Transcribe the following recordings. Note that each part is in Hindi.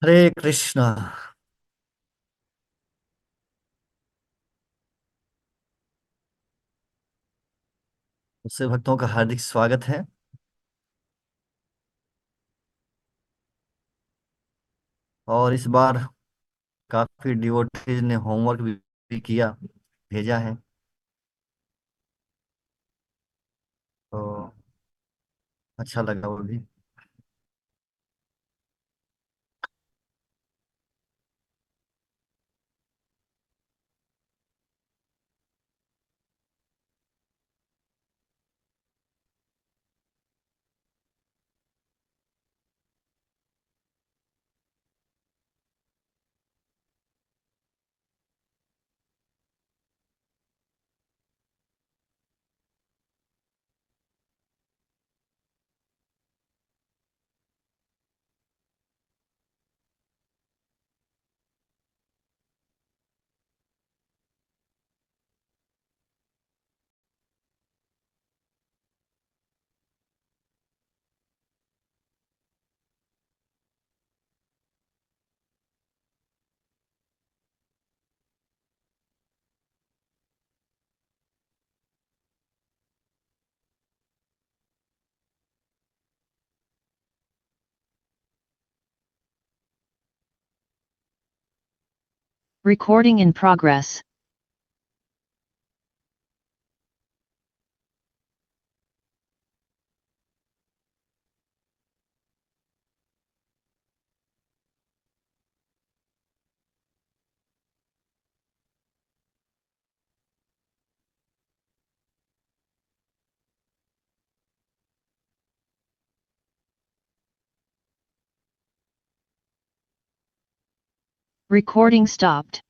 हरे कृष्णा। उससे भक्तों का हार्दिक स्वागत है। और इस बार काफी डिवोटीज ने होमवर्क भी किया, भेजा है। तो अच्छा लगा वो भी। Recording in progress. Recording stopped.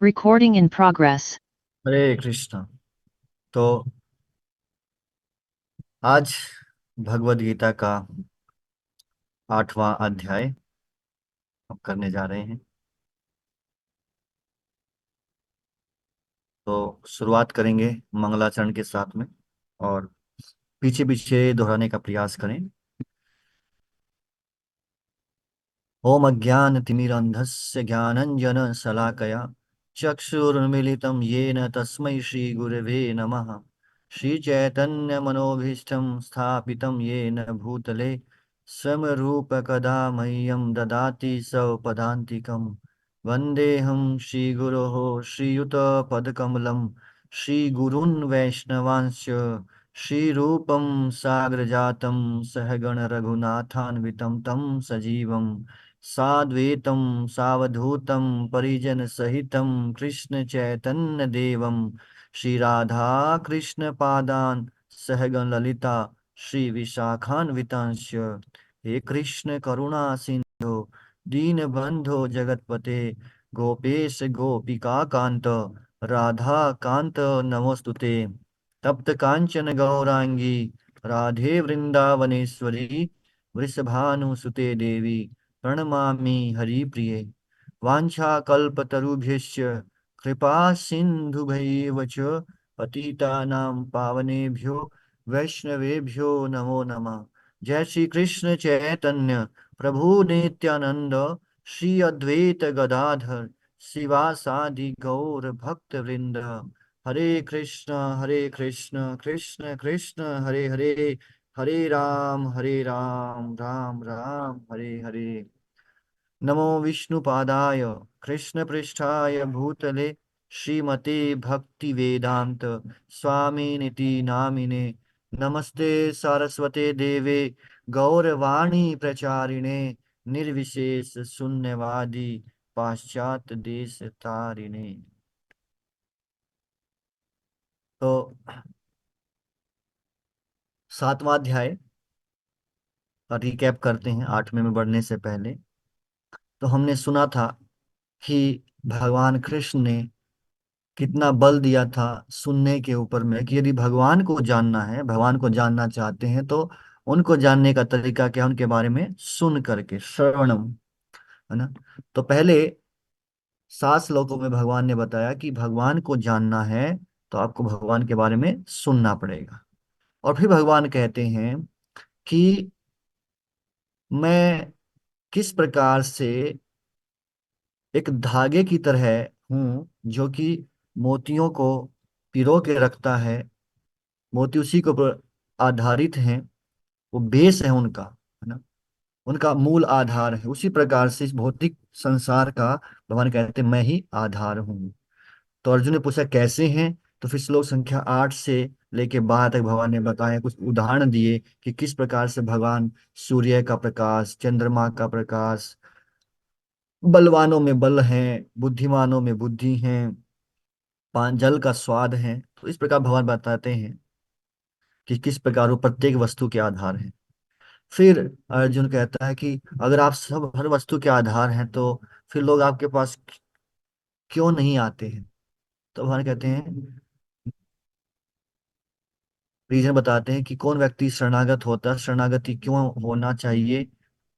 Recording in progress. हरे कृष्णा। तो आज भगवद गीता का 8वां अध्याय हम करने जा रहे हैं। तो शुरुआत करेंगे मंगलाचरण के साथ में, और पीछे पीछे दोहराने का प्रयास करें। ओम अज्ञानतिमिरन्धस्य ज्ञानञ्जनशलाकया चक्षुरुन्मीलितं येन तस्मै श्रीगुरवे नमः। श्रीचैतन्यमनोभीष्टं स्थापितं येन भूतले स्वयंरूपकदा मह्यं ददाति स्वपदान्तिकं। वन्देऽहं श्रीगुरोः श्रीयुतपदकमलं श्रीगुरून् वैष्णवांश्च श्रीरूपं साग्रजातं सहगण रघुनाथान्वितं तं सजीवं साद्वैतं सावधूतं परिजनसहितं कृष्ण चैतन्य देवं श्री राधा कृष्ण पादान सहगण ललिता श्री विशाखान्वितांश। हे कृष्ण करुणा सिंधु दीनबंधो जगतपते गोपेश गोपिका कांत राधा कांत नमोस्तुते। तप्त कांचन गौरांगी राधे वृंदावनेश्वरी वृषभानुसुते देवी प्रणमामि हरिप्रिये। वाञ्छाकल्पतरुभ्यश्च कृपा सिन्धुभैव च पतितानां पावनेभ्यो वैष्णवेभ्यो नमो नमः। जय श्री कृष्ण चैतन्य प्रभु नित्यानंद श्री अद्वैत गदाधर शिवासादि गौर भक्त वृंद। हरे कृष्ण कृष्ण कृष्ण हरे हरे, हरे राम राम राम हरे हरे। नमो विष्णुपादाय कृष्णपृष्ठाय भूतले श्रीमते भक्तिवेदांत स्वामिनिति नामिने। नमस्ते सारस्वते देवे गौरवाणी प्रचारिणे निर्विशेष शून्यवादी पाश्चात्य देश तारिणे। तो 7वां अध्याय का रिकैप करते हैं 8वें में बढ़ने से पहले। तो हमने सुना था कि भगवान कृष्ण ने कितना बल दिया था सुनने के ऊपर में, कि यदि भगवान को जानना है, भगवान को जानना चाहते हैं, तो उनको जानने का तरीका क्या है, उनके बारे में सुन करके, श्रवणम, है ना। तो पहले 7 श्लोकों में भगवान ने बताया कि भगवान को जानना है तो आपको भगवान के बारे में सुनना पड़ेगा। और फिर भगवान कहते हैं कि मैं किस प्रकार से एक धागे की तरह हूं, जो कि मोतियों को पिरो के रखता है। मोती उसी के ऊपर आधारित हैं, वो बेस है उनका, है ना, उनका मूल आधार है। उसी प्रकार से इस भौतिक संसार का भगवान कहते हैं मैं ही आधार हूँ। तो अर्जुन ने पूछा कैसे हैं, तो फिर श्लोक संख्या 8 से लेके 12 तक भगवान ने बताया, कुछ उदाहरण दिए कि किस प्रकार से भगवान सूर्य का प्रकाश, चंद्रमा का प्रकाश, बलवानों में बल है, बुद्धिमानों में बुद्धि है, जल का स्वाद है। तो इस प्रकार भगवान बताते हैं कि किस प्रकार वो प्रत्येक वस्तु के आधार है। फिर अर्जुन कहता है कि अगर आप सब हर वस्तु के आधार हैं, तो फिर लोग आपके पास क्यों नहीं आते हैं। तो भगवान कहते हैं, रीजन बताते हैं कि कौन व्यक्ति शरणागत होता है, शरणागति क्यों होना चाहिए,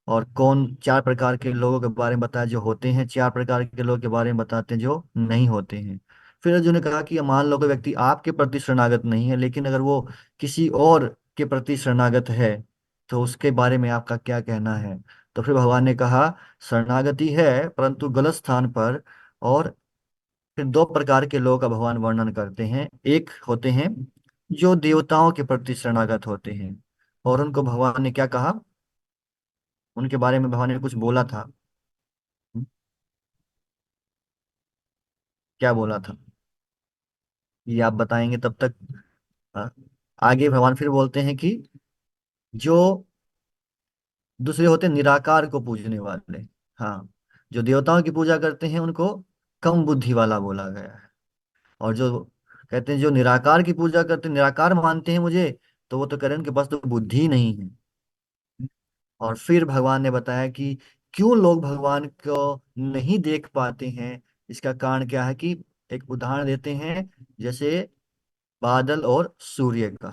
और कौन, 4 प्रकार के लोगों के बारे में बताया जो होते हैं, 4 प्रकार के लोगों के बारे में बताते हैं जो नहीं होते हैं। फिर अर्जुन ने कहा कि मान लो कोई व्यक्ति आपके प्रति शरणागत नहीं है, लेकिन अगर वो किसी और के प्रति शरणागत है, तो उसके बारे में आपका क्या कहना है। तो फिर भगवान ने कहा शरणागति है परंतु गलत स्थान पर। और फिर 2 प्रकार के लोगों का भगवान वर्णन करते हैं। एक होते हैं जो देवताओं के प्रति शरणागत होते हैं, और उनको भगवान ने क्या कहा, उनके बारे में भगवान ने कुछ बोला था। क्या बोला था ये आप बताएंगे तब तक। हाँ, आगे भगवान फिर बोलते हैं कि जो दूसरे होते हैं निराकार को पूजने वाले। हाँ, जो देवताओं की पूजा करते हैं उनको कम बुद्धि वाला बोला गया है। और जो कहते हैं जो निराकार की पूजा करते हैं, निराकार मानते हैं मुझे, तो वो तो करें उनके पास तो बुद्धि ही नहीं है। और फिर भगवान ने बताया कि क्यों लोग भगवान को नहीं देख पाते हैं, इसका कारण क्या है, कि एक उदाहरण देते हैं, जैसे बादल और सूर्य का।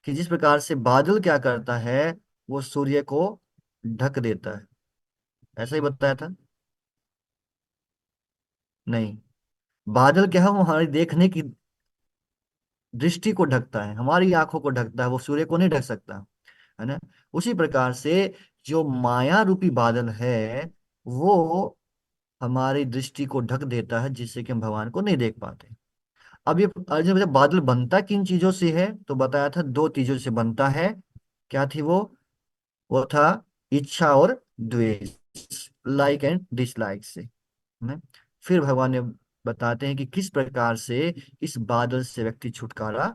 कि जिस प्रकार से बादल क्या करता है, वो सूर्य को ढक देता है। ऐसा ही बताया था। नहीं, बादल क्या है, वो हमारी देखने की दृष्टि को ढकता है, हमारी आंखों को ढकता है, वो सूर्य को नहीं ढक सकता, है ना। उसी प्रकार से जो माया रूपी बादल है, वो हमारी दृष्टि को ढक देता है, जिससे कि हम भगवान को नहीं देख पाते। अब ये अर्जुन जब बादल बनता किन चीजों से है, तो बताया था 2 चीजों से बनता है। क्या थी वो था इच्छा और द्वेष, लाइक एंड डिसलाइक से, है ना। फिर भगवान ने बताते हैं कि किस प्रकार से इस बादल से व्यक्ति छुटकारा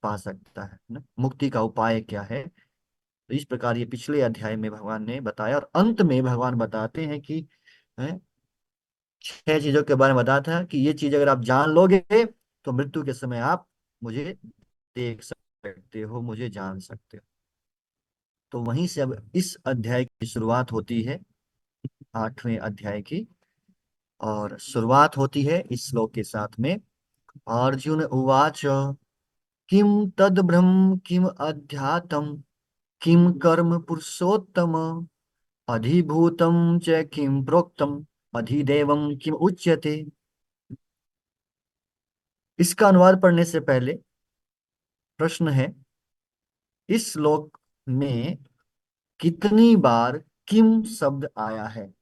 पा सकता है ना, मुक्ति का उपाय क्या है। तो इस प्रकार ये पिछले अध्याय में भगवान ने बताया, और अंत में भगवान बताते हैं कि, है, 6 चीजों के बारे में बताया था कि ये चीज अगर आप जान लोगे, तो मृत्यु के समय आप मुझे देख सकते हो, मुझे जान सकते हो। तो वहीं से अब इस अध्याय की शुरुआत होती है, 8वें अध्याय की। और शुरुआत होती है इस श्लोक के साथ में, अर्जुन उवाच किम तद ब्रह्म किम अध्यात्म किम कर्म पुरुषोत्तम अधिभूतम च किम प्रोक्तम अधिदेवम किम उच्यते। इसका अनुवाद पढ़ने से पहले प्रश्न है, इस श्लोक में कितनी बार किम शब्द आया है।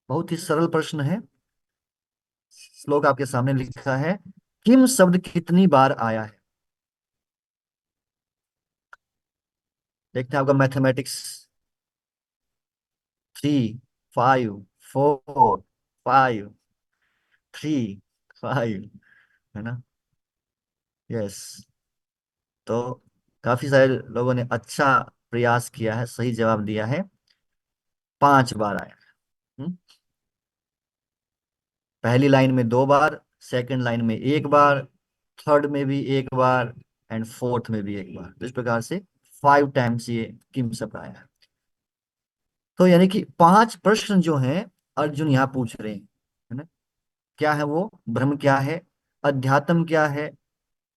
बहुत ही सरल प्रश्न है। श्लोक आपके सामने लिखा है, किम शब्द कितनी बार आया है। देखते हैं आपका मैथमेटिक्स। 3, 5, 4, 5, 3, 5, है ना। यस। तो काफी सारे लोगों ने अच्छा प्रयास किया है, सही जवाब दिया है, 5 बार आया है। हम्म? पहली लाइन में 2 बार, सेकंड लाइन में 1 बार, थर्ड में भी 1 बार, एंड फोर्थ में भी 1 बार। तो इस प्रकार से 5 टाइम्स ये किम शब्द आया है। तो यानी कि 5 प्रश्न जो हैं अर्जुन यहाँ पूछ रहे हैं, है ना। क्या है वो ब्रह्म, क्या है, अध्यात्म क्या है,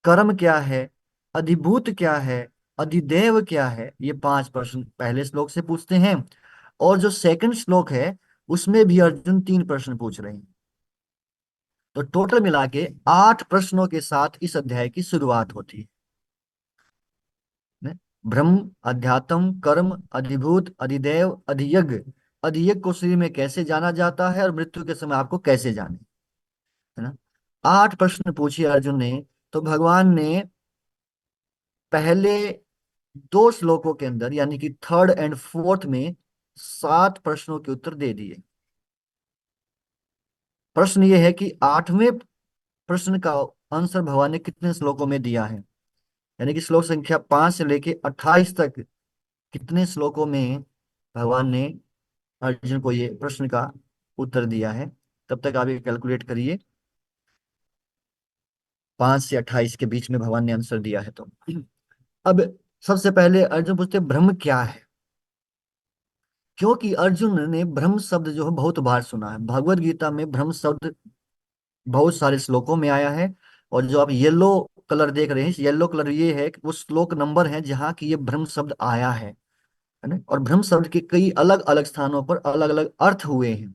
कर्म क्या है, अधिभूत क्या है, अधिदेव क्या है, ये 5 प्रश्न पहले श्लोक से पूछते हैं। और जो सेकंड श्लोक है उसमें भी अर्जुन 3 प्रश्न पूछ रहे हैं। तो टोटल मिला के 8 प्रश्नों के साथ इस अध्याय की शुरुआत होती है। ने? ब्रह्म, अध्यात्म, कर्म, अधिभूत, अधिदेव, अधियज्ञ। अधियज्ञ को शरीर में कैसे जाना जाता है और मृत्यु के समय आपको कैसे जाने, है ना। 8 प्रश्न पूछे अर्जुन ने। तो भगवान ने पहले 2 श्लोकों के अंदर यानी कि थर्ड एंड फोर्थ में 7 प्रश्नों के उत्तर दे दिए। प्रश्न ये है कि 8वें प्रश्न का आंसर भगवान ने कितने श्लोकों में दिया है, यानी कि श्लोक संख्या 5 से लेके 28 तक कितने श्लोकों में भगवान ने अर्जुन को ये प्रश्न का उत्तर दिया है। तब तक आप ये कैलकुलेट करिए, 5 से 28 के बीच में भगवान ने आंसर दिया है। तो अब सबसे पहले अर्जुन पूछते ब्रह्म क्या है, क्योंकि अर्जुन ने ब्रह्म शब्द जो है बहुत बार सुना है। भगवत गीता में ब्रह्म शब्द बहुत सारे श्लोकों में आया है। और जो आप येलो कलर देख रहे हैं, येलो कलर ये है कि वो श्लोक नंबर है जहाँ की ये ब्रह्म शब्द आया है ना। और ब्रह्म शब्द के कई अलग अलग स्थानों पर अलग अलग अर्थ हुए हैं।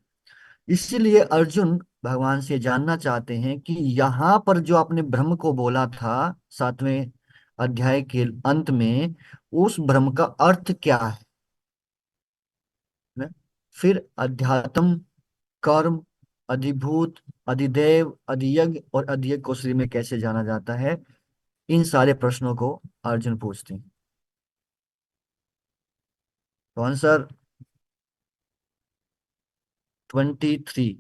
इसीलिए अर्जुन भगवान से जानना चाहते हैं कि यहाँ पर जो आपने ब्रह्म को बोला था 7वें अध्याय के अंत में, उस ब्रह्म का अर्थ क्या है ना? फिर अध्यात्म, कर्म, अधिभूत, अधिदेव, अधियज्ञ और अधियज्ञ को श्री में कैसे जाना जाता है, इन सारे प्रश्नों को अर्जुन पूछते हैं। तो आंसर 23।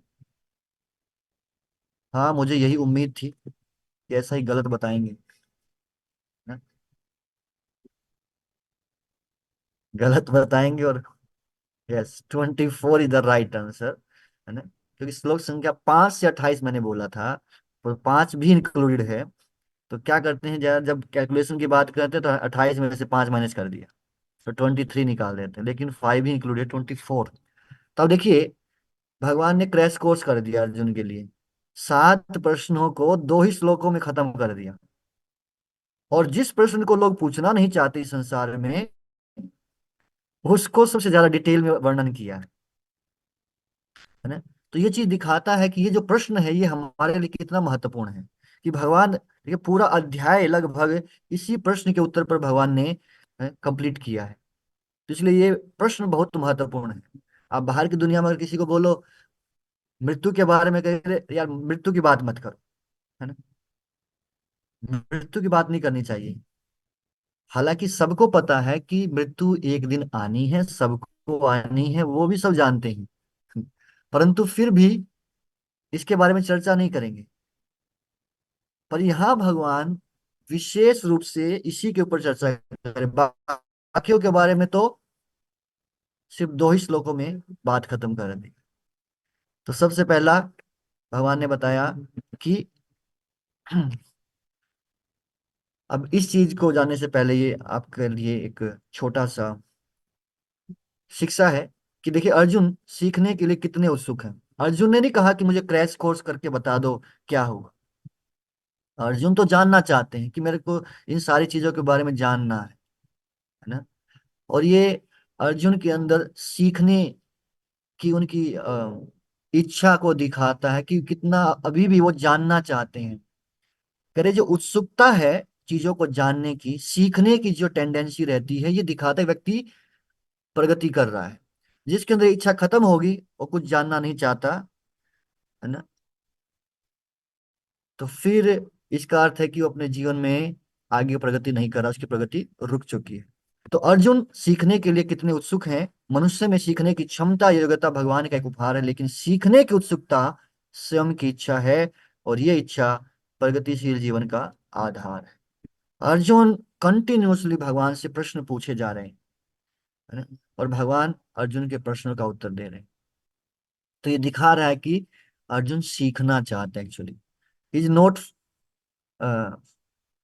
हाँ, मुझे यही उम्मीद थी कि ऐसा ही गलत बताएंगे ना? गलत बताएंगे। और yes, 24 is the right answer, है ना। क्योंकि श्लोक संख्या 5 से 28 मैंने बोला था, तो 5 भी इंक्लूडेड है। तो क्या करते हैं जब कैलकुलेशन की बात करते हैं तो 28 में से 5 माइनस कर दिया, तो 23 निकाल देते हैं, लेकिन 5 ही इंक्लूडेड, 24। तो अब देखिए, भगवान ने क्रैश कोर्स कर दिया अर्जुन के लिए। 7 प्रश्नों को 2 ही श्लोकों में खत्म कर दिया। और जिस प्रश्न को लोग पूछना नहीं चाहते इस संसार में, उसको सबसे ज्यादा डिटेल में वर्णन किया है ना। तो ये चीज दिखाता है कि ये जो प्रश्न है ये हमारे लिए कितना महत्वपूर्ण है। कि भगवान, देखिए, पूरा अध्याय लगभग इसी प्रश्न के उत्तर पर भगवान ने कंप्लीट किया है। तो इसलिए ये प्रश्न बहुत महत्वपूर्ण है। आप बाहर की दुनिया में अगर किसी को बोलो मृत्यु के बारे में, कहे यार मृत्यु की बात मत करो, है ना, मृत्यु की बात नहीं करनी चाहिए। हालांकि सबको पता है कि मृत्यु एक दिन आनी है, सबको आनी है, वो भी सब जानते हैं। परंतु फिर भी इसके बारे में चर्चा नहीं करेंगे। पर यहाँ भगवान विशेष रूप से इसी के ऊपर चर्चा करें। बाकियों के बारे में तो सिर्फ 2 ही श्लोकों में बात खत्म कर दी। तो सबसे पहला भगवान ने बताया कि अब इस चीज को जानने से पहले ये आपके लिए एक छोटा सा शिक्षा है कि देखिए अर्जुन सीखने के लिए कितने उत्सुक हैं। अर्जुन ने नहीं कहा कि मुझे क्रैश कोर्स करके बता दो क्या होगा। अर्जुन तो जानना चाहते हैं कि मेरे को इन सारी चीजों के बारे में जानना है ना। और ये अर्जुन के अंदर सीखने की उनकी इच्छा को दिखाता है कि कितना अभी भी वो जानना चाहते हैं। करे जो उत्सुकता है चीजों को जानने की, सीखने की जो टेंडेंसी रहती है, ये दिखाता है व्यक्ति प्रगति कर रहा है। जिसके अंदर इच्छा खत्म होगी वो कुछ जानना नहीं चाहता, है ना। तो फिर इसका अर्थ है कि वो अपने जीवन में आगे प्रगति नहीं कर रहा, उसकी प्रगति रुक चुकी है। तो अर्जुन सीखने के लिए कितने उत्सुक हैं। मनुष्य में सीखने की क्षमता, योग्यता भगवान का एक उपहार है, लेकिन सीखने की उत्सुकता स्वयं की इच्छा है। और ये इच्छा प्रगतिशील जीवन का आधार है। अर्जुन कंटिन्यूअसली भगवान से प्रश्न पूछे जा रहे हैं, है ना। और भगवान अर्जुन के प्रश्नों का उत्तर दे रहे हैं। तो ये दिखा रहा है कि अर्जुन सीखना चाहते हैं actually. Is not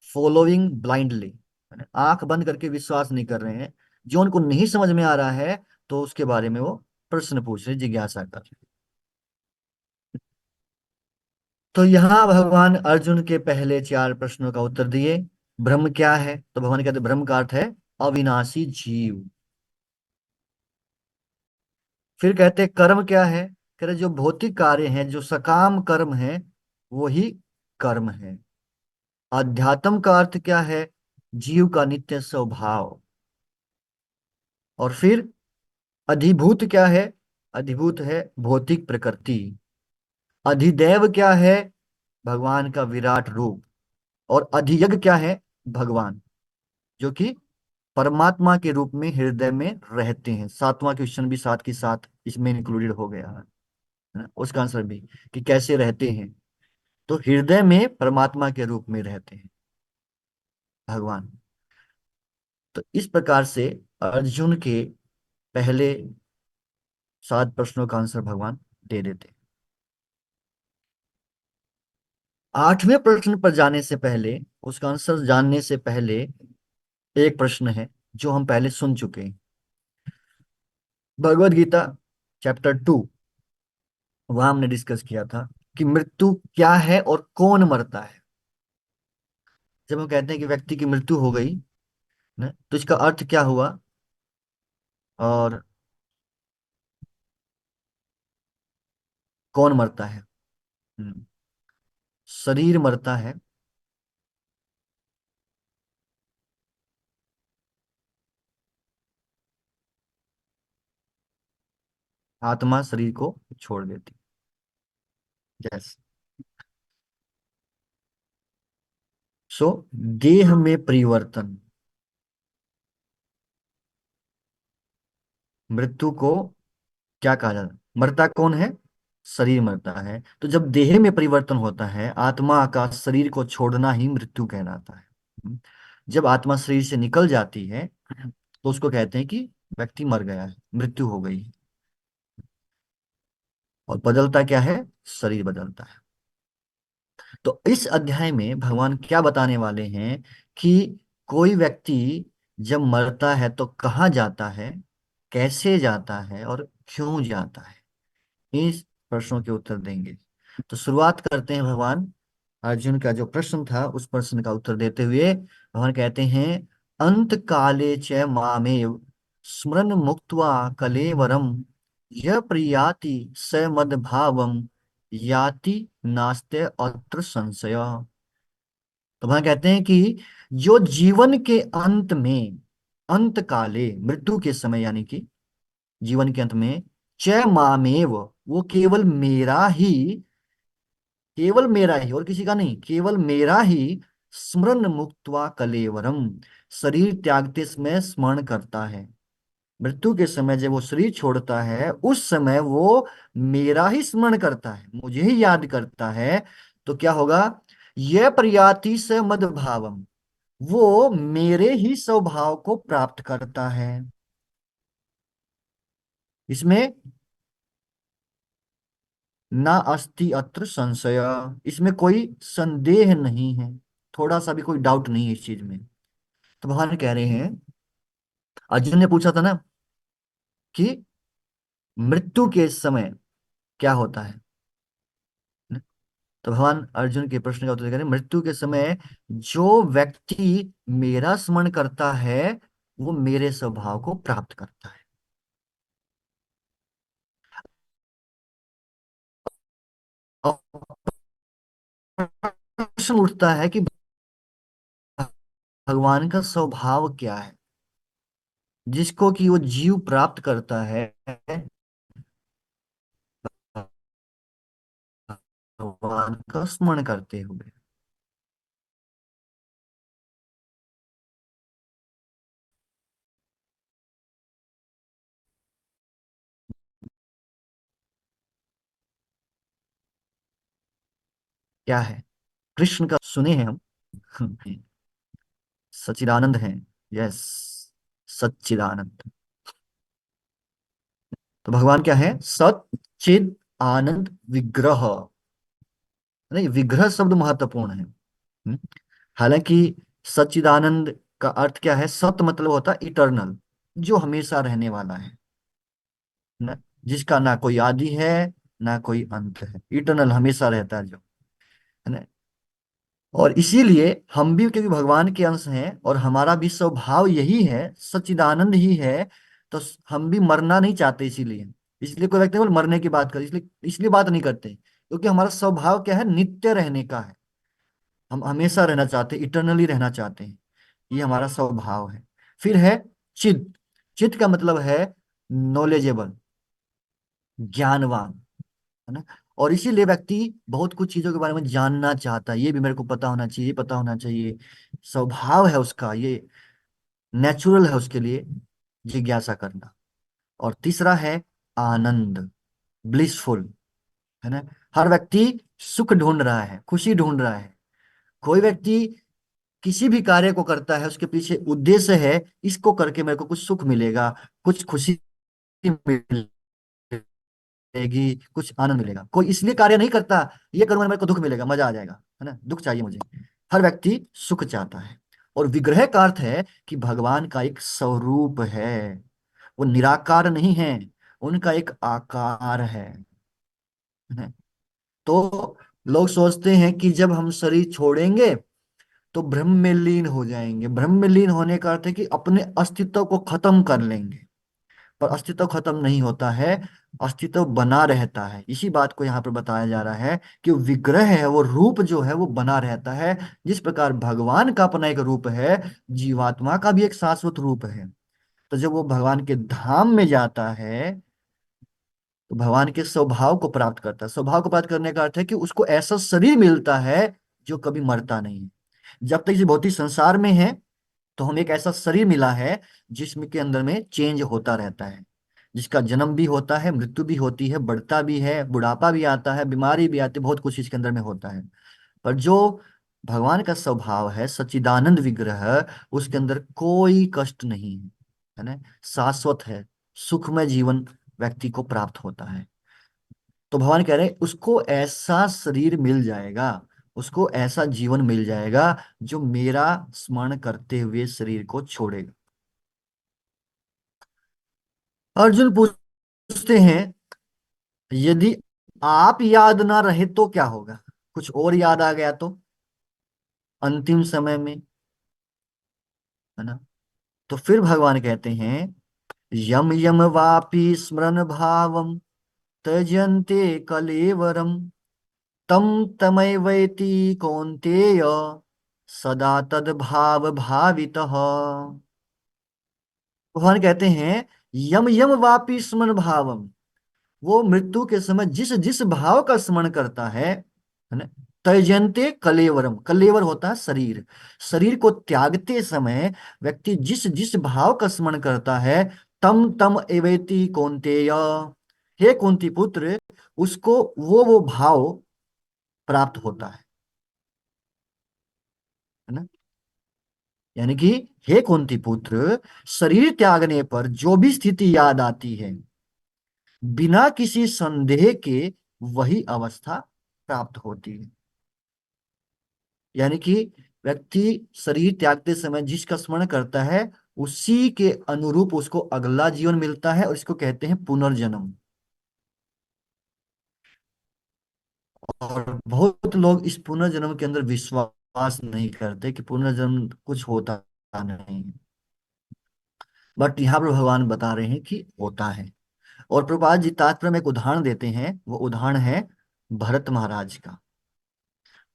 following blindly, आंख बंद करके विश्वास नहीं कर रहे हैं। जो उनको नहीं समझ में आ रहा है तो उसके बारे में वो प्रश्न पूछ रहे, जिज्ञासा कर रहे। तो यहाँ भगवान अर्जुन के पहले चार प्रश्नों का उत्तर दिए। ब्रह्म क्या है, तो भगवान कहते हैं ब्रह्म का अर्थ है अविनाशी जीव। फिर कहते हैं कर्म क्या है, कह रहे जो भौतिक कार्य हैं, जो सकाम कर्म है, वो ही कर्म है। अध्यात्म का अर्थ क्या है, जीव का नित्य स्वभाव। और फिर अधिभूत क्या है, अधिभूत है भौतिक प्रकृति। अधिदैव क्या है, भगवान का विराट रूप। और अधियज्ञ क्या है, भगवान जो कि परमात्मा के रूप में हृदय में रहते हैं। सातवां क्वेश्चन भी साथ के साथ इसमें इंक्लूडेड हो गया है ना, उसका आंसर भी कि कैसे रहते हैं, तो हृदय में परमात्मा के रूप में रहते हैं भगवान। तो इस प्रकार से अर्जुन के पहले सात प्रश्नों का आंसर भगवान दे देते हैं। आठवें प्रश्न पर जाने से पहले, उसका आंसर जानने से पहले, एक प्रश्न है जो हम पहले सुन चुके हैं। भगवत गीता चैप्टर 2, वहां हमने डिस्कस किया था कि मृत्यु क्या है और कौन मरता है। जब हम कहते हैं कि व्यक्ति की मृत्यु हो गई ना, तो इसका अर्थ क्या हुआ, और कौन मरता है। हम्म, शरीर मरता है, आत्मा शरीर को छोड़ देती। यस। सो देह में परिवर्तन, मृत्यु को क्या कहा जाता है, मरता कौन है, शरीर मरता है। तो जब देह में परिवर्तन होता है, आत्मा का शरीर को छोड़ना ही मृत्यु कहलाता है। हम्म। जब आत्मा शरीर से निकल जाती है, तो उसको कहते हैं कि व्यक्ति मर गया है, मृत्यु हो गई है। और बदलता क्या है, शरीर बदलता है। तो इस अध्याय में भगवान क्या बताने वाले हैं कि कोई व्यक्ति जब मरता है तो कहाँ जाता है, कैसे जाता है और क्यों जाता है, इस प्रश्नों के उत्तर देंगे। तो शुरुआत करते हैं भगवान अर्जुन का जो प्रश्न था उस प्रश्न का उत्तर देते हुए। भगवान कहते हैं, अंत काले च मामेव स्मरन मुक्त्वा कलेवरम य प्रियाति स मद्भावम याति नास्ते अत्र संशय। तो भगवान कहते हैं कि जो जीवन के अंत में, अंत काले मृत्यु के समय, यानी कि जीवन के अंत में, च मामेव वो केवल मेरा ही, केवल मेरा ही और किसी का नहीं, केवल मेरा ही स्मरण मुक्त्वा कलेवरम, शरीर त्यागते समय स्मरण करता है। मृत्यु के समय जब वो शरीर छोड़ता है, उस समय वो मेरा ही स्मरण करता है, मुझे ही याद करता है। तो क्या होगा, यह प्रयाति से मद भावम, वो मेरे ही स्वभाव को प्राप्त करता है। इसमें ना अस्ति अत्र संशय, इसमें कोई संदेह नहीं है, थोड़ा सा भी कोई डाउट नहीं है इस चीज में। तो भगवान कह रहे हैं, अर्जुन ने पूछा था ना कि मृत्यु के समय क्या होता है, तो भगवान अर्जुन के प्रश्न का उत्तर करें, मृत्यु के समय जो व्यक्ति मेरा स्मरण करता है वो मेरे स्वभाव को प्राप्त करता है। और प्रश्न उठता है कि भगवान का स्वभाव क्या है, जिसको कि वो जीव प्राप्त करता है भगवान का स्मरण करते हुए। क्या है, कृष्ण का सुने हैं हम सच्चिदानंद हैं। यस, सच्चिदानंद। तो भगवान क्या है, सच्चिद आनंद विग्रह। नहीं, विग्रह शब्द महत्वपूर्ण है। हम्म? हालांकि सच्चिदानंद का अर्थ क्या है, सत मतलब होता है इटर्नल, जो हमेशा रहने वाला है ना, जिसका ना कोई आदि है ना कोई अंत है, इटर्नल हमेशा रहता है जो। है ना। और इसीलिए हम भी क्योंकि भगवान के अंश हैं और हमारा भी स्वभाव यही है, सच्चिदानंद ही है, तो हम भी मरना नहीं चाहते। इसीलिए इसलिए कोई व्यक्ति बोल मरने की बात कर, इसलिए इसलिए बात नहीं करते, क्योंकि हमारा स्वभाव क्या है, नित्य रहने का है। हम हमेशा रहना चाहते हैं, इटरनली रहना चाहते हैं। ये हमारा स्वभाव है। फिर है चित। चित का मतलब है नॉलेजेबल, ज्ञानवान, है ना। और इसीलिए व्यक्ति बहुत कुछ चीजों के बारे में जानना चाहता है, ये भी मेरे को पता होना चाहिए, ये पता होना चाहिए। स्वभाव है उसका, ये नेचुरल है उसके लिए जिज्ञासा करना। और तीसरा है आनंद, ब्लिसफुल, है ना। हर व्यक्ति सुख ढूंढ रहा है, खुशी ढूंढ रहा है। कोई व्यक्ति किसी भी कार्य को करता है, उसके पीछे उद्देश्य है, इसको करके मेरे को कुछ सुख मिलेगा, कुछ खुशी मिलेगी, कुछ आनंद मिलेगा। कोई इसलिए कार्य नहीं करता, ये करूंगा मेरे को दुख मिलेगा, मजा आ जाएगा, है ना, दुख चाहिए मुझे। हर व्यक्ति सुख चाहता है। और विग्रह का अर्थ है कि भगवान का एक स्वरूप है, वो निराकार नहीं है, उनका एक आकार है। तो लोग सोचते हैं कि जब हम शरीर छोड़ेंगे तो ब्रह्म में लीन हो जाएंगे। ब्रह्म में लीन होने का अर्थ है कि अपने अस्तित्व को खत्म कर लेंगे। पर अस्तित्व खत्म नहीं होता है, अस्तित्व बना रहता है। इसी बात को यहाँ पर बताया जा रहा है कि विग्रह है, वो रूप जो है वो बना रहता है। जिस प्रकार भगवान का अपना एक रूप है, जीवात्मा का भी एक शाश्वत रूप है। तो जब वो भगवान के धाम में जाता है तो भगवान के स्वभाव को प्राप्त करता है। स्वभाव को प्राप्त करने का अर्थ है कि उसको ऐसा शरीर मिलता है जो कभी मरता नहीं है। जब तक इस भौतिक संसार में है तो हमें एक ऐसा शरीर मिला है जिसमें के अंदर में चेंज होता रहता है, जिसका जन्म भी होता है, मृत्यु भी होती है, बढ़ता भी है, बुढ़ापा भी आता है, बीमारी भी आती है, बहुत कुछ इसके अंदर में होता है। पर जो भगवान का स्वभाव है, सच्चिदानंद विग्रह, उसके अंदर कोई कष्ट नहीं है, है ना, शाश्वत है, सुखमय जीवन व्यक्ति को प्राप्त होता है। तो भगवान कह रहे हैं उसको ऐसा शरीर मिल जाएगा, उसको ऐसा जीवन मिल जाएगा जो मेरा स्मरण करते हुए शरीर को छोड़ेगा। अर्जुन पूछते हैं यदि आप याद ना रहे तो क्या होगा, कुछ और याद आ गया तो अंतिम समय में, है ना। तो फिर भगवान कहते हैं यम यम वापि स्मरण भावम त्यजन्ते कलेवरम तम तमैवैति कौन्तेय सदा तद्भाव भावितः। भगवान कहते हैं यम यम वापि स्मरण भावम, वो मृत्यु के समय जिस जिस भाव का स्मरण करता है ना। तैजन्ते कलेवरम, कलेवर होता है शरीर, शरीर को त्यागते समय व्यक्ति जिस जिस भाव का स्मरण करता है, तम तम एवेति कौन्तेय, हे कुंती पुत्र, उसको वो भाव प्राप्त होता है ना। यानी कि हे कुंती पुत्र, शरीर त्यागने पर जो भी स्थिति याद आती है, बिना किसी संदेह के वही अवस्था प्राप्त होती है। यानी कि व्यक्ति शरीर त्यागते समय जिसका स्मरण करता है, उसी के अनुरूप उसको अगला जीवन मिलता है, और इसको कहते हैं पुनर्जन्म। और बहुत लोग इस पुनर्जन्म के अंदर विश्वास नहीं करते कि पुनर्जन्म कुछ होता नहीं। बट यहाँ पर भगवान बता रहे हैं कि होता है। और प्रभुपाद जी तात्पर्य में एक उदाहरण देते हैं, वो उदाहरण है भरत महाराज का।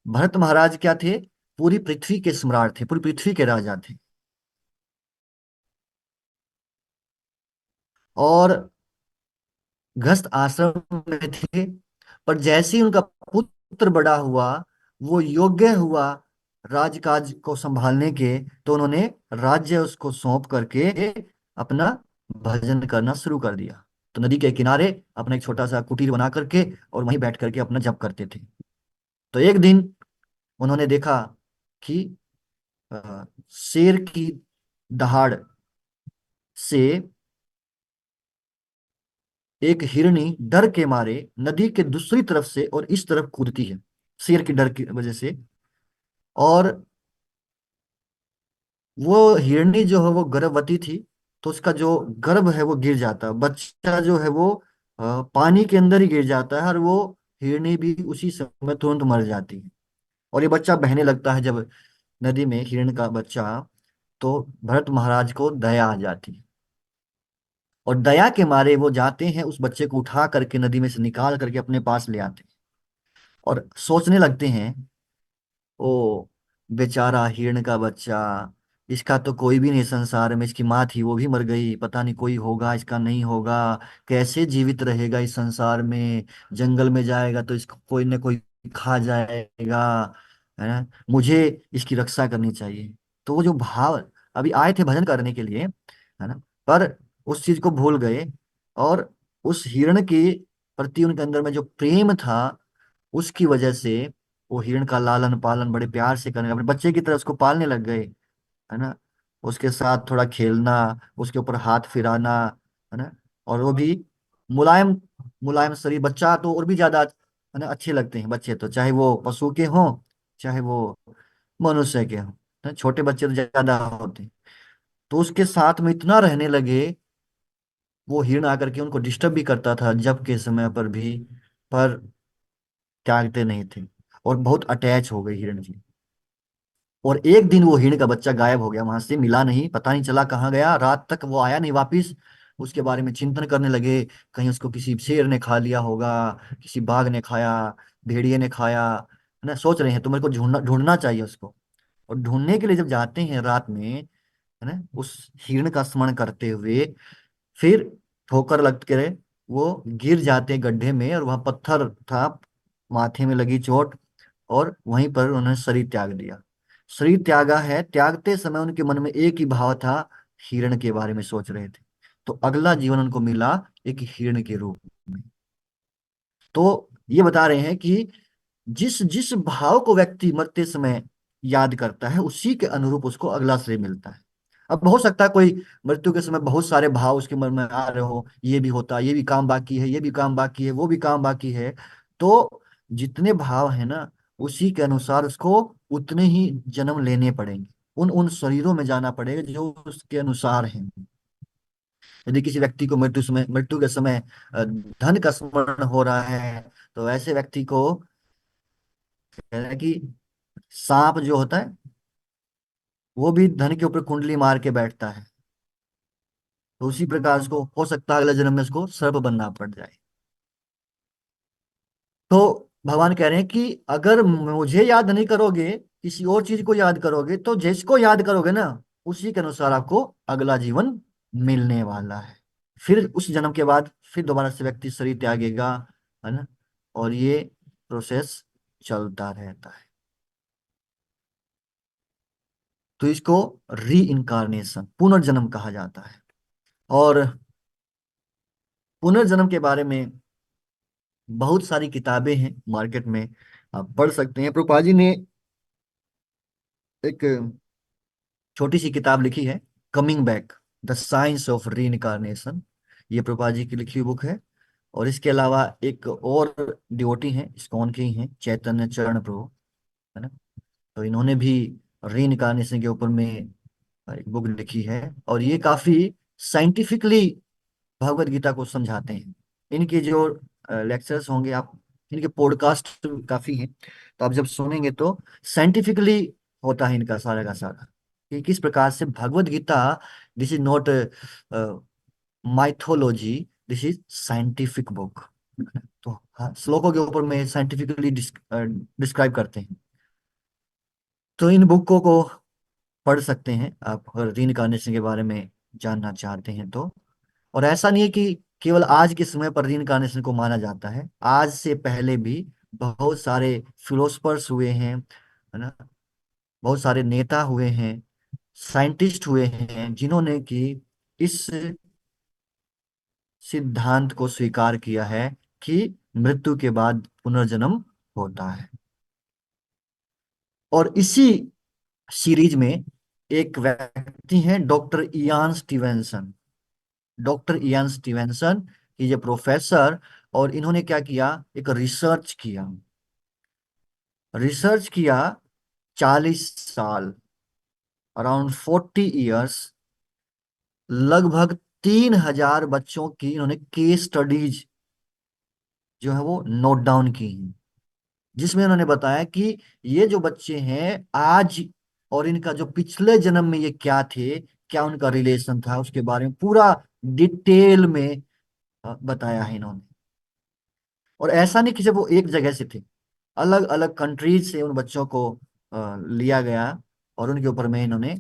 भरत महाराज क्या थे, पूरी पृथ्वी के सम्राट थे, पूरी पृथ्वी के राजा थे। और गृहस्थ आश्रम में थे। पर जैसे ही उनका पुत्र बड़ा हुआ, वो योग्य हुआ राजकाज को संभालने के, तो उन्होंने राज्य उसको सौंप करके अपना भजन करना शुरू कर दिया। तो नदी के किनारे अपना एक छोटा सा कुटीर बना करके और वहीं बैठ करके अपना जप करते थे। तो एक दिन उन्होंने देखा कि शेर की दहाड़ से एक हिरनी डर के मारे नदी के दूसरी तरफ से और इस तरफ कूदती है, शेर की डर की वजह से। और वो हिरनी जो है वो गर्भवती थी, तो उसका जो गर्भ है वो गिर जाता है, बच्चा जो है वो पानी के अंदर ही गिर जाता है, और वो हिरनी भी उसी समय तुरंत मर जाती है। और ये बच्चा बहने लगता है जब नदी में, हिरण का बच्चा, तो भरत महाराज को दया आ जाती है, और दया के मारे वो जाते हैं, उस बच्चे को उठा करके नदी में से निकाल करके अपने पास ले आते हैं, और सोचने लगते हैं, ओ बेचारा हिरण का बच्चा, इसका तो कोई भी नहीं संसार में, इसकी माँ थी वो भी मर गई, पता नहीं कोई होगा इसका नहीं होगा, कैसे जीवित रहेगा इस संसार में, जंगल में जाएगा तो इसको कोई न कोई खा जाएगा, है ना, मुझे इसकी रक्षा करनी चाहिए। तो वो जो भाव, अभी आए थे भजन करने के लिए, है ना, पर उस चीज को भूल गए, और उस हिरण के प्रति उनके अंदर में जो प्रेम था, उसकी वजह से वो हिरण का लालन पालन बड़े प्यार से करने, अपने बच्चे की तरह उसको पालने लग गए, है ना, उसके साथ थोड़ा खेलना, उसके ऊपर हाथ फिराना, है ना, और वो भी मुलायम, मुलायम शरीर, बच्चा तो और भी ज्यादा, है ना, अच्छे लगते हैं बच्चे तो, चाहे वो पशु के हों, चाहे वो मनुष्य के हों, है ना, छोटे बच्चे तो ज्यादा होते हैं। तो उसके साथ में इतना रहने लगे, वो हिरण आकर के उनको डिस्टर्ब भी करता था जब के समय पर भी, पर त्यागते नहीं थे, और बहुत अटैच हो गए हिरण जी। और एक दिन वो हिरण का बच्चा गायब हो गया, वहां से मिला नहीं, पता नहीं चला कहाँ गया, रात तक वो आया नहीं वापिस। उसके बारे में चिंतन करने लगे, कहीं उसको किसी शेर ने खा लिया होगा, किसी बाघ ने खाया, भेड़िए ने खाया, है ना, सोच रहे हैं तो मेरे को ढूंढना ढूंढना चाहिए उसको। और ढूंढने के लिए जब जाते हैं रात में, है ना, उस हिरण का स्मरण करते हुए, फिर ठोकर लग के वो गिर जाते गड्ढे में, और वहां पत्थर था, माथे में लगी चोट, और वहीं पर उन्होंने शरीर त्याग दिया। शरीर त्यागा है, त्यागते समय उनके मन में एक ही भाव था, हिरण के बारे में सोच रहे थे। तो अगला जीवन उनको मिला एक हिरण के रूप में। तो ये बता रहे हैं कि जिस जिस भाव को व्यक्ति मरते समय याद करता है, उसी के अनुरूप उसको अगला श्रेय मिलता है। अब हो सकता है कोई मृत्यु के समय बहुत सारे भाव उसके मन में आ रहे हो, ये भी होता, ये भी काम बाकी है, ये भी काम बाकी है, वो भी काम बाकी है। तो जितने भाव है ना, उसी के अनुसार उसको उतने ही जन्म लेने पड़ेंगे, उन उन शरीरों में जाना पड़ेगा जो उसके अनुसार हैं। यदि किसी व्यक्ति को मृत्यु के समय धन का स्मरण हो रहा है, तो ऐसे व्यक्ति को कहना है कि सांप जो होता है, वो भी धन के ऊपर कुंडली मार के बैठता है। तो उसी प्रकार उसको हो सकता है अगले जन्म में उसको सर्प बनना पड़ जाए। तो भगवान कह रहे हैं कि अगर मुझे याद नहीं करोगे, किसी और चीज को याद करोगे, तो जिसको याद करोगे ना, उसी के अनुसार आपको अगला जीवन मिलने वाला है। फिर उस जन्म के बाद फिर दोबारा से व्यक्ति शरीर त्यागेगा, है ना, और ये प्रोसेस चलता रहता है। तो इसको री इनकारनेशन, पुनर्जन्म कहा जाता है। और पुनर्जन्म के बारे में बहुत सारी किताबें हैं मार्केट में, आप पढ़ सकते हैं। प्रभुपाद जी ने एक छोटी सी किताब लिखी है, coming back, the science of री इनकारनेशन। ये प्रभुपाद जी की लिखी हुई बुक है। और इसके अलावा एक और डिवोटी हैं, इस्कॉन के ही हैं, चैतन्य चरण प्रभु, है ना, तो इन्होंने भी री इनकारनेशन के ऊपर में एक बुक लिखी है, और ये काफी साइंटिफिकली भगवत गीता को समझाते हैं। इनके जो लेक्चर्स होंगे, आप इनके पॉडकास्ट काफी हैं, तो आप जब सुनेंगे तो साइंटिफिकली होता है इनका सारा का सारा, कि किस प्रकार से Bhagavad Gita, this is not mythology, this is scientific book. तो हाँ, श्लोकों के ऊपर में साइंटिफिकली डिस्क्राइब करते हैं। तो इन बुकों को पढ़ सकते हैं आप, अगर रीइंकार्नेशन के बारे में जानना चाहते हैं तो। और ऐसा नहीं है कि केवल आज के समय पर रीइंकार्नेशन को माना जाता है, आज से पहले भी बहुत सारे फिलोसफर्स हुए हैं, है ना, बहुत सारे नेता हुए हैं, साइंटिस्ट हुए हैं, जिन्होंने कि इस सिद्धांत को स्वीकार किया है कि मृत्यु के बाद पुनर्जन्म होता है। और इसी सीरीज में एक व्यक्ति हैं, doctor Ian Stevenson. Doctor Ian Stevenson is a professor, और इन्होंने क्या किया, एक रिसर्च किया 40 साल, अराउंड 40 इयर्स, लगभग 3,000 बच्चों की इन्होंने केस स्टडीज जो है वो नोट डाउन की हैं। जिसमें उन्होंने बताया कि ये जो बच्चे हैं आज और इनका जो पिछले जन्म में ये क्या थे, क्या उनका रिलेशन था, उसके बारे में पूरा डिटेल में बताया है इन्होंने। और ऐसा नहीं कि जब वो एक जगह से थे, अलग अलग कंट्रीज से उन बच्चों को लिया गया और उनके ऊपर में इन्होंने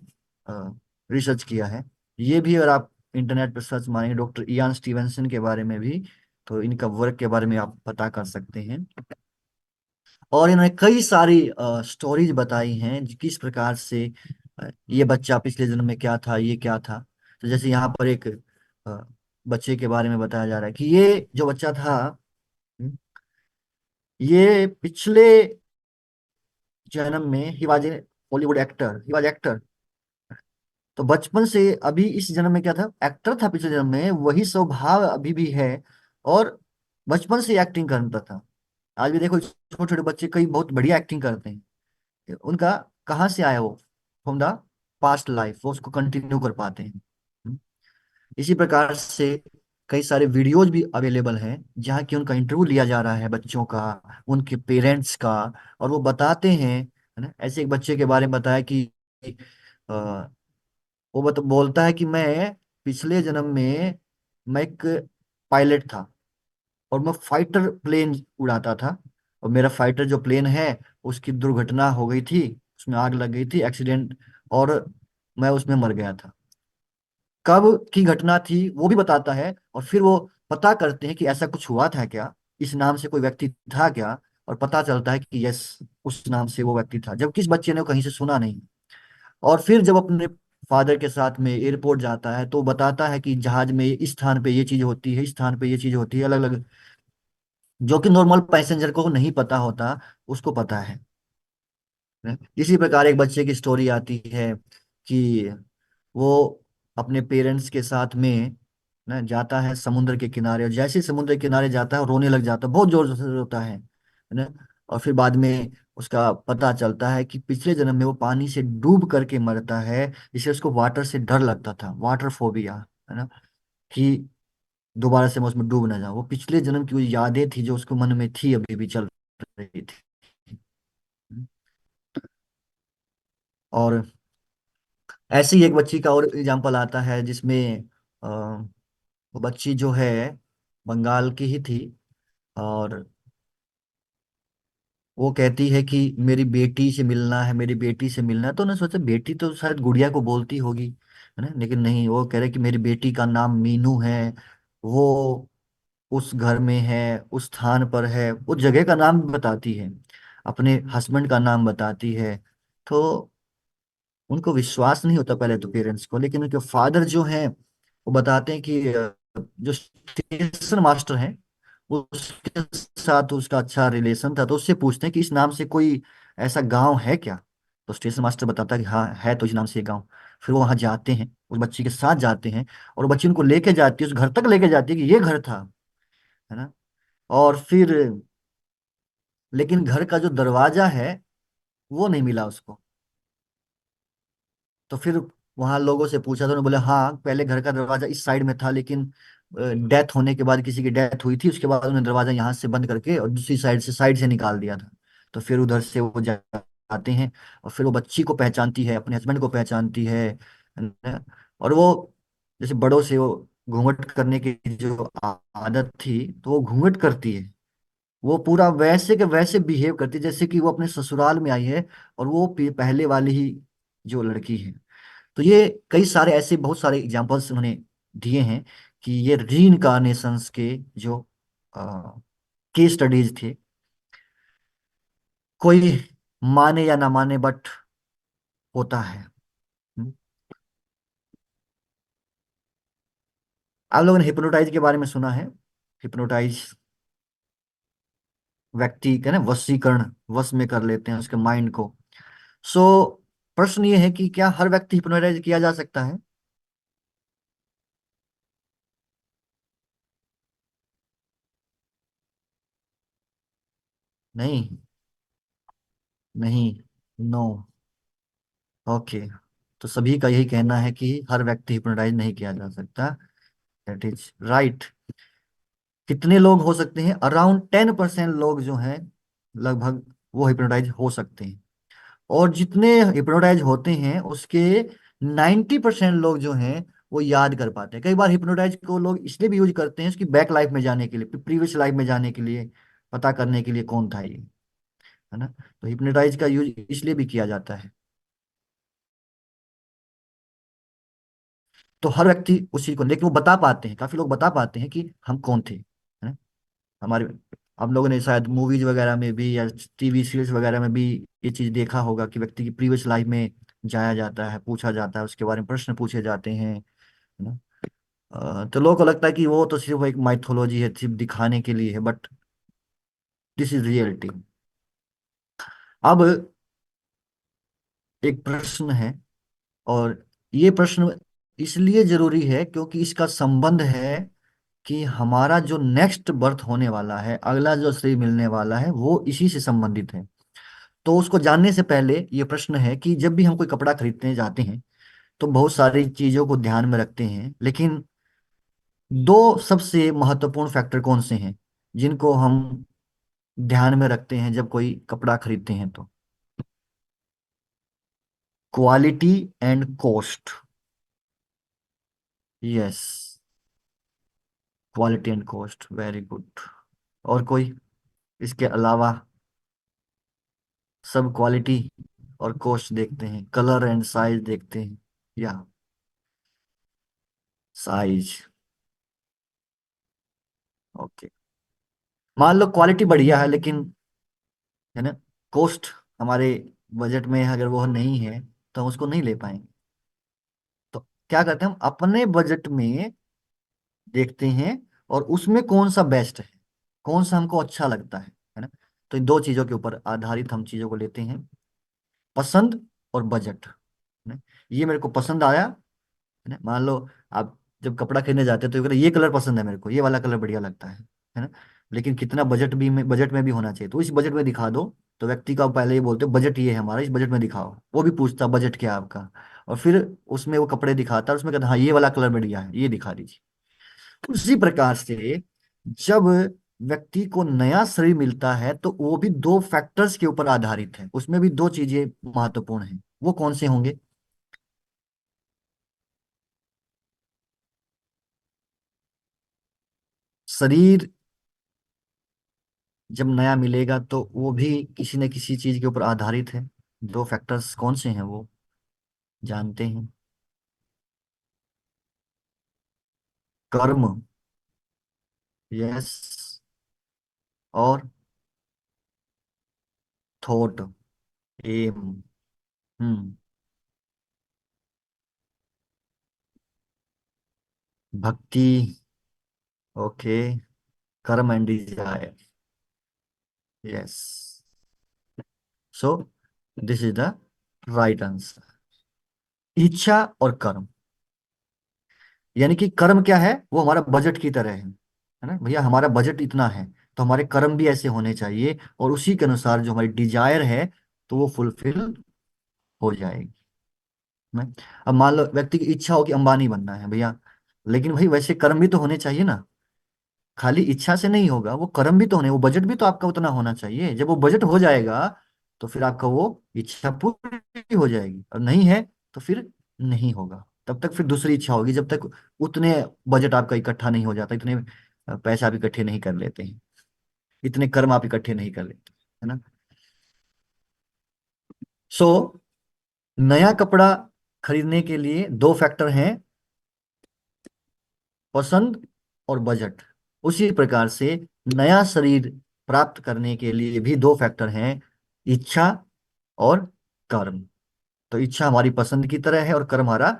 रिसर्च किया है। ये भी अगर आप इंटरनेट पर सर्च मारेंगे डॉक्टर इयान स्टीवेंसन के बारे में भी, तो इनका वर्क के बारे में आप पता कर सकते हैं। और इन्होंने कई सारी स्टोरीज बताई हैं किस प्रकार से ये बच्चा पिछले जन्म में क्या था, ये क्या था। तो जैसे यहाँ पर एक अ, बच्चे के बारे में बताया जा रहा है कि ये जो बच्चा था, ये पिछले जन्म में he was a Bollywood actor, he was actor. तो बचपन से अभी इस जन्म में क्या था, एक्टर था, पिछले जन्म में वही स्वभाव अभी भी है। और बचपन से एक्टिंग करता था। आज भी देखो छोटे छोटे बच्चे कई बहुत बढ़िया एक्टिंग करते हैं। उनका कहाँ से आया वो, फ्रॉम द पास्ट लाइफ, वो उसको कंटिन्यू कर पाते हैं। इसी प्रकार से कई सारे वीडियोज भी अवेलेबल हैं जहाँ की उनका इंटरव्यू लिया जा रहा है बच्चों का, उनके पेरेंट्स का। और वो बताते हैं, है ना। ऐसे एक बच्चे के बारे में बताया कि अ, वो बोलता है कि मैं पिछले जन्म में मैं एक पायलट था और मैं फाइटर प्लेन उड़ाता था। और मेरा फाइटर जो प्लेन है उसकी दुर्घटना हो गई थी, उसमें आग लग गई थी, एक्सीडेंट, और मैं उसमें मर गया था। कब की घटना थी वो भी बताता है। और फिर वो पता करते हैं कि ऐसा कुछ हुआ था क्या, इस नाम से कोई व्यक्ति था क्या। और पता चलता है कि यस, उस नाम से वो व्यक्ति था, जबकि इस बच्चे ने कहीं से सुना नहीं। और फिर जब अपने फादर के साथ में एयरपोर्ट जाता है तो बताता है कि जहाज में इस स्थान पे ये चीज होती है, इस स्थान पे ये चीज होती है, अलग अलग, जो कि नॉर्मल पैसेंजर को नहीं पता होता, उसको पता है। इसी प्रकार एक बच्चे की स्टोरी आती है कि वो अपने पेरेंट्स के साथ में ना जाता है समुद्र के किनारे, और जैसे ही समुद्र के किनारे जाता है वो रोने लग जाता है, बहुत जोर से रोता है ना। और फिर बाद में उसका पता चलता है कि पिछले जन्म में वो पानी से डूब करके मरता है, इसलिए उसको वाटर से डर लगता था, वाटर फोबिया, है ना। कि दोबारा से मैं उसमें डूब ना जाऊं। वो पिछले जन्म की वो यादें थी जो उसको मन में थी, अभी भी चल रही थी। और ऐसे ही एक बच्ची का और एग्जाम्पल आता है जिसमें वो बच्ची जो है बंगाल की ही थी। और वो कहती है कि मेरी बेटी से मिलना है, मेरी बेटी से मिलना है। तो उन्होंने सोचा बेटी तो शायद गुड़िया को बोलती होगी, है ना, लेकिन नहीं, वो कह रहे कि मेरी बेटी का नाम मीनू है, वो उस घर में है, उस स्थान पर है, वो जगह का नाम भी बताती है, अपने हस्बैंड का नाम बताती है। तो उनको विश्वास नहीं होता पहले तो पेरेंट्स को, लेकिन उनके फादर जो हैं वो बताते हैं कि जो स्टेशन मास्टर हैं उसके साथ उसका अच्छा रिलेशन था, तो उससे पूछते हैं कि इस नाम से कोई ऐसा गांव है क्या। तो स्टेशन मास्टर बताता है कि हाँ है, तो इस नाम से ये गांव। फिर वो वहां जाते हैं, उस बच्ची के साथ जाते हैं, और बच्ची उनको लेके जाती है, उस घर तक लेके जाती है कि ये घर था, है ना। और फिर लेकिन घर का जो दरवाजा है वो नहीं मिला उसको। तो फिर वहां लोगों से पूछा तो उन्होंने बोले हाँ पहले घर का दरवाजा इस साइड में था, लेकिन डेथ होने के बाद, किसी की डेथ हुई थी, उसके बाद उन्होंने दरवाजा यहाँ से बंद करके और दूसरी साइड से निकाल दिया था। तो फिर उधर से वो जाते हैं, और फिर वो बच्ची को पहचानती है, अपने हस्बैंड को पहचानती है ना। और वो जैसे बड़ों से वो घूंघट करने की जो आदत थी, तो वो घूंघट करती है, वो पूरा वैसे के वैसे बिहेव करती है जैसे कि वो अपने ससुराल में आई है, और वो पहले वाली ही जो लड़की है। तो ये कई सारे ऐसे बहुत सारे एग्जांपल्स उन्होंने दिए हैं कि ये री इनकारनेशंस के जो केस स्टडीज थे, कोई माने या ना माने बट होता है। हम्म। आप लोगों ने हिप्नोटाइज के बारे में सुना है? हिप्नोटाइज, व्यक्ति का ना वशीकरण, वश में कर लेते हैं उसके माइंड को। सो प्रश्न ये है कि क्या हर व्यक्ति हिप्नोटाइज किया जा सकता है? नहीं, नहीं, नो। ओके। तो सभी का यही कहना है कि हर व्यक्ति हिप्नोटाइज नहीं किया जा सकता। That is right. कितने लोग हो सकते हैं? अराउंड 10% लोग जो हैं लगभग वो हिप्नोटाइज हो सकते हैं। और जितने हिप्नोटाइज होते हैं उसके 90% लोग जो हैं वो याद कर पाते हैं। कई बार हिप्नोटाइज को लोग इसलिए भी यूज करते हैं उसकी बैक लाइफ में जाने के लिए, प्रीवियस लाइफ में जाने के लिए, पता करने के लिए कौन था ये, है ना। तो हिप्नोटाइज का यूज इसलिए भी किया जाता है। तो हर व्यक्ति उस चीज को, लेकिन वो बता पाते हैं, काफी लोग बता पाते हैं कि हम कौन थे, है ना। हमारे, आप लोगों ने शायद मूवीज वगैरह में भी या टीवी सीरीज वगैरह में भी ये चीज देखा होगा कि व्यक्ति की प्रीवियस लाइफ में जाया जाता है, पूछा जाता है, उसके बारे में प्रश्न पूछे जाते हैं, है ना। तो लोगों को लगता है कि वो तो सिर्फ एक माइथोलॉजी है, सिर्फ दिखाने के लिए है, बट दिस इज रियलिटी। अब एक प्रश्न है, और ये प्रश्न इसलिए जरूरी है क्योंकि इसका संबंध है कि हमारा जो नेक्स्ट बर्थ होने वाला है, अगला जो शरीर मिलने वाला है, वो इसी से संबंधित है। तो उसको जानने से पहले ये प्रश्न है कि जब भी हम कोई कपड़ा खरीदने जाते हैं तो बहुत सारी चीजों को ध्यान में रखते हैं, लेकिन दो सबसे महत्वपूर्ण फैक्टर कौन से हैं जिनको हम ध्यान में रखते हैं जब कोई कपड़ा खरीदते हैं? तो quality and cost. Yes, quality and cost, very good. और कोई इसके अलावा? सब क्वालिटी और कॉस्ट देखते हैं, कलर एंड साइज देखते हैं, या साइज। ओके, मान लो क्वालिटी बढ़िया है लेकिन, है ना, कॉस्ट हमारे बजट में अगर वो नहीं है तो हम उसको नहीं ले पाएंगे। तो क्या करते हैं, हम अपने बजट में देखते हैं और उसमें कौन सा बेस्ट है, कौन सा हमको अच्छा लगता है ना। तो इन दो चीजों के ऊपर आधारित हम चीजों को लेते हैं, पसंद और बजट, है ना। ये मेरे को पसंद आया, है ना। मान लो आप जब कपड़ा खरीदने जाते हो तो ये कलर पसंद है मेरे को, ये वाला कलर बढ़िया लगता है ना। लेकिन कितना बजट में भी होना चाहिए, तो इस बजट में दिखा दो। तो व्यक्ति का पहले ही बोलते हो बजट ये है हमारा, इस बजट में दिखाओ, वो भी पूछता बजट क्या है आपका, और फिर उसमें वो कपड़े दिखाता है, उसमें कहता हाँ ये वाला कलर बढ़िया है, ये दिखा दीजिए। उसी प्रकार से जब व्यक्ति को नया शरीर मिलता है तो वो भी दो फैक्टर्स के ऊपर आधारित है, उसमें भी दो चीजें महत्वपूर्ण हैं। वो कौन से होंगे? शरीर जब नया मिलेगा तो वो भी किसी न किसी चीज के ऊपर आधारित है। दो फैक्टर्स कौन से हैं वो जानते हैं? कर्म, यस, और थॉट, एम। हम्म, भक्ति, ओके, कर्म and desire, yes. So this is the right answer. इच्छा और कर्म, यानी कि कर्म क्या है, वो हमारा बजट की तरह है ना भैया। हमारा बजट इतना है तो हमारे कर्म भी ऐसे होने चाहिए, और उसी के अनुसार जो हमारी डिजायर है तो वो फुलफिल हो जाएगी ना। अब मान लो व्यक्ति की इच्छा हो कि अंबानी बनना है भैया, लेकिन भाई वैसे कर्म भी तो होने चाहिए ना। खाली इच्छा से नहीं होगा, वो कर्म भी तो होने, वो बजट भी तो आपका उतना होना चाहिए। जब वो बजट हो जाएगा तो फिर आपका वो इच्छा पूरी हो जाएगी, और नहीं है तो फिर नहीं होगा। तब तक फिर दूसरी इच्छा होगी, जब तक उतने बजट आपका इकट्ठा नहीं हो जाता, इतने पैसे आप इकट्ठे नहीं कर लेते हैं, इतने कर्म आप इकट्ठे नहीं कर लेते, है ना। सो नया कपड़ा खरीदने के लिए दो फैक्टर हैं, पसंद और बजट। उसी प्रकार से नया शरीर प्राप्त करने के लिए भी दो फैक्टर हैं, इच्छा और कर्म। तो इच्छा हमारी पसंद की तरह है और कर्म हमारा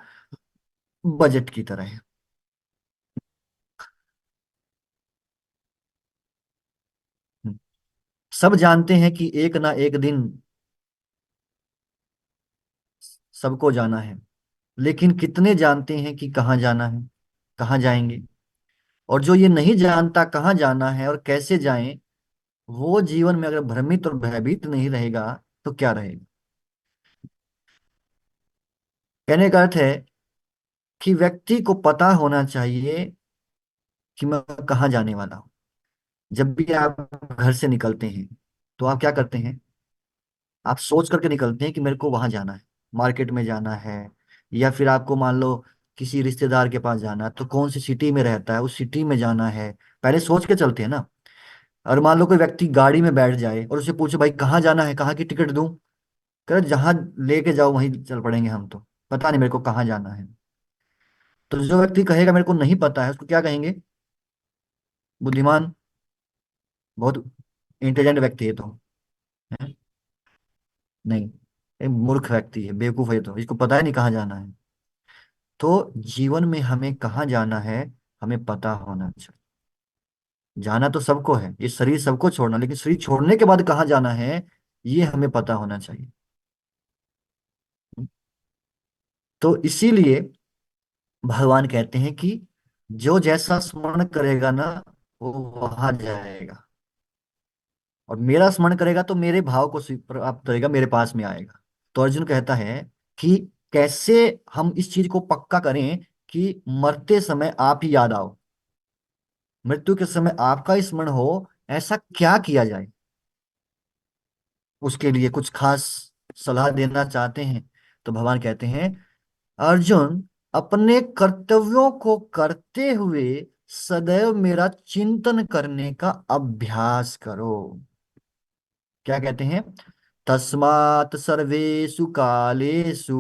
बजट की तरह है। हम्म। सब जानते हैं कि एक ना एक दिन सबको जाना है, लेकिन कितने जानते हैं कि कहाँ जाना है, कहाँ जाएंगे? और जो ये नहीं जानता कहाँ जाना है और कैसे जाएं, वो जीवन में अगर भ्रमित और भयभीत नहीं रहेगा तो क्या रहेगा? कहने का अर्थ है कि व्यक्ति को पता होना चाहिए कि मैं कहाँ जाने वाला हूँ जब भी आप घर से निकलते हैं। तो आप क्या करते हैं, आप सोच करके निकलते हैं कि मेरे को वहां जाना है, मार्केट में जाना है, या फिर आपको मान लो किसी रिश्तेदार के पास जाना है, तो कौन सी सिटी में रहता है उस सिटी में जाना है, पहले सोच के चलते हैं ना। और मान लो कोई व्यक्ति गाड़ी में बैठ जाए और उससे पूछे भाई कहाँ जाना है, कहाँ की टिकट दूं, कह जहां लेके जाओ वहीं चल पड़ेंगे हम तो, पता नहीं मेरे को कहाँ जाना है। तो जो व्यक्ति कहेगा मेरे को नहीं पता है, उसको क्या कहेंगे? बुद्धिमान, बहुत इंटेलिजेंट व्यक्ति है तो, है? नहीं, एक मूर्ख व्यक्ति है, बेवकूफ है, तो इसको पता ही नहीं कहाँ जाना है। तो जीवन में हमें कहाँ जाना है, हमें पता होना चाहिए। जाना तो सबको है, ये शरीर सबको छोड़ना, लेकिन शरीर छोड़ने के बाद कहाँ जाना है, ये हमें पता होना चाहिए। तो इसीलिए भगवान कहते हैं कि जो जैसा स्मरण करेगा ना, वो वहां जाएगा, और मेरा स्मरण करेगा तो मेरे भाव को प्राप्त करेगा, मेरे पास में आएगा। तो अर्जुन कहता है कि कैसे हम इस चीज को पक्का करें कि मरते समय आप ही याद आओ, मृत्यु के समय आपका ही स्मरण हो, ऐसा क्या किया जाए? उसके लिए कुछ खास सलाह देना चाहते हैं। तो भगवान कहते हैं, अर्जुन, अपने कर्तव्यों को करते हुए सदैव मेरा चिंतन करने का अभ्यास करो। क्या कहते हैं? तस्मात् सर्वेषु कालेषु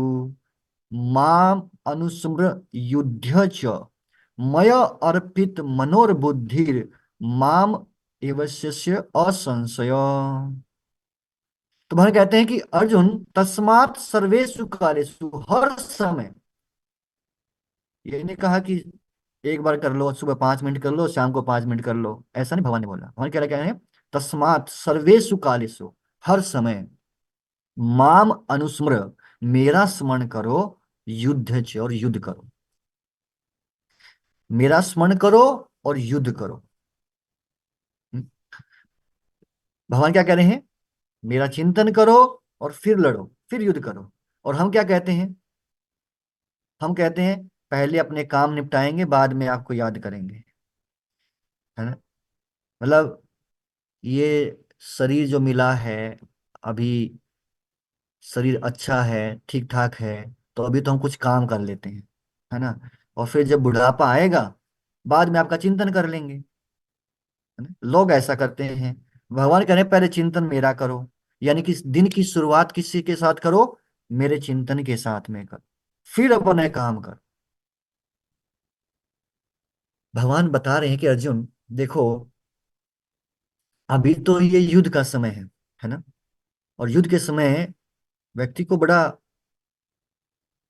माम अनुस्मृ युध्य च मया अर्पित मनोर्बुद्धिर माम एवस्य असंशय। तो भगवान कहते हैं कि अर्जुन, तस्मात् सर्वेषु कालेषु, हर समय, ये नहीं कहा कि एक बार कर लो, सुबह 5 मिनट कर लो, शाम को 5 मिनट कर लो, ऐसा नहीं भगवान ने बोला। भगवान कह रहे हैं, तस्मात् सर्वेषु कालेषु, हर समय, माम अनुस्मर, मेरा स्मरण करो, युद्ध च, और युद्ध करो, मेरा स्मरण करो और युद्ध करो। हम्म? भगवान क्या कह रहे हैं? मेरा चिंतन करो और फिर लड़ो, फिर युद्ध करो। और हम क्या कहते हैं? हम कहते हैं पहले अपने काम निपटाएंगे, बाद में आपको याद करेंगे, है ना? मतलब ये शरीर जो मिला है अभी, शरीर अच्छा है, ठीक ठाक है, तो अभी तो हम कुछ काम कर लेते हैं, है ना? और फिर जब बुढ़ापा आएगा, बाद में आपका चिंतन कर लेंगे, है ना? लोग ऐसा करते हैं। भगवान कह रहे हैं, पहले चिंतन मेरा करो, यानी कि दिन की शुरुआत किसी के साथ करो, मेरे चिंतन के साथ में कर, फिर अपने काम कर। भगवान बता रहे हैं कि अर्जुन देखो, अभी तो ये युद्ध का समय है ना? और युद्ध के समय व्यक्ति को बड़ा,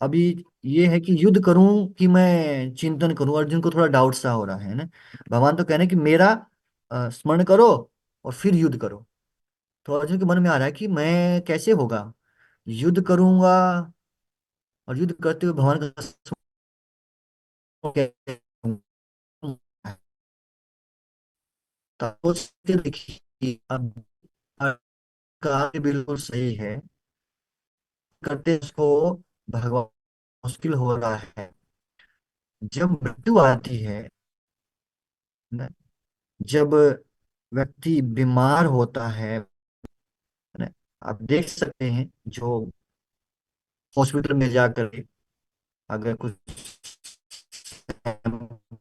अभी ये है कि युद्ध करूं कि मैं चिंतन करूं, अर्जुन को थोड़ा डाउट सा हो रहा है ना। भगवान तो कह रहे हैं कि मेरा स्मरण करो और फिर युद्ध करो। तो अर्जुन के मन में आ रहा है कि मैं कैसे होगा, युद्ध करूंगा, और युद्ध करते हुए भगवान का स्मरण कैसे करूंगा? तो सोच के देखिए, अब कार्य बिल्कुल सही है, करते उसको भगवान मुश्किल हो रहा है। जब मृत्यु आती है ना, जब व्यक्ति बीमार होता है ना, आप देख सकते हैं जो हॉस्पिटल में जाकर के, अगर कुछ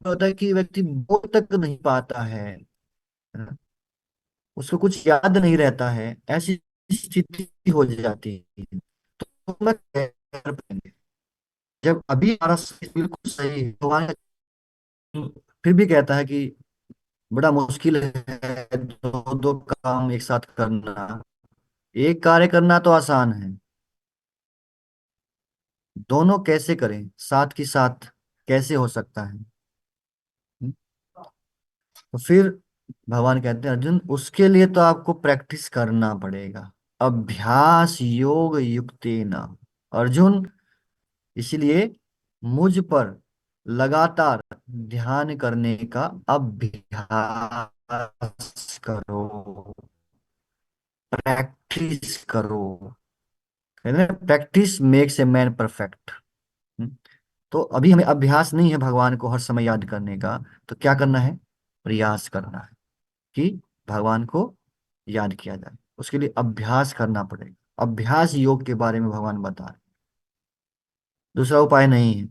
होता है कि व्यक्ति बोल तक नहीं पाता है ना, उसको कुछ याद नहीं रहता है, ऐसी स्थिति हो जाती है, तो मैं कर पाएंगे? जब अभी हमारा बिल्कुल सही है, तो फिर भी कहता है कि बड़ा मुश्किल है दो दो काम एक साथ करना, एक कार्य करना तो आसान है, दोनों कैसे करें साथ की साथ, कैसे हो सकता है? हम्म? तो फिर भगवान कहते हैं, अर्जुन उसके लिए तो आपको प्रैक्टिस करना पड़ेगा, अभ्यास योग युक्तेन। अर्जुन, इसलिए मुझ पर लगातार ध्यान करने का अभ्यास करो, प्रैक्टिस करो। कहते हैं practice makes a man perfect. तो अभी हमें अभ्यास नहीं है भगवान को हर समय याद करने का, तो क्या करना है? प्रयास करना है कि भगवान को याद किया जाए। उसके लिए अभ्यास करना पड़ेगा। अभ्यास योग के बारे में भगवान बता रहे हैं। दूसरा उपाय नहीं है।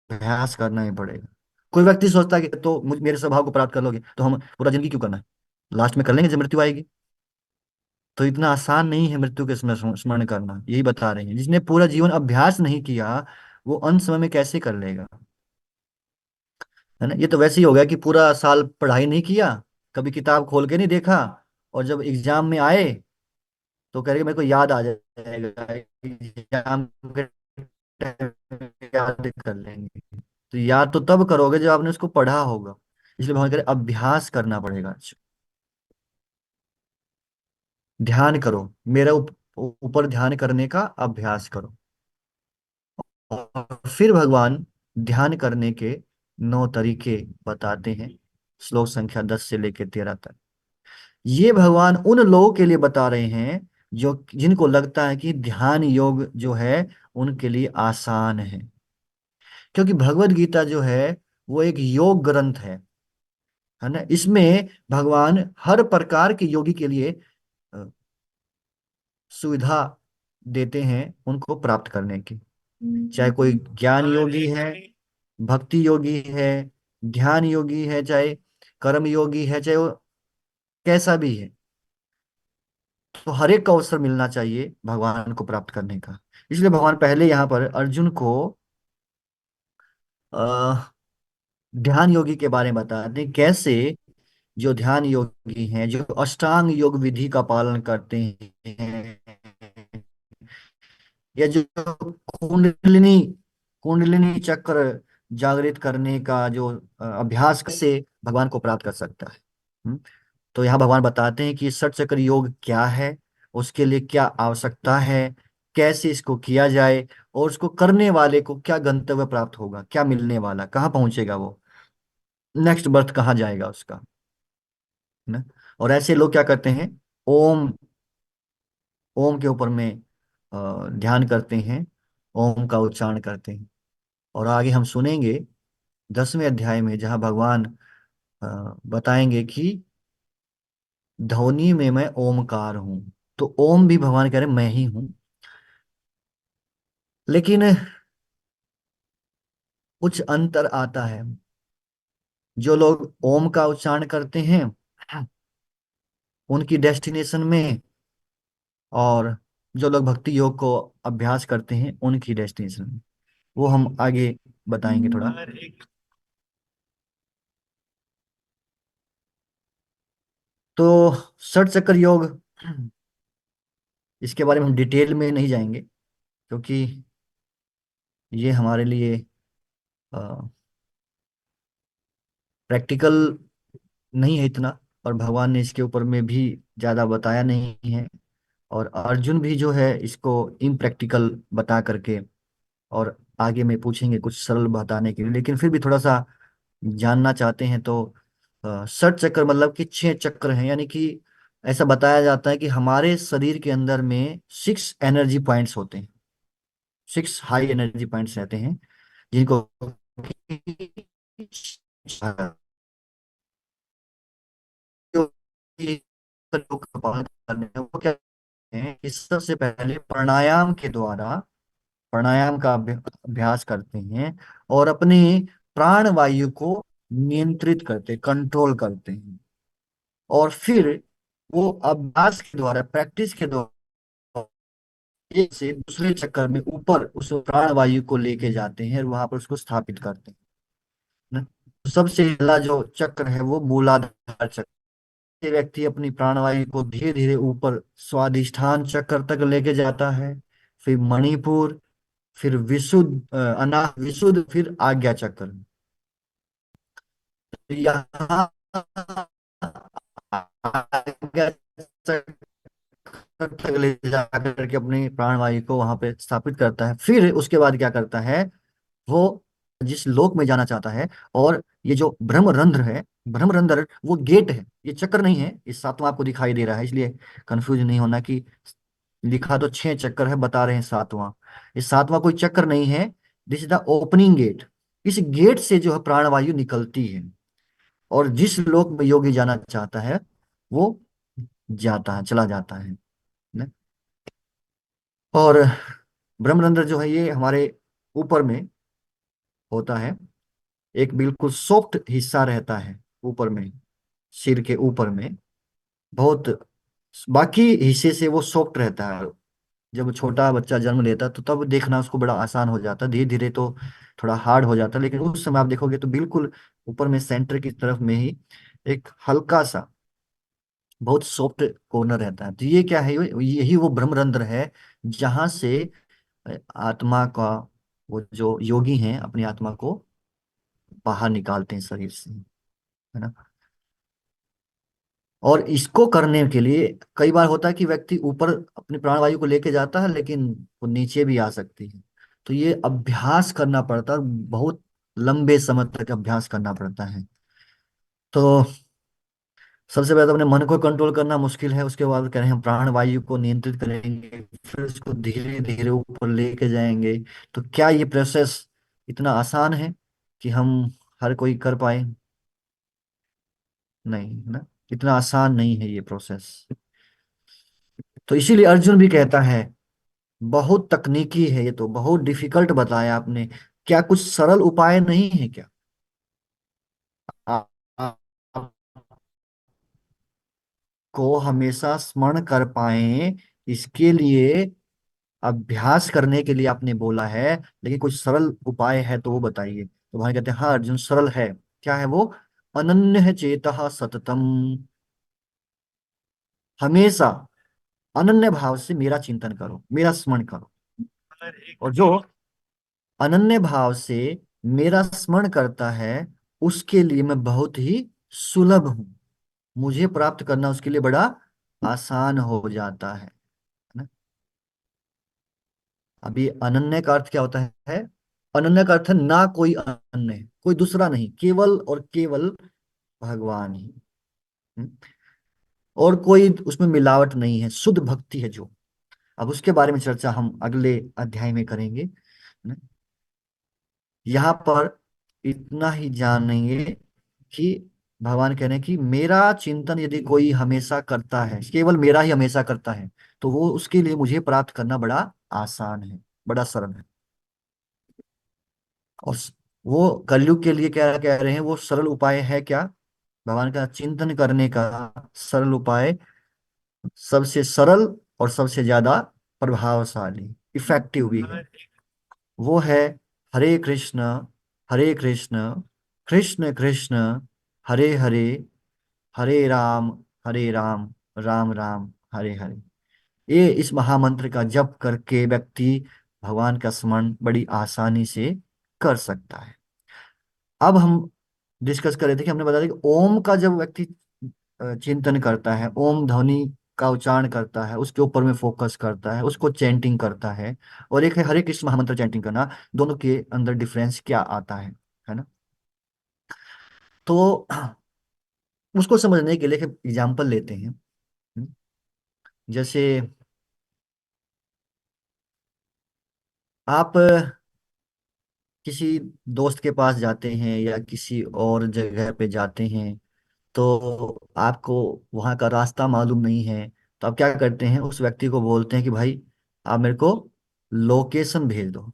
अभ्यास करना ही पड़ेगा। कोई व्यक्ति सोचता है कि तो मुझ मेरे स्वभाव को प्राप्त कर लोगे तो हम पूरा जिंदगी क्यों करना है, लास्ट में कर लेंगे जब मृत्यु आएगी। तो इतना आसान नहीं है मृत्यु के समय स्मरण करना, यही बता रहे हैं। जिसने पूरा जीवन अभ्यास नहीं किया वो अंत समय में कैसे कर लेगा। है ना, ये तो वैसे ही हो गया कि पूरा साल पढ़ाई नहीं किया, कभी किताब खोल के नहीं देखा, और जब एग्जाम में आए तो कह रहे मेरे को याद आ जाएगा, एग्जाम के टाइम में याद कर लेंगे। तो याद तो तब करोगे जब आपने उसको पढ़ा होगा। इसलिए भगवान कह रहे अभ्यास करना पड़ेगा। ध्यान करो, मेरा ऊपर ध्यान करने का अभ्यास करो। और फिर भगवान ध्यान करने के 9 तरीके बताते हैं, श्लोक संख्या 10 से लेकर 13 तक। ये भगवान उन लोगों के लिए बता रहे हैं जो जिनको लगता है कि ध्यान योग जो है उनके लिए आसान है। क्योंकि भगवत गीता जो है वो एक योग ग्रंथ है ना। इसमें भगवान हर प्रकार के योगी के लिए अ, सुविधा देते हैं उनको प्राप्त करने की। चाहे कोई ज्ञान योगी है, भक्ति योगी है, ध्यान योगी है, चाहे कर्म योगी है, चाहे वो कैसा भी है, तो हर एक को अवसर मिलना चाहिए भगवान को प्राप्त करने का। इसलिए भगवान पहले यहाँ पर अर्जुन को अ, ध्यान योगी के बारे में बताते हैं। कैसे जो ध्यान योगी हैं, जो अष्टांग योग विधि का पालन करते हैं, या जो कुंडलिनी कुंडलिनी चक्र जागृत करने का जो अभ्यास से भगवान को प्राप्त कर सकता है। हम्म? तो यहाँ भगवान बताते हैं कि षट चक्र योग क्या है, उसके लिए क्या आवश्यकता है, कैसे इसको किया जाए, और उसको करने वाले को क्या गंतव्य प्राप्त होगा, क्या मिलने वाला, कहाँ पहुंचेगा वो, नेक्स्ट बर्थ कहाँ जाएगा उसका। है ना। और ऐसे लोग क्या करते हैं, ओम ओम के ऊपर में ध्यान करते हैं, ओम का उच्चारण करते हैं। और आगे हम सुनेंगे 10वें अध्याय में जहाँ भगवान बताएंगे कि ध्वनि में मैं ओमकार हूं। तो ओम भी भगवान कह रहे मैं ही हूं। लेकिन कुछ अंतर आता है। जो लोग ओम का उच्चारण करते हैं उनकी डेस्टिनेशन में, और जो लोग भक्ति योग को अभ्यास करते हैं उनकी डेस्टिनेशन में, वो हम आगे बताएंगे थोड़ा। तो षट चक्र योग, इसके बारे में हम डिटेल में नहीं जाएंगे क्योंकि ये हमारे लिए प्रैक्टिकल नहीं है इतना, और भगवान ने इसके ऊपर में भी ज्यादा बताया नहीं है। और अर्जुन भी जो है इसको इम्प्रैक्टिकल बता करके, और आगे में पूछेंगे कुछ सरल बताने के लिए, लेकिन फिर भी थोड़ा सा जानना चाहते हैं। तो षट चक्र मतलब कि 6 चक्र हैं, यानी कि ऐसा बताया जाता है कि हमारे शरीर के अंदर में 6 एनर्जी पॉइंट्स होते हैं, 6 हाई एनर्जी पॉइंट्स रहते हैं, जिनको लोग का पालन करने हैं। वो क्या हैं कि सबसे पहले प्राणायाम के द्वारा प्राणायाम का अभ्यास करते हैं, और अपने प्राण वायु को नियंत्रित करते, कंट्रोल करते हैं। और फिर वो अभ्यास के द्वारा, प्रैक्टिस के द्वारा एक से दूसरे चक्कर में ऊपर उस प्राण वायु को लेके जाते हैं और वहां पर उसको स्थापित करते हैं ना। तो सबसे पहला जो चक्र है वो मूलाधार चक्र। ये व्यक्ति अपनी प्राणवायु को धीरे धीरे ऊपर स्वादिष्ठान चक्र तक लेके जाता है, फिर मणिपुर, फिर विशुद्ध अनाह विशुद्ध, फिर आज्ञा चक्र। तो यहाँ आज्ञा चक्र तक ले जाकर के अपनी प्राणवायु को वहां पे स्थापित करता है। फिर उसके बाद क्या करता है, वो जिस लोक में जाना चाहता है, और ये जो ब्रह्मरंध्र है, ब्रह्मरंध्र वो गेट है, ये चक्र नहीं है। इस 7वां आपको दिखाई दे रहा है, इसलिए कंफ्यूज नहीं होना कि लिखा तो 6 चक्कर है, बता रहे हैं 7वां। ये 7वां कोई चक्कर नहीं है, this is the opening gate. इस गेट से जो है प्राणवायु निकलती है। और जिस लोक में योगी जाना चाहता है वो जाता है, चला जाता है न? और ब्रह्मरंध्र जो है ये हमारे ऊपर में होता है, एक बिल्कुल सॉफ्ट हिस्सा रहता है ऊपर में, सिर के ऊपर में बहुत, बाकी हिस्से से वो सॉफ्ट रहता है। जब छोटा बच्चा जन्म लेता है तो तब देखना उसको बड़ा आसान हो जाता है, धीरे धीरे तो थोड़ा हार्ड हो जाता है, लेकिन उस समय आप देखोगे तो बिल्कुल ऊपर में सेंटर की तरफ में ही एक हल्का सा बहुत सॉफ्ट कॉर्नर रहता है। तो ये क्या है, यही वो ब्रह्मरंध्र है जहां से आत्मा का, वो जो योगी हैं अपनी आत्मा को बाहर निकालते हैं शरीर से, है ना। और इसको करने के लिए कई बार होता है कि व्यक्ति ऊपर अपनी प्राणवायु को लेके जाता है लेकिन वो नीचे भी आ सकती है। तो ये अभ्यास करना पड़ता है, बहुत लंबे समय तक अभ्यास करना पड़ता है। तो सबसे पहले तो अपने मन को कंट्रोल करना मुश्किल है, उसके बाद कह रहे हैं हम प्राण वायु को नियंत्रित करेंगे, फिर उसको धीरे धीरे ऊपर लेके जाएंगे। तो क्या ये प्रोसेस इतना आसान है कि हम हर कोई कर पाए? नहीं, है ना, इतना आसान नहीं है ये प्रोसेस। तो इसीलिए अर्जुन भी कहता है बहुत तकनीकी है ये, तो बहुत डिफिकल्ट बताया आपने, क्या कुछ सरल उपाय नहीं है क्या? आ- आ- आपको हमेशा स्मरण कर पाए इसके लिए अभ्यास करने के लिए आपने बोला है, लेकिन कुछ सरल उपाय है तो वो बताइए। तो भाई कहते हैं हाँ अर्जुन, सरल है। क्या है वो? अनन्य चेतः सततम, हमेशा अनन्य भाव से मेरा चिंतन करो, मेरा स्मरण करो। और जो अनन्य भाव से मेरा स्मरण करता है उसके लिए मैं बहुत ही सुलभ हूं, मुझे प्राप्त करना उसके लिए बड़ा आसान हो जाता है ना। अभी अनन्य का अर्थ क्या होता है? अनन्य का अर्थ है ना कोई अन्य है, कोई दूसरा नहीं, केवल और केवल भगवान ही। हम्म? और कोई उसमें मिलावट नहीं है, शुद्ध भक्ति है जो। अब उसके बारे में चर्चा हम अगले अध्याय में करेंगे ना। यहाँ पर इतना ही जानेंगे कि भगवान कह रहे हैं कि मेरा चिंतन यदि कोई हमेशा करता है, केवल मेरा ही हमेशा करता है, तो वो उसके लिए मुझे प्राप्त करना बड़ा आसान है, बड़ा सरल है। और वो कलयुग के लिए क्या कह रहे हैं, वो सरल उपाय है क्या? भगवान का चिंतन करने का सरल उपाय, सबसे सरल और सबसे ज्यादा प्रभावशाली, इफेक्टिव भी है, वो है हरे कृष्ण, हरे कृष्ण, कृष्ण कृष्ण, हरे हरे, हरे राम, हरे राम, राम राम, हरे हरे। ये इस महामंत्र का जप करके व्यक्ति भगवान का स्मरण बड़ी आसानी से कर सकता है। अब हम डिस्कस कर रहे थे कि हमने बताया कि ओम का जब व्यक्ति चिंतन करता है, ओम ध्वनि का उच्चारण करता है, उसके ऊपर में फोकस करता है, उसको चैंटिंग करता है, और एक है हरे कृष्ण महामंत्र चैंटिंग करना, दोनों के अंदर डिफरेंस क्या आता है ना। तो उसको समझने के लिए एक एग्जाम्पल लेते हैं। जैसे आप किसी दोस्त के पास जाते हैं या किसी और जगह पे जाते हैं, तो आपको वहाँ का रास्ता मालूम नहीं है, तो आप क्या करते हैं, उस व्यक्ति को बोलते हैं कि भाई आप मेरे को लोकेशन भेज दो,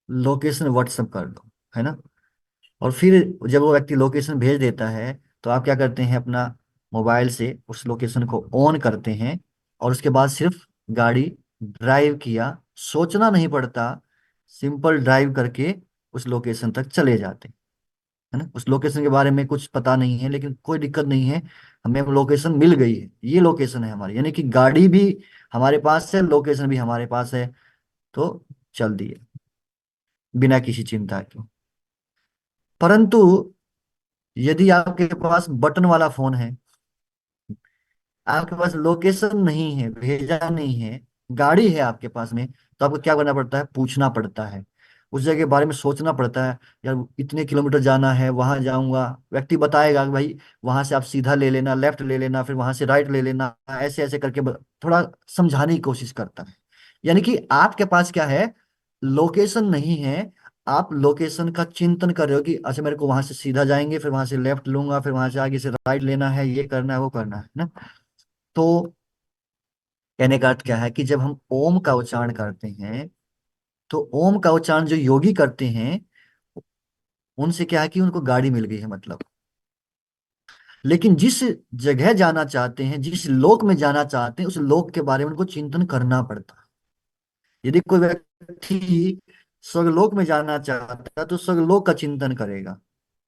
लोकेशन व्हाट्सएप कर दो, है ना। और फिर जब वो व्यक्ति लोकेशन भेज देता है तो आप क्या करते हैं, अपना मोबाइल से उस लोकेशन को ऑन करते हैं, और उसके बाद सिर्फ गाड़ी ड्राइव किया, सोचना नहीं पड़ता, सिंपल ड्राइव करके उस लोकेशन तक चले जाते हैं, है ना। उस लोकेशन के बारे में कुछ पता नहीं है लेकिन कोई दिक्कत नहीं है, हमें वो लोकेशन मिल गई है, ये लोकेशन है हमारी, यानी कि गाड़ी भी हमारे पास है, लोकेशन भी हमारे पास है, तो चल दिए बिना किसी चिंता के। परंतु यदि आपके पास बटन वाला फोन है, आपके पास लोकेशन नहीं है, भेजा नहीं है, गाड़ी है आपके पास में, तो आपको क्या करना पड़ता है, पूछना पड़ता है, उस जगह के बारे में सोचना पड़ता है। यार इतने किलोमीटर जाना है, वहां जाऊंगा, व्यक्ति बताएगा कि भाई वहां से आप सीधा ले लेना, लेफ्ट ले लेना, फिर वहां से राइट ले लेना, ऐसे ऐसे करके थोड़ा समझाने की कोशिश करता है। यानी कि आपके पास क्या है, लोकेशन नहीं है, आप लोकेशन का चिंतन कर रहे हो कि अच्छा मेरे को वहां से सीधा जाएंगे, फिर वहां से लेफ्ट लूंगा, फिर वहां से आगे से राइट लेना है, ये करना है वो करना है ना। तो कहने का अर्थ क्या है कि जब हम ओम का उच्चारण करते हैं, तो ओम का उच्चारण जो योगी करते हैं, उनसे क्या है कि उनको गाड़ी मिल गई है मतलब। लेकिन जिस जगह जाना चाहते हैं, जिस लोक में जाना चाहते हैं, उस लोक के बारे में उनको चिंतन करना पड़ता है। यदि कोई व्यक्ति स्वर्गलोक में जाना चाहता है तो स्वर्गलोक का चिंतन करेगा,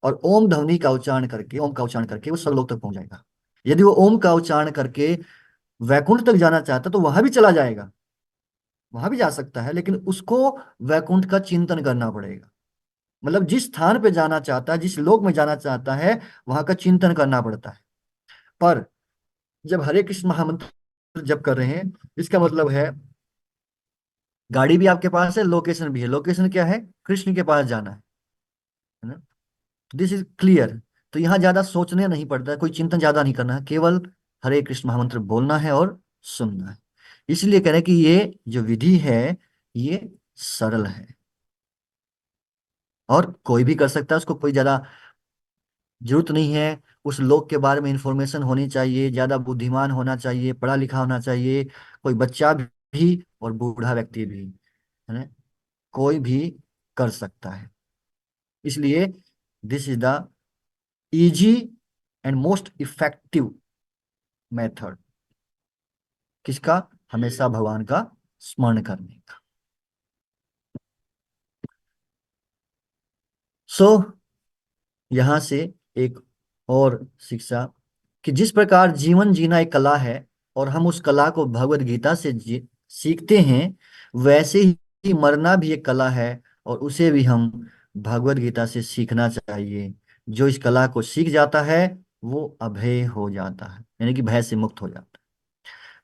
और ओम ध्वनि का उच्चारण करके, ओम का उच्चारण करके वो स्वर्गलोक तक पहुंच जाएगा। यदि वो ओम का उच्चारण करके वैकुंठ तक जाना चाहता है तो वहां भी चला जाएगा, वहां भी जा सकता है, लेकिन उसको वैकुंठ का चिंतन करना पड़ेगा। मतलब जिस स्थान पे जाना चाहता है, जिस लोक में जाना चाहता है, वहां का चिंतन करना पड़ता है। पर जब हरे कृष्ण महामंत्र जप कर रहे हैं, इसका मतलब है गाड़ी भी आपके पास है, लोकेशन भी है। लोकेशन क्या है? कृष्ण के पास जाना है ना। This is clear. तो यहाँ ज्यादा सोचने नहीं पड़ता है, कोई चिंतन ज्यादा नहीं करना है, केवल हरे कृष्ण महामंत्र बोलना है और सुनना है। इसलिए कह रहे हैं कि ये जो विधि है, ये सरल है और कोई भी कर सकता है, उसको कोई ज्यादा जरूरत नहीं है। उस लोक के बारे में इंफॉर्मेशन होनी चाहिए, ज्यादा बुद्धिमान होना चाहिए, पढ़ा लिखा होना चाहिए। कोई बच्चा भी और बूढ़ा व्यक्ति भी, है ना, कोई भी कर सकता है। इसलिए this is the easy and most effective method किसका? हमेशा भगवान का स्मरण करने का। सो यहां से एक और शिक्षा, कि जिस प्रकार जीवन जीना एक कला है और हम उस कला को भगवत गीता से सीखते हैं, वैसे ही मरना भी एक कला है और उसे भी हम भगवत गीता से सीखना चाहिए। जो इस कला को सीख जाता है वो अभय हो जाता है, यानी कि भय से मुक्त हो जाता है।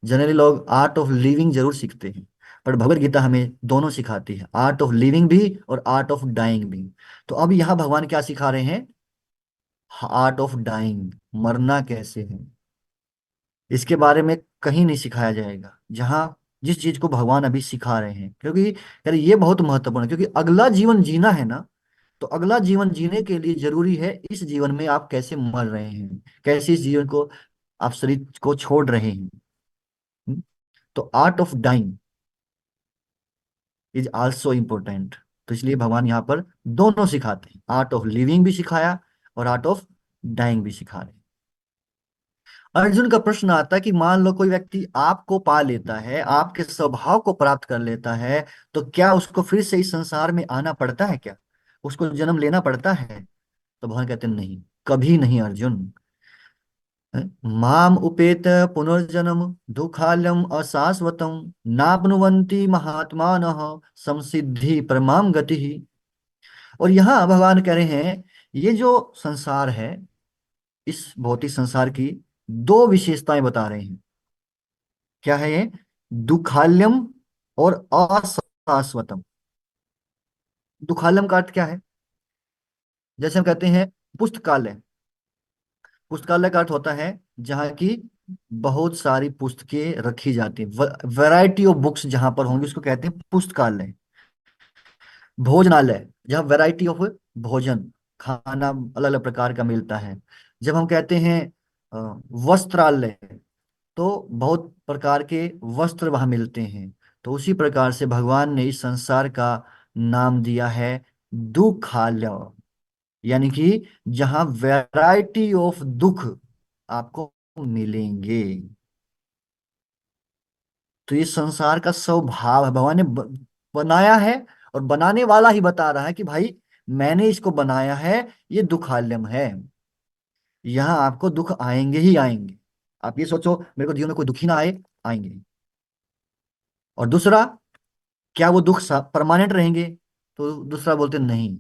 जनरली लोग आर्ट ऑफ लिविंग जरूर सीखते हैं, पर भगवत गीता हमें दोनों सिखाती है, आर्ट ऑफ लिविंग भी और आर्ट ऑफ डाइंग भी। तो अब यहाँ भगवान क्या सिखा रहे हैं? आर्ट ऑफ डाइंग, मरना कैसे है, इसके बारे में कहीं नहीं सिखाया जाएगा जहां जिस चीज को भगवान अभी सिखा रहे हैं। क्योंकि यार ये बहुत महत्वपूर्ण है, क्योंकि अगला जीवन जीना है ना। तो अगला जीवन जीने के लिए जरूरी है इस जीवन में आप कैसे मर रहे हैं, कैसे इस जीवन को आप शरीर को छोड़ रहे हैं। हम्म? तो art of dying is also important. तो इसलिए भगवान यहाँ पर दोनों सिखाते हैं, आर्ट ऑफ लिविंग भी सिखाया और आर्ट ऑफ डाइंग भी सिखा रहे हैं। अर्जुन का प्रश्न आता है कि मान लो कोई व्यक्ति आपको पा लेता है, आपके स्वभाव को प्राप्त कर लेता है, तो क्या उसको फिर से इस संसार में आना पड़ता है क्या? उसको जन्म लेना पड़ता है? तो भगवान कहते हैं नहीं, कभी नहीं अर्जुन। माम उपेत पुनर्जन्म दुखालयम अशाश्वतम नाप्नुवन्ति महात्मानः संसिद्धि परमाम गति। और यहाँ भगवान कह रहे हैं ये जो संसार है, इस भौतिक संसार की दो विशेषताएं बता रहे हैं। क्या है ये? दुखालयम और अशाश्वतम। दुखालयम का अर्थ क्या है? जैसे हम कहते हैं पुस्तकालय। पुस्तकालय का अर्थ होता है जहाँ की बहुत सारी पुस्तकें रखी जाती है, वैरायटी ऑफ बुक्स जहां पर होंगी उसको कहते हैं पुस्तकालय। भोजनालय, जहाँ वैरायटी ऑफ भोजन, खाना अलग अलग प्रकार का मिलता है। जब हम कहते हैं अ, वस्त्रालय, तो बहुत प्रकार के वस्त्र वहां मिलते हैं। तो उसी प्रकार से भगवान ने इस संसार का नाम दिया है दुखालय, यानी कि जहां वैरायटी ऑफ दुख आपको मिलेंगे। तो ये संसार का स्वभाव है, भगवान ने बनाया है, और बनाने वाला ही बता रहा है कि भाई मैंने इसको बनाया है, ये दुखालयम है। यहाँ आपको दुख आएंगे ही आएंगे। आप ये सोचो मेरे को जीवन में कोई दुखी ना आए, आएंगे। और दूसरा, क्या वो दुख परमानेंट रहेंगे? तो दूसरा बोलते नहीं,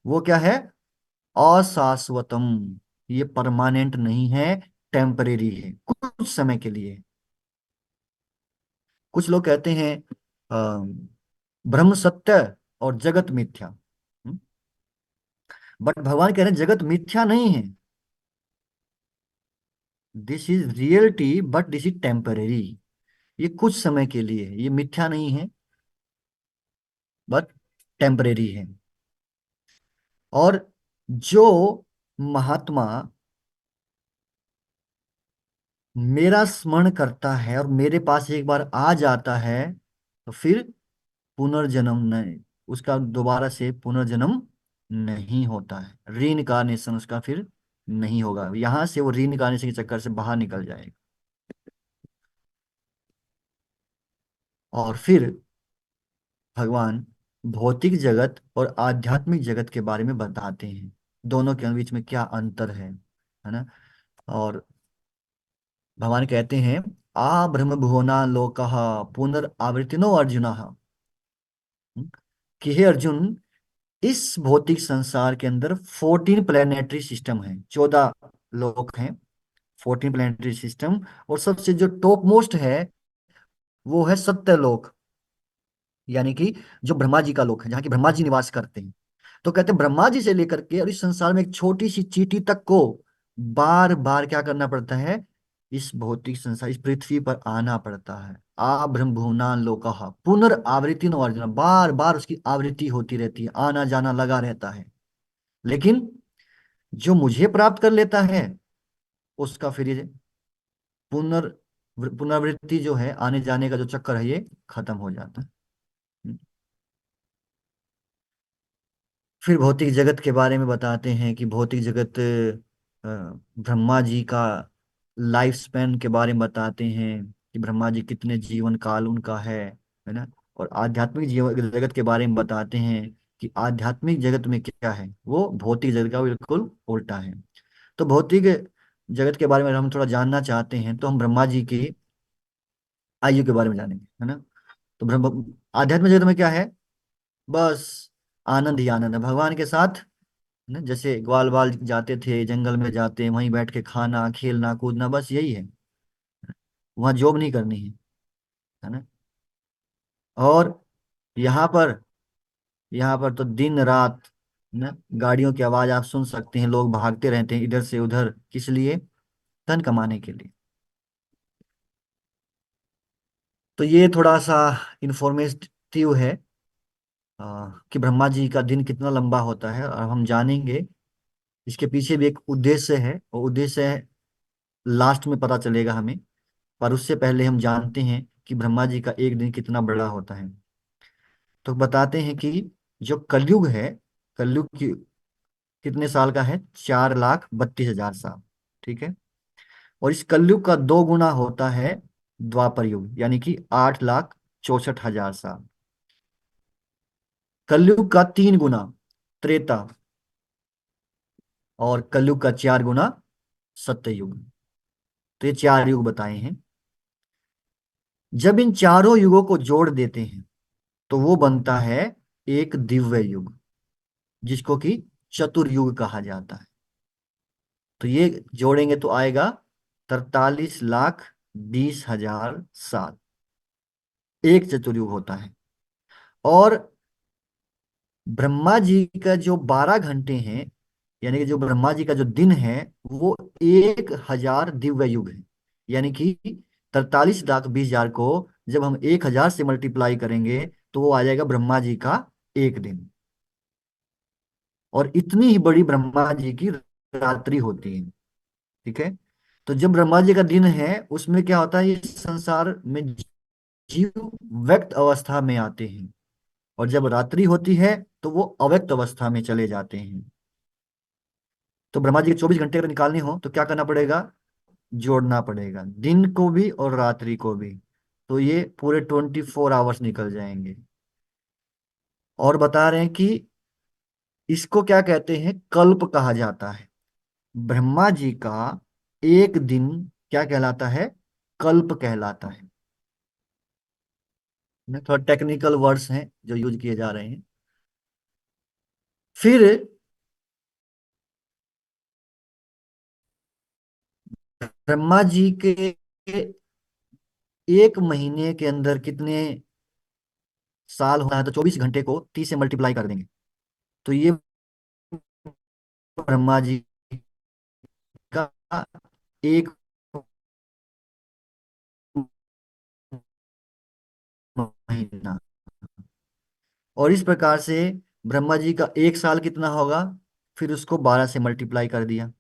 वो क्या है? अशाश्वतम। ये परमानेंट नहीं है, टेम्परेरी है, कुछ समय के लिए। कुछ लोग कहते हैं ब्रह्म सत्य और जगत मिथ्या। बट भगवान कह रहे हैं जगत मिथ्या नहीं है, this is reality but this is temporary. ये कुछ समय के लिए है, ये मिथ्या नहीं है, बट टेम्परेरी है। और जो महात्मा मेरा स्मरण करता है और मेरे पास एक बार आ जाता है, तो फिर पुनर्जन्म नहीं, उसका दोबारा से पुनर्जन्म नहीं होता है, रीइंकार्नेशन उसका फिर नहीं होगा, यहां से वो रीइंकार्नेशन के चक्कर से बाहर निकल जाएगा। और फिर भगवान भौतिक जगत और आध्यात्मिक जगत के बारे में बताते हैं, दोनों के बीच में क्या अंतर है ना। और भगवान कहते हैं, आ ब्रह्म भुवना लोकः पुनरावर्तिनो अर्जुन, कि हे अर्जुन, इस भौतिक संसार के अंदर 14 प्लेनेटरी सिस्टम है, 14 लोक हैं, 14 प्लेनेटरी सिस्टम। और सबसे जो टॉप मोस्ट है वो है सत्यलोक, यानी कि जो ब्रह्मा जी का लोक है, जहाँ की ब्रह्मा जी निवास करते हैं। तो कहते हैं ब्रह्मा जी से लेकर के और इस संसार में एक छोटी सी चींटी तक को बार बार क्या करना पड़ता है, इस भौतिक संसार, इस पृथ्वी पर आना पड़ता है। आ ब्रह्म भुवनान लोकः पुनरावृत्ति नो अर्जुन, बार बार उसकी आवृत्ति होती रहती है, आना जाना लगा रहता है। लेकिन जो मुझे प्राप्त कर लेता है उसका फिर ये पुनर पुनरावृत्ति जो है, आने जाने का जो चक्कर है, ये खत्म हो जाता है। फिर भौतिक जगत के बारे में बताते हैं कि भौतिक जगत ब्रह्मा जी का लाइफ स्पैन के बारे में बताते हैं कि ब्रह्मा जी कितने जीवन काल उनका है ना। और आध्यात्मिक जीवन जगत के बारे में बताते हैं कि आध्यात्मिक जगत में क्या है, वो भौतिक जगत का बिल्कुल उल्टा है। तो भौतिक जगत के बारे में हम थोड़ा जानना चाहते हैं, तो हम ब्रह्मा जी की आयु के बारे में जानेंगे, है ना। तो ब्रह्म आध्यात्मिक जगत में क्या है, बस आनंद ही आनंद है भगवान के साथ ना। जैसे ग्वाल बाल जाते थे, जंगल में जाते हैं, वहीं बैठ के खाना खेलना कूदना, बस यही है, वहां जॉब नहीं करनी है ना। और यहाँ पर यहाँ पर तो दिन रात ना, गाड़ियों की आवाज आप सुन सकते हैं, लोग भागते रहते हैं इधर से उधर, किस लिए, धन कमाने के लिए। तो ये थोड़ा सा इंफॉर्मेटिव है कि ब्रह्मा जी का दिन कितना लंबा होता है, और हम जानेंगे इसके पीछे भी एक उद्देश्य है, और उद्देश्य लास्ट में पता चलेगा हमें। पर उससे पहले हम जानते हैं कि ब्रह्मा जी का एक दिन कितना बड़ा होता है। तो बताते हैं कि जो कलयुग है, कलयुग की कितने साल का है, 4,32,000 साल, ठीक है। और इस कलयुग का 2 गुना होता है द्वापर युग, यानी कि 8,64,000 साल। कलयुग का 3 गुना त्रेता, और कलयुग का 4 गुना सत्ययुग। तो ये 4 युग बताए हैं। जब इन चारों युगों को जोड़ देते हैं तो वो बनता है एक दिव्य युग, जिसको कि चतुर्युग कहा जाता है। तो ये जोड़ेंगे तो आएगा 43,20,000 साल, एक चतुर्युग होता है। और ब्रह्मा जी का जो 12 घंटे हैं, यानी कि जो ब्रह्मा जी का जो दिन है, वो 1,000 दिव्य युग है। यानी कि 43,20,000 को जब हम 1,000 से मल्टीप्लाई करेंगे तो वो आ जाएगा ब्रह्मा जी का एक दिन। और इतनी ही बड़ी ब्रह्मा जी की रात्रि होती है, ठीक है। तो जब ब्रह्मा जी का दिन है उसमें क्या होता है, इस संसार में जीव व्यक्त अवस्था में आते हैं, और जब रात्रि होती है तो वो अव्यक्त अवस्था में चले जाते हैं। तो ब्रह्मा जी के 24 घंटे अगर निकालने हो तो क्या करना पड़ेगा, जोड़ना पड़ेगा, दिन को भी और रात्रि को भी। तो ये पूरे 24 आवर्स निकल जाएंगे। और बता रहे हैं कि इसको क्या कहते हैं, कल्प कहा जाता है। ब्रह्मा जी का एक दिन क्या कहलाता है, कल्प कहलाता है। थोड़ा टेक्निकल वर्ड्स हैं जो यूज किए जा रहे हैं। फिर ब्रह्मा जी के एक महीने के अंदर कितने साल होना है, तो 24 घंटे को 30 से मल्टीप्लाई कर देंगे, तो ये ब्रह्मा जी का एक महीना। और इस प्रकार से ब्रह्मा जी का 1 साल कितना होगा, फिर उसको 12 से मल्टीप्लाई कर दिया।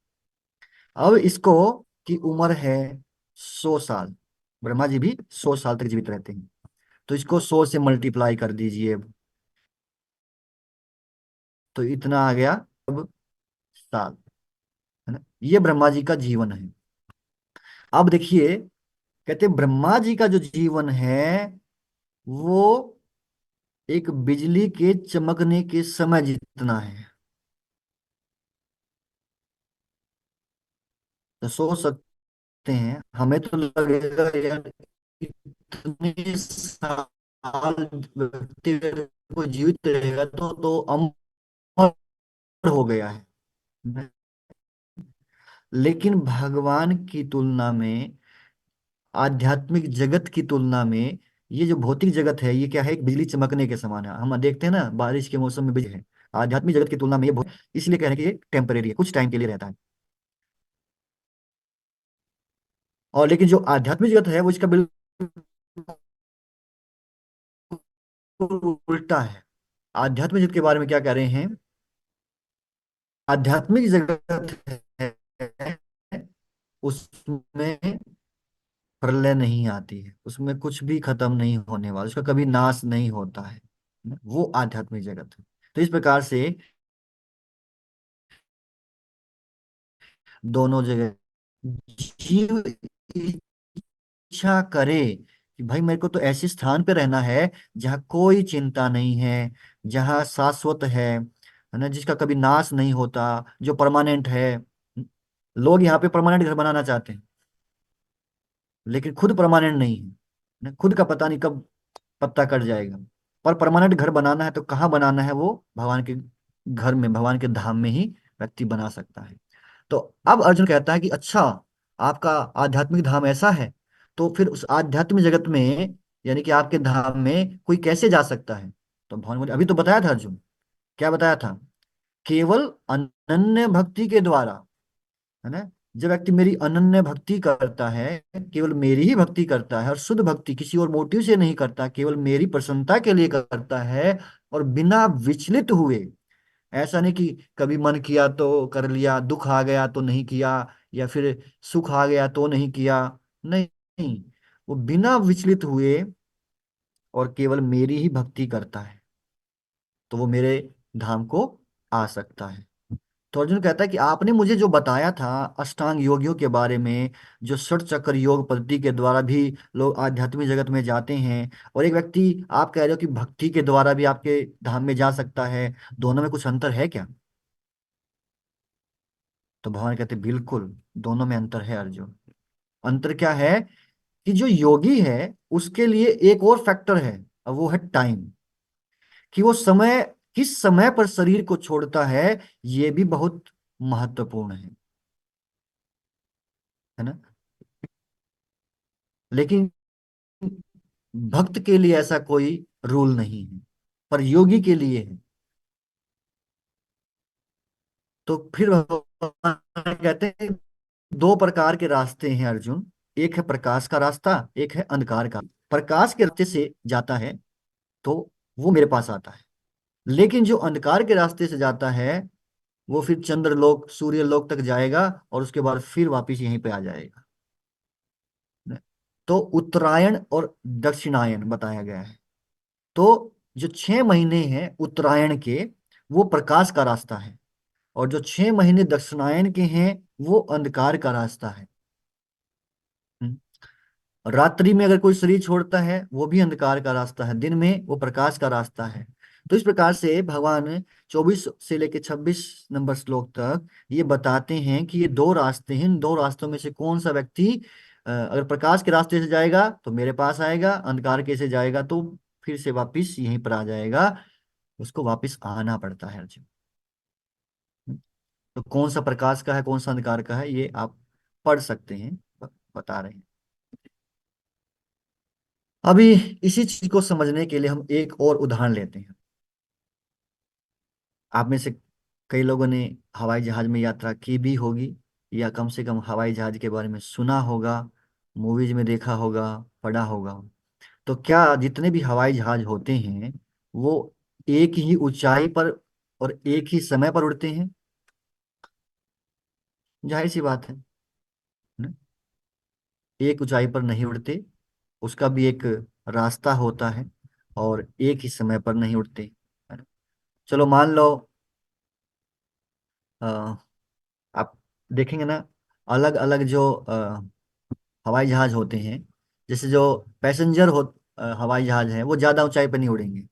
अब इसको की उम्र है 100 साल, ब्रह्मा जी भी 100 साल तक जीवित रहते हैं, तो इसको 100 से मल्टीप्लाई कर दीजिए, तो इतना आ गया अब साल, है ना। ये ब्रह्मा जी का जीवन है। अब देखिए, कहते ब्रह्मा जी का जो जीवन है वो एक बिजली के चमकने के समय जितना है। तो सोच सकते हैं, हमें तो लगेगा यार इतने साल व्यक्ति अगर कोई जीवित रहेगा तो अमर हो गया है। लेकिन भगवान की तुलना में, आध्यात्मिक जगत की तुलना में, ये जो भौतिक जगत है ये क्या है, एक बिजली चमकने के समान है। हम देखते हैं ना बारिश के मौसम में बिजली है। आध्यात्मिक जगत की तुलना में ये बहुत, इसलिए कह रहे हैं कि ये टेम्परेरी है, कुछ टाइम के लिए रहता है। और लेकिन जो आध्यात्मिक जगत है वो इसका बिल्कुल उल्टा है। आध्यात्मिक जगत के बारे में क्या कह रहे हैं, आध्यात्मिक जगत है उसमें प्रलय नहीं आती है, उसमें कुछ भी खत्म नहीं होने वाला, उसका कभी नाश नहीं होता है, वो आध्यात्मिक जगत है। तो इस प्रकार से दोनों जगह जीव इच्छा करे कि भाई मेरे को तो ऐसे स्थान पे रहना है जहाँ कोई चिंता नहीं है, जहाँ शाश्वत है ना, जिसका कभी नाश नहीं होता, जो परमानेंट है। लोग यहाँ पे परमानेंट घर बनाना चाहते हैं, लेकिन खुद परमानेंट नहीं है ना, खुद का पता नहीं कब पत्ता कट जाएगा। पर परमानेंट घर बनाना है तो कहाँ बनाना है, वो भगवान के घर में, भगवान के धाम में ही व्यक्ति बना सकता है। तो अब अर्जुन कहता है कि अच्छा, आपका आध्यात्मिक धाम ऐसा है, तो फिर उस आध्यात्मिक जगत में, यानी कि आपके धाम में कोई कैसे जा सकता है। तो भगवान बोले, अभी तो बताया था अर्जुन, क्या बताया था, केवल अनन्य भक्ति के द्वारा, है ना। जब व्यक्ति मेरी अनन्य भक्ति करता है, केवल मेरी ही भक्ति करता है और शुद्ध भक्ति किसी और मोटिव से नहीं करता, केवल मेरी प्रसन्नता के लिए करता है, और बिना विचलित हुए, ऐसा नहीं कि कभी मन किया तो कर लिया, दुख आ गया तो नहीं किया, या फिर सुख आ गया तो नहीं किया, नहीं, वो बिना विचलित हुए और केवल मेरी ही भक्ति करता है, तो वो मेरे धाम को आ सकता है। तो अर्जुन कहता है कि आपने मुझे जो बताया था अष्टांग योगियों के बारे में, जो षट चक्र योग पद्धति के द्वारा भी लोग आध्यात्मिक जगत में जाते हैं, और एक व्यक्ति आप कह रहे हो कि भक्ति के द्वारा भी आपके धाम में जा सकता है, दोनों में कुछ अंतर है क्या। तो भगवान कहते बिल्कुल, दोनों में अंतर है अर्जुन। अंतर क्या है, कि जो योगी है उसके लिए एक और फैक्टर है, और वो है टाइम, कि वो समय किस समय पर शरीर को छोड़ता है, ये भी बहुत महत्वपूर्ण है ना। लेकिन भक्त के लिए ऐसा कोई रूल नहीं है, पर योगी के लिए है। तो फिर भगवान कहते हैं, दो प्रकार के रास्ते हैं अर्जुन, एक है प्रकाश का रास्ता, एक है अंधकार का। प्रकाश के रास्ते से जाता है तो वो मेरे पास आता है, लेकिन जो अंधकार के रास्ते से जाता है वो फिर चंद्रलोक सूर्यलोक तक जाएगा, और उसके बाद फिर वापिस यहीं पे आ जाएगा। तो उत्तरायण और दक्षिणायन बताया गया है। तो जो 6 महीने हैं उत्तरायण के, वो प्रकाश का रास्ता है, और जो 6 महीने दक्षिणायन के हैं वो अंधकार का रास्ता है। हम्म। और रात्रि में अगर कोई शरीर छोड़ता है वो भी अंधकार का रास्ता है, दिन में वो प्रकाश का रास्ता है। तो इस प्रकार से भगवान 24 से लेकर 26 नंबर श्लोक तक ये बताते हैं कि ये दो रास्ते हैं, इन दो रास्तों में से कौन सा व्यक्ति अगर प्रकाश के रास्ते से जाएगा तो मेरे पास आएगा, अंधकार के से जाएगा तो फिर से वापिस यहीं पर आ जाएगा, उसको वापिस आना पड़ता है अर्जुन। तो कौन सा प्रकाश का है कौन सा अंधकार का है ये आप पढ़ सकते हैं, बता रहे हैं। अभी इसी चीज को समझने के लिए हम एक और उदाहरण लेते हैं। आप में से कई लोगों ने हवाई जहाज में यात्रा की भी होगी, या कम से कम हवाई जहाज के बारे में सुना होगा, मूवीज में देखा होगा, पढ़ा होगा। तो क्या जितने भी हवाई जहाज होते हैं वो एक ही ऊंचाई पर और एक ही समय पर उड़ते हैं? जाहिर सी बात है ना? एक ऊंचाई पर नहीं उड़ते, उसका भी एक रास्ता होता है, और एक ही समय पर नहीं उड़ते, है ना? चलो मान लो, अ, आप देखेंगे ना, अलग अलग जो हवाई जहाज होते हैं, जैसे जो पैसेंजर हवाई जहाज हैं वो ज्यादा ऊंचाई पर नहीं उड़ेंगे,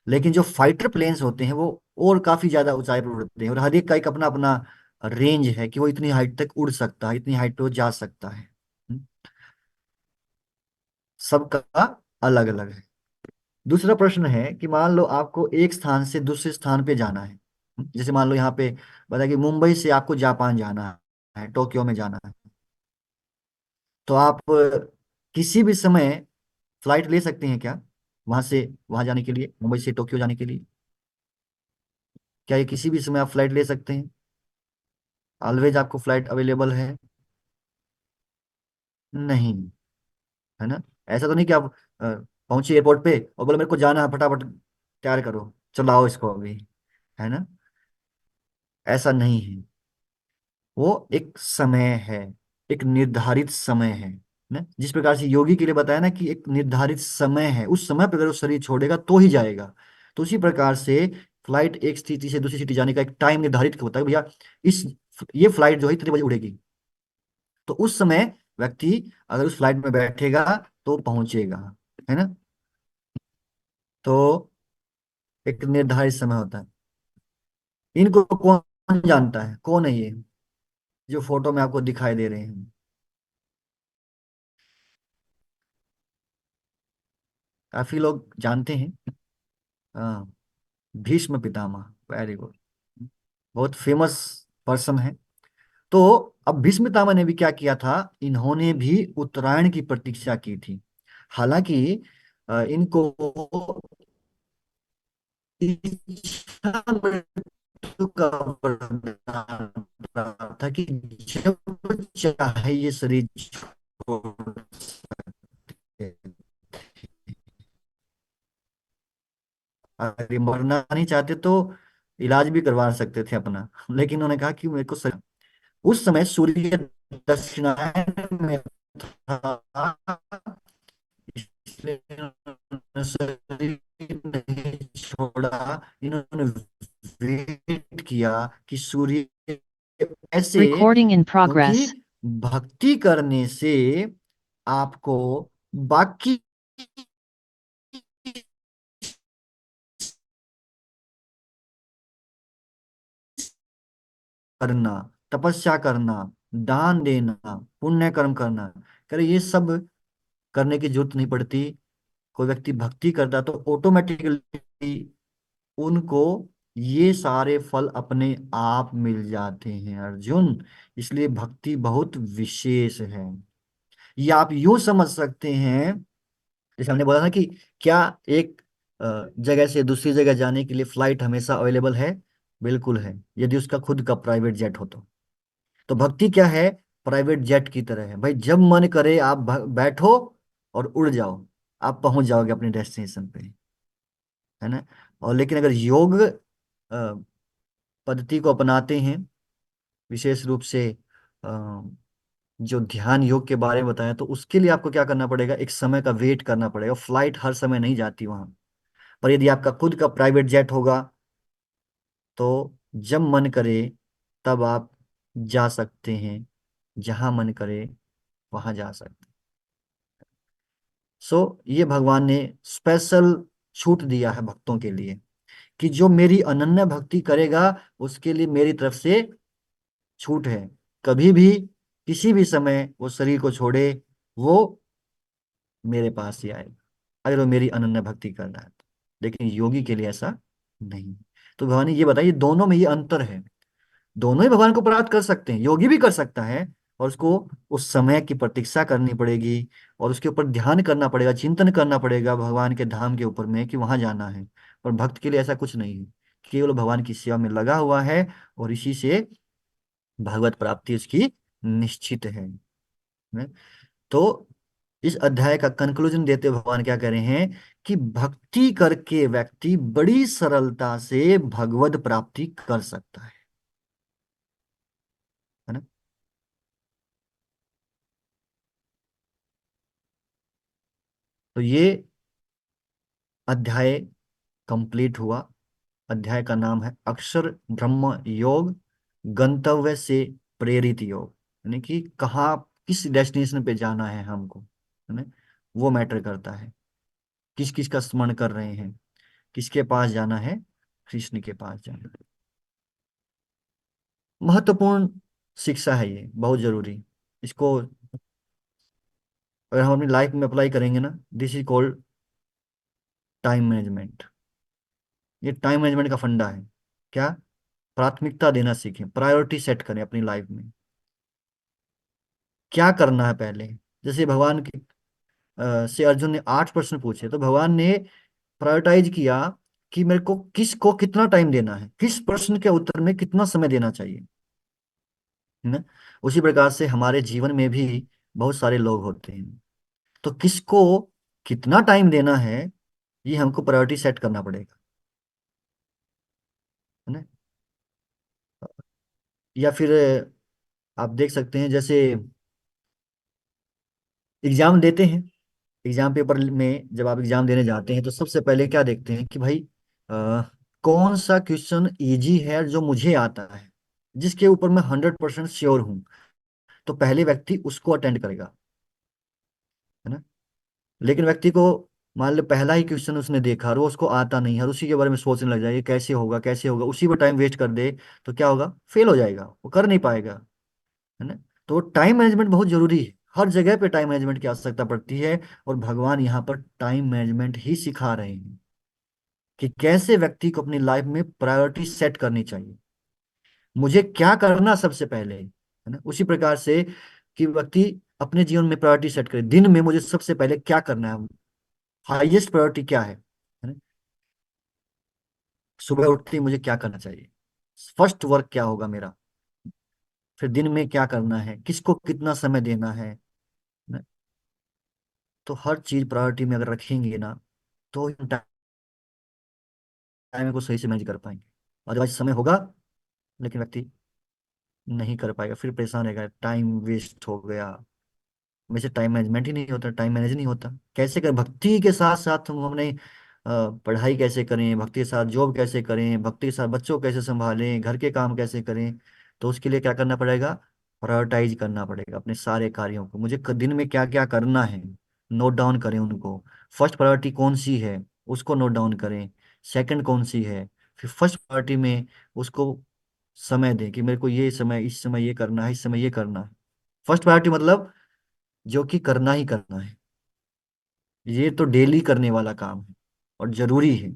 लेकिन जो फाइटर प्लेन्स होते हैं वो और काफी ज्यादा ऊंचाई पर उड़ते हैं, और हर एक का एक अपना अपना रेंज है कि वो इतनी हाइट तक उड़ सकता है, इतनी हाइट पे वो जा सकता है। हम्म, सबका अलग अलग है। दूसरा प्रश्न है कि मान लो आपको एक स्थान से दूसरे स्थान पे जाना है। जैसे मान लो यहाँ पे बता कि मुंबई से आपको जापान जाना है, टोक्यो में जाना है। तो आप किसी भी समय फ्लाइट ले सकते हैं क्या, वहां से वहां जाने के लिए, मुंबई से टोक्यो जाने के लिए? क्या ये किसी भी समय आप फ्लाइट ले सकते हैं? ऑलवेज आपको फ्लाइट अवेलेबल है? नहीं, है ना? ऐसा तो नहीं कि आप पहुंचे एयरपोर्ट पे और बोले मेरे को जाना है, फटाफट तैयार करो, चलाओ इसको अभी, है ना? ऐसा नहीं है। वो एक समय है, एक निर्धारित समय है ना? जिस प्रकार से योगी के लिए बताया ना कि एक निर्धारित समय है, उस समय पर अगर वो शरीर छोड़ेगा तो ही जाएगा। तो उसी प्रकार से फ्लाइट एक स्थिति से दूसरी सिटी जाने का एक टाइम निर्धारित होता है भैया। इस ये फ्लाइट जो है इतने बजे उड़ेगी, तो उस समय व्यक्ति अगर उस फ्लाइट में बैठेगा तो पहुंचेगा, है ना? तो एक निर्धारित समय होता है। इनको कौन जानता है, कौन है ये जो फोटो में आपको दिखाई दे रहे हैं? काफी लोग जानते हैं। हाँ, भीष्म पितामह, वेरी गुड, बहुत फेमस पर्सन है। तो अब भीष्म पितामह ने भी क्या किया था, इन्होंने भी उत्तरायण की प्रतीक्षा की थी। हालांकि इनको इच्छा मृत्यु का वरदान प्राप्त था कि जब चाहे ये शरीर छोड़ सकते, अगर ये मरना नहीं चाहते तो इलाज भी करवा सकते थे अपना, लेकिन उन्होंने कहा कि मेरे को उस समय सूर्य दक्षिणायन में था, इसलिए इन्होंने शरीर नहीं छोड़ा। इन्होंने वेट किया कि सूर्य ऐसे, Recording in क्योंकि progress. भक्ति करने से आपको बाकी करना, तपस्या करना, दान देना, पुण्य कर्म करना, करे ये सब करने की जरूरत नहीं पड़ती। कोई व्यक्ति भक्ति करता है तो ऑटोमेटिकली उनको ये सारे फल अपने आप मिल जाते हैं अर्जुन। इसलिए भक्ति बहुत विशेष है। ये आप यूं समझ सकते हैं, जैसे हमने बोला ना कि क्या एक जगह से दूसरी जगह जाने के लिए फ्लाइट हमेशा अवेलेबल है? बिल्कुल है, यदि उसका खुद का प्राइवेट जेट हो तो भक्ति क्या है, प्राइवेट जेट की तरह है भाई। जब मन करे आप बैठो और उड़ जाओ, आप पहुंच जाओगे अपने डेस्टिनेशन पे, है ना? और लेकिन अगर योग पद्धति को अपनाते हैं, विशेष रूप से जो ध्यान योग के बारे में बताया, तो उसके लिए आपको क्या करना पड़ेगा, एक समय का वेट करना पड़ेगा। फ्लाइट हर समय नहीं जाती वहां, पर यदि आपका खुद का प्राइवेट जेट होगा तो जब मन करे तब आप जा सकते हैं, जहां मन करे वहां जा सकते हैं। सो ये भगवान ने स्पेशल छूट दिया है भक्तों के लिए कि जो मेरी अनन्य भक्ति करेगा उसके लिए मेरी तरफ से छूट है। कभी भी किसी भी समय वो शरीर को छोड़े, वो मेरे पास ही आएगा, अगर वो मेरी अनन्य भक्ति कर रहा है तो। लेकिन योगी के लिए ऐसा नहीं। तो भगवान ने ये बताया, ये दोनों में ये अंतर है। दोनों ही भगवान को प्राप्त कर सकते हैं, योगी भी कर सकता है, और उसको उस समय की प्रतीक्षा करनी पड़ेगी, और उसके ऊपर ध्यान करना पड़ेगा, चिंतन करना पड़ेगा भगवान के धाम के ऊपर में कि वहां जाना है। पर भक्त के लिए ऐसा कुछ नहीं है, केवल भगवान की सेवा में लगा हुआ है, और इसी से भगवत प्राप्ति उसकी निश्चित है। तो इस अध्याय का कंक्लूजन देते हुए भगवान क्या कह रहे हैं कि भक्ति करके व्यक्ति बड़ी सरलता से भगवत प्राप्ति कर सकता है ना। तो ये अध्याय कंप्लीट हुआ। अध्याय का नाम है अक्षर ब्रह्म योग, गंतव्य से प्रेरित योग। यानी कि कहाँ, किस डेस्टिनेशन पे जाना है हमको, है ना, वो मैटर करता है। किस किस का स्मरण कर रहे हैं, किसके पास जाना है, कृष्ण के पास जाना है। महत्वपूर्ण शिक्षा है ये, बहुत जरूरी। इसको अगर हम अपनी लाइफ में अप्लाई करेंगे ना, this is called time management. ये टाइम मैनेजमेंट का फंडा है। क्या? प्राथमिकता देना सीखें, प्रायोरिटी सेट करें अपनी लाइफ में। क्या करना है पहले। जैसे भगवान की से अर्जुन ने 8 प्रश्न पूछे, तो भगवान ने प्रायोरिटाइज किया कि मेरे को किसको कितना टाइम देना है, किस प्रश्न के उत्तर में कितना समय देना चाहिए, है ना। उसी प्रकार से हमारे जीवन में भी बहुत सारे लोग होते हैं, तो किसको कितना टाइम देना है, ये हमको प्रायोरिटी सेट करना पड़ेगा, है ना। या फिर आप देख सकते हैं, जैसे एग्जाम देते हैं, एग्जाम पेपर में जब आप एग्जाम देने जाते हैं तो सबसे पहले क्या देखते हैं कि भाई कौन सा क्वेश्चन इजी है जो मुझे आता है, जिसके ऊपर मैं 100% श्योर हूँ, तो पहले व्यक्ति उसको अटेंड करेगा, है ना। लेकिन व्यक्ति को मान लो पहला ही क्वेश्चन उसने देखा और वो उसको आता नहीं है और उसी के बारे में सोचने लग जाए ये कैसे होगा कैसे होगा, उसी पर टाइम वेस्ट कर दे, तो क्या होगा, फेल हो जाएगा, वो कर नहीं पाएगा, है ना। तो टाइम मैनेजमेंट बहुत जरूरी है, हर जगह पे टाइम मैनेजमेंट की आवश्यकता पड़ती है। और भगवान यहाँ पर टाइम मैनेजमेंट ही सिखा रहे हैं कि कैसे व्यक्ति को अपनी लाइफ में प्रायोरिटी सेट करनी चाहिए, मुझे क्या करना सबसे पहले, है ना। उसी प्रकार से कि व्यक्ति अपने जीवन में प्रायोरिटी सेट करे, दिन में मुझे सबसे पहले क्या करना है, हाईएस्ट प्रायोरिटी क्या है ना। सुबह उठते ही मुझे क्या करना चाहिए, फर्स्ट वर्क क्या होगा मेरा, फिर दिन में क्या करना है, किसको कितना समय देना है ना? तो हर चीज प्रायोरिटी में अगर रखेंगे ना, तो टाइम को सही से मैनेज कर पाएंगे। अदरवाइज समय होगा लेकिन व्यक्ति नहीं कर पाएगा, फिर परेशान रहेगा, टाइम वेस्ट हो गया। वैसे टाइम मैनेजमेंट ही नहीं होता, टाइम मैनेज नहीं होता। कैसे करें भक्ति के साथ साथ हम हमने पढ़ाई कैसे करें, भक्ति के साथ जॉब कैसे करें, भक्ति के साथ बच्चों को कैसे संभालें, घर के काम कैसे करें। तो उसके लिए क्या करना पड़ेगा, प्रायोरिटाइज करना पड़ेगा अपने सारे कार्यों को। मुझे दिन में क्या क्या करना है, नोट डाउन करें उनको। फर्स्ट प्रायोरिटी कौन सी है, उसको नोट डाउन करें। सेकंड कौन सी है, फिर फर्स्ट प्रायोरिटी में उसको समय दें कि मेरे को ये समय, इस समय ये करना है, इस समय ये करना है। फर्स्ट प्रायोरिटी मतलब जो कि करना ही करना है, ये तो डेली करने वाला काम है और जरूरी है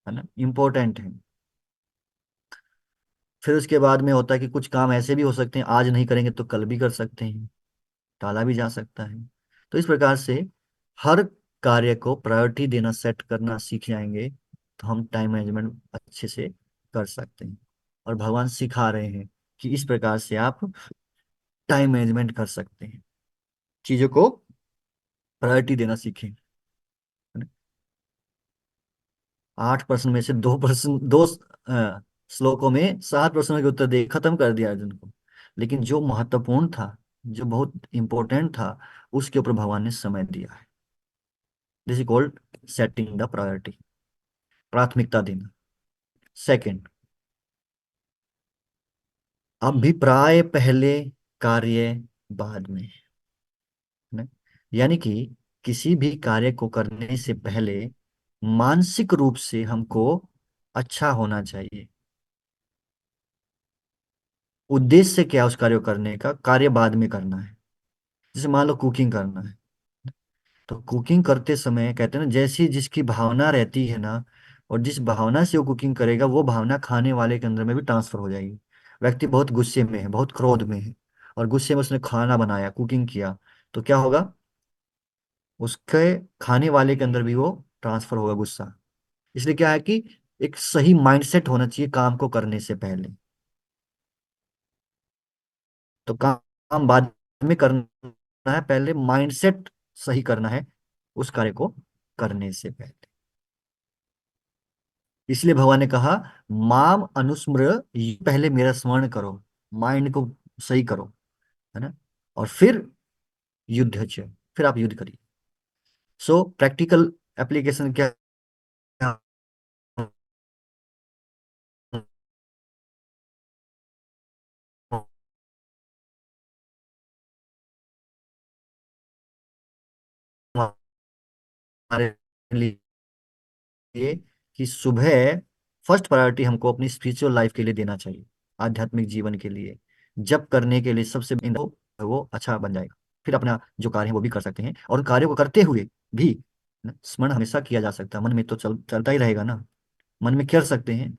ना, इम्पोर्टेंट है। फिर उसके बाद में होता है कि कुछ काम ऐसे भी हो सकते हैं आज नहीं करेंगे तो कल भी कर सकते हैं, टाला भी जा सकता है। तो इस प्रकार से हर कार्य को प्रायोरिटी देना, सेट करना सीख जाएंगे तो हम टाइम मैनेजमेंट अच्छे से कर सकते हैं। और भगवान सिखा रहे हैं कि इस प्रकार से आप टाइम मैनेजमेंट कर सकते हैं, चीजों को प्रायोरिटी देना सीखें। 8 प्रश्न में से 2 प्रश्न, दो श्लोकों में 7 प्रश्नों के उत्तर दे खत्म कर दिया अर्जुन को। लेकिन जो महत्वपूर्ण था, जो बहुत इंपॉर्टेंट था, उसके ऊपर भगवान ने समय दिया है। This is called setting the priority, प्राथमिकता देना। सेकंड, अभिप्राय पहले, कार्य बाद में, है ना। यानी कि किसी भी कार्य को करने से पहले मानसिक रूप से हमको अच्छा होना चाहिए। उद्देश्य क्या है उस कार्य को करने का, कार्य बाद में करना है। जैसे मान लो कुकिंग करना है, तो कुकिंग करते समय कहते हैं ना, जैसी जिसकी भावना रहती है ना, और जिस भावना से वो कुकिंग करेगा वो भावना खाने वाले के अंदर में भी ट्रांसफर हो जाएगी। व्यक्ति बहुत गुस्से में है, बहुत क्रोध में है, और गुस्से में उसने खाना बनाया, कुकिंग किया, तो क्या होगा, उसके खाने वाले के अंदर भी वो ट्रांसफर होगा गुस्सा। इसलिए क्या है कि एक सही माइंडसेट होना चाहिए काम को करने से पहले। तो काम बाद में करना है, पहले माइंडसेट सही करना है उस कार्य को करने से पहले। इसलिए भगवान ने कहा, माम अनुस्मृ, ये पहले मेरा स्मरण करो, माइंड को सही करो, है ना, और फिर युद्ध च, फिर आप युद्ध करिए। सो प्रैक्टिकल एप्लीकेशन क्या है हमारे लिए, कि सुबह फर्स्ट प्रायोरिटी हमको अपनी स्पिरिचुअल लाइफ के लिए देना चाहिए, आध्यात्मिक जीवन के लिए। जब करने के लिए सबसे वो अच्छा बन जाएगा। फिर अपना जो कार्य है वो भी कर सकते हैं, और उन कार्यों को करते हुए भी ना, स्मरण हमेशा किया जा सकता है। मन में तो चलता ही रहेगा ना। मन में कर सकते हैं,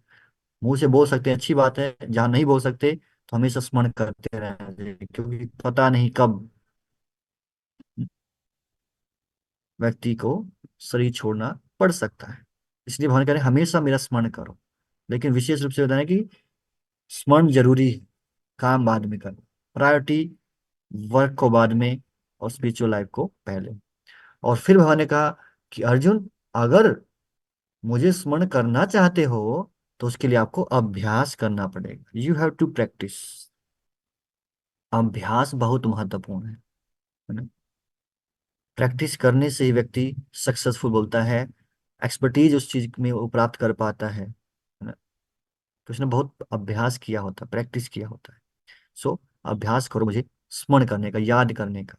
मुंह से बोल सकते हैं, अच्छी बात है। जहां नहीं बोल सकते तो हमेशा स्मरण करते रहना चाहिए, क्योंकि पता नहीं कब व्यक्ति को शरीर छोड़ना पड़ सकता है। इसलिए भगवान कह रहे हैं, हमेशा मेरा स्मरण करो। लेकिन विशेष रूप से बताना कि स्मरण जरूरी है, काम बाद में करो। प्रायोरिटी वर्क को बाद में, और स्पिरिचुअल लाइफ को पहले। और फिर भगवान ने कहा कि अर्जुन, अगर मुझे स्मरण करना चाहते हो तो उसके लिए आपको अभ्यास करना पड़ेगा। You have to practice. अभ्यास बहुत महत्वपूर्ण है ना। प्रैक्टिस करने से ही व्यक्ति सक्सेसफुल बोलता है, एक्सपर्टीज उस चीज में वो प्राप्त कर पाता है ना। तो उसने बहुत अभ्यास किया होता है, प्रैक्टिस किया होता है। सो अभ्यास करो मुझे स्मरण करने का, याद करने का।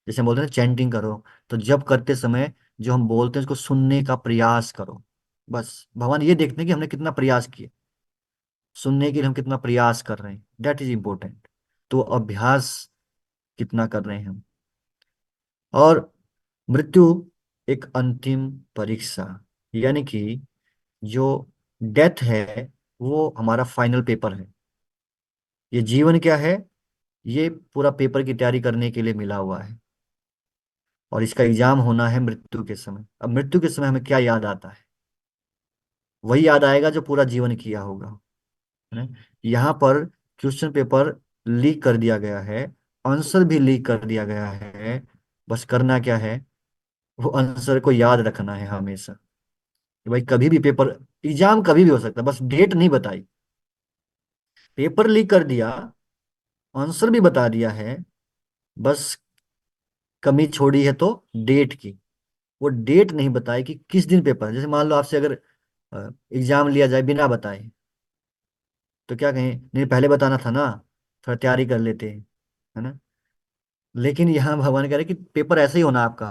जैसे हम बोलते हैं चैंटिंग करो, तो जब करते समय जो हम बोलते हैं उसको सुनने का प्रयास करो। बस भगवान ये देखते हैं कि हमने कितना प्रयास किया, सुनने के लिए हम कितना प्रयास कर रहे हैं, दैट इज इम्पोर्टेंट। तो अभ्यास कितना कर रहे हैं हम। और मृत्यु एक अंतिम परीक्षा, यानी कि जो डेथ है वो हमारा फाइनल पेपर है। ये जीवन क्या है, ये पूरा पेपर की तैयारी करने के लिए मिला हुआ है, और इसका एग्जाम होना है मृत्यु के समय। अब मृत्यु के समय हमें क्या याद आता है, वही याद आएगा जो पूरा जीवन किया होगा, है ना। यहाँ पर क्वेश्चन पेपर लीक कर दिया गया है, आंसर भी लीक कर दिया गया है। बस करना क्या है, वो आंसर को याद रखना है हमेशा। कि भाई कभी भी पेपर, एग्जाम कभी भी हो सकता है, बस डेट नहीं बताई। पेपर लीक कर दिया, आंसर भी बता दिया है, बस कमी छोड़ी है तो डेट की। वो डेट नहीं बताई कि किस दिन पेपर है। जैसे मान लो आपसे अगर एग्जाम लिया जाए बिना बताए, तो क्या कहें, नहीं पहले बताना था ना, थोड़ा तैयारी कर लेते, है ना। लेकिन यहाँ भगवान कह रहे कि पेपर ऐसे ही होना आपका,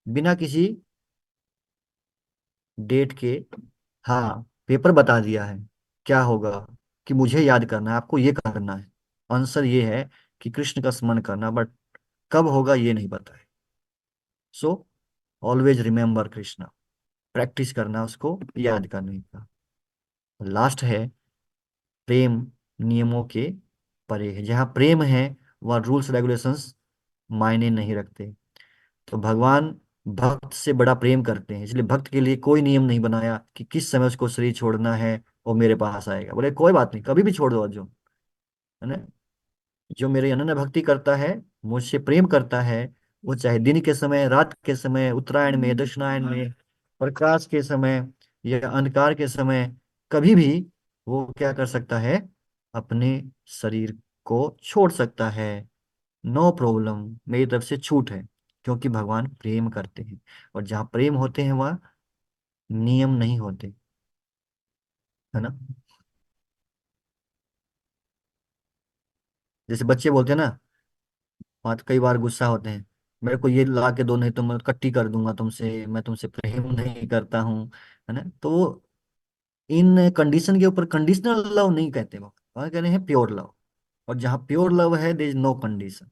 बिना किसी डेट के। हाँ, पेपर बता दिया है क्या होगा, कि मुझे याद करना है, आपको ये करना है। आंसर ये है कि कृष्ण का स्मरण करना, बट कब होगा ये नहीं पता है। So always remember Krishna, practice करना उसको याद करने का। लास्ट है प्रेम नियमों के परे है। जहाँ प्रेम है वहाँ रूल्स रेगुलेशंस मायने नहीं रखते। तो भगवान भक्त से बड़ा प्रेम करते हैं, इसलिए भक्त के लिए कोई नियम नहीं बनाया कि किस समय उसको शरीर छोड़ना है और मेरे पास आएगा। बोले कोई बात नहीं, कभी भी छोड़ दो अर्जुन, है ना। जो मेरी अनन्य भक्ति करता है, मुझसे प्रेम करता है, वो चाहे दिन के समय, रात के समय, उत्तरायण में, दक्षिणायन में, प्रकाश के समय या अंधकार के समय, कभी भी वो क्या कर सकता है, अपने शरीर को छोड़ सकता है। नो प्रॉब्लम, मेरी तरफ से छूट है, क्योंकि भगवान प्रेम करते हैं। और जहाँ प्रेम होते हैं वहाँ नियम नहीं होते, है ना। जैसे बच्चे बोलते हैं ना, वहाँ तो कई बार गुस्सा होते हैं, मेरे को ये ला के दो नहीं तो मैं कट्टी कर दूंगा तुमसे, मैं तुमसे प्रेम नहीं करता हूँ, है ना। तो इन कंडीशन के ऊपर कंडीशनल लव नहीं कहते, वो कह रहे हैं प्योर लव। और जहाँ प्योर लव है, देयर इज नो कंडीशन।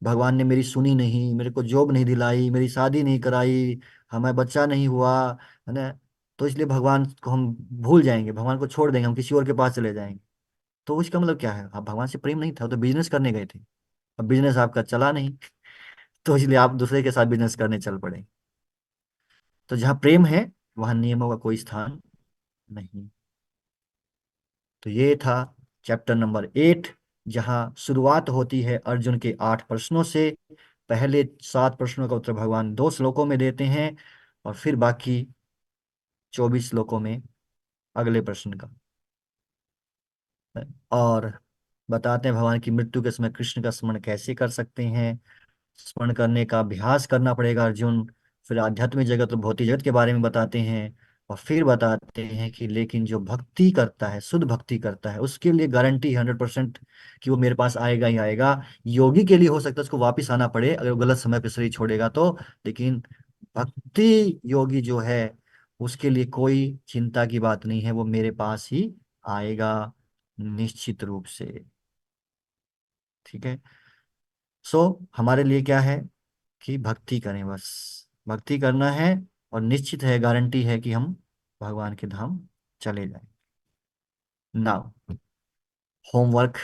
भगवान ने मेरी सुनी नहीं, मेरे को जॉब नहीं दिलाई, मेरी शादी नहीं कराई, हमें बच्चा नहीं हुआ, है ना। तो इसलिए भगवान को हम भूल जाएंगे, भगवान को छोड़ देंगे, हम किसी और के पास चले जाएंगे। तो उसका मतलब क्या है, आप भगवान से प्रेम नहीं था, तो बिजनेस करने गए थे, अब बिजनेस आपका चला नहीं, तो इसलिए आप दूसरे के साथ बिजनेस करने चल पड़े। तो जहाँ प्रेम है वहां नियमों का कोई स्थान नहीं। तो ये था चैप्टर नंबर 8, जहाँ शुरुआत होती है अर्जुन के 8 प्रश्नों से, पहले 7 प्रश्नों का उत्तर भगवान 2 श्लोकों में देते हैं, और फिर बाकी 24 श्लोकों में अगले प्रश्न का, और बताते हैं भगवान की मृत्यु के समय कृष्ण का स्मरण कैसे कर सकते हैं। स्मरण करने का अभ्यास करना पड़ेगा अर्जुन। फिर आध्यात्मिक जगत और भौतिक जगत के बारे में बताते हैं, और फिर बताते हैं कि लेकिन जो भक्ति करता है, शुद्ध भक्ति करता है, उसके लिए गारंटी 100% कि वो मेरे पास आएगा ही आएगा। योगी के लिए हो सकता है उसको वापिस आना पड़े अगर वो गलत समय पे शरीर छोड़ेगा तो, लेकिन भक्ति योगी जो है उसके लिए कोई चिंता की बात नहीं है, वो मेरे पास ही आएगा निश्चित रूप से। ठीक है। सो हमारे लिए क्या है कि भक्ति करें, बस भक्ति करना है, और निश्चित है, गारंटी है कि हम भगवान के धाम चले जाएं। Now homework.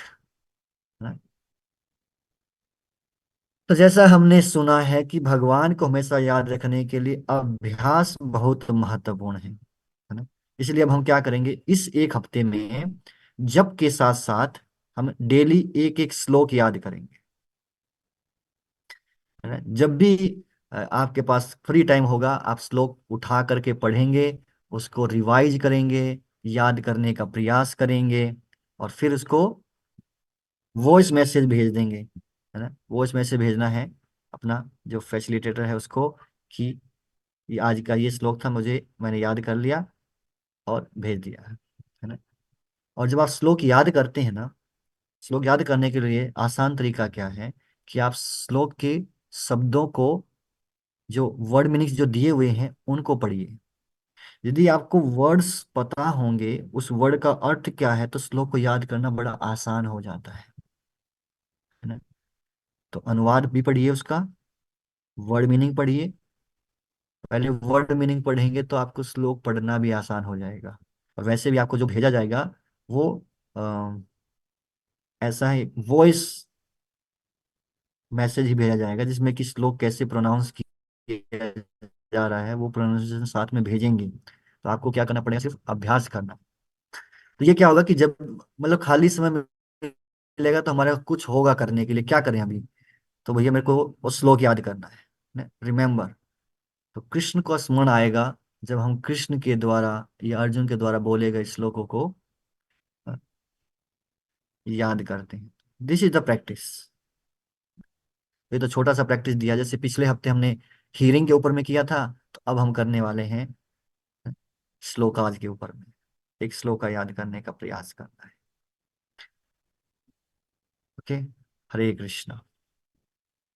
तो जैसा हमने सुना है कि भगवान को हमेशा याद रखने के लिए अभ्यास बहुत महत्वपूर्ण है ना। इसलिए अब हम क्या करेंगे, इस एक हफ्ते में जप के साथ साथ हम डेली एक एक श्लोक याद करेंगे, है ना। जब भी आपके पास फ्री टाइम होगा आप श्लोक उठा करके पढ़ेंगे, उसको रिवाइज करेंगे, याद करने का प्रयास करेंगे, और फिर उसको वॉइस मैसेज भेज देंगे, है ना। वॉइस मैसेज भेजना है अपना जो फैसिलिटेटर है उसको, कि ये आज का ये श्लोक था, मैंने याद कर लिया और भेज दिया है ना। और जब आप श्लोक याद करते हैं ना, श्लोक याद करने के लिए आसान तरीका क्या है कि आप श्लोक के शब्दों को, जो वर्ड मीनिंग्स जो दिए हुए हैं उनको पढ़िए। यदि आपको वर्ड्स पता होंगे उस वर्ड का अर्थ क्या है, तो श्लोक को याद करना बड़ा आसान हो जाता है ना। तो अनुवाद भी पढ़िए उसका, वर्ड मीनिंग पढ़िए। पहले वर्ड मीनिंग पढ़ेंगे तो आपको श्लोक पढ़ना भी आसान हो जाएगा। और वैसे भी आपको जो भेजा जाएगा वो अ, ऐसा ही वॉइस मैसेज ही भेजा जाएगा, जिसमें कि श्लोक कैसे प्रोनाउंस किया जा रहा है वो प्रोनाउंसिएशन साथ में भेजेंगे। तो आपको क्या करना पड़ेगा, सिर्फ अभ्यास करना। तो ये क्या होगा कि जब मतलब खाली समय मिलेगा तो हमारे पास कुछ होगा करने के लिए, क्या करें अभी, तो भैया मेरे को वो श्लोक याद करना है, रिमेम्बर। तो कृष्ण का स्मरण आएगा जब हम कृष्ण के द्वारा या अर्जुन के द्वारा बोले गए श्लोकों को अ, याद करते हैं। This is the practice. ये तो छोटा सा प्रैक्टिस दिया, जैसे पिछले हफ्ते हमने हीरिंग के ऊपर में किया था, तो अब हम करने वाले हैं श्लोकाज के ऊपर में। एक श्लोका याद करने का प्रयास करना है। ओके। हरे कृष्णा।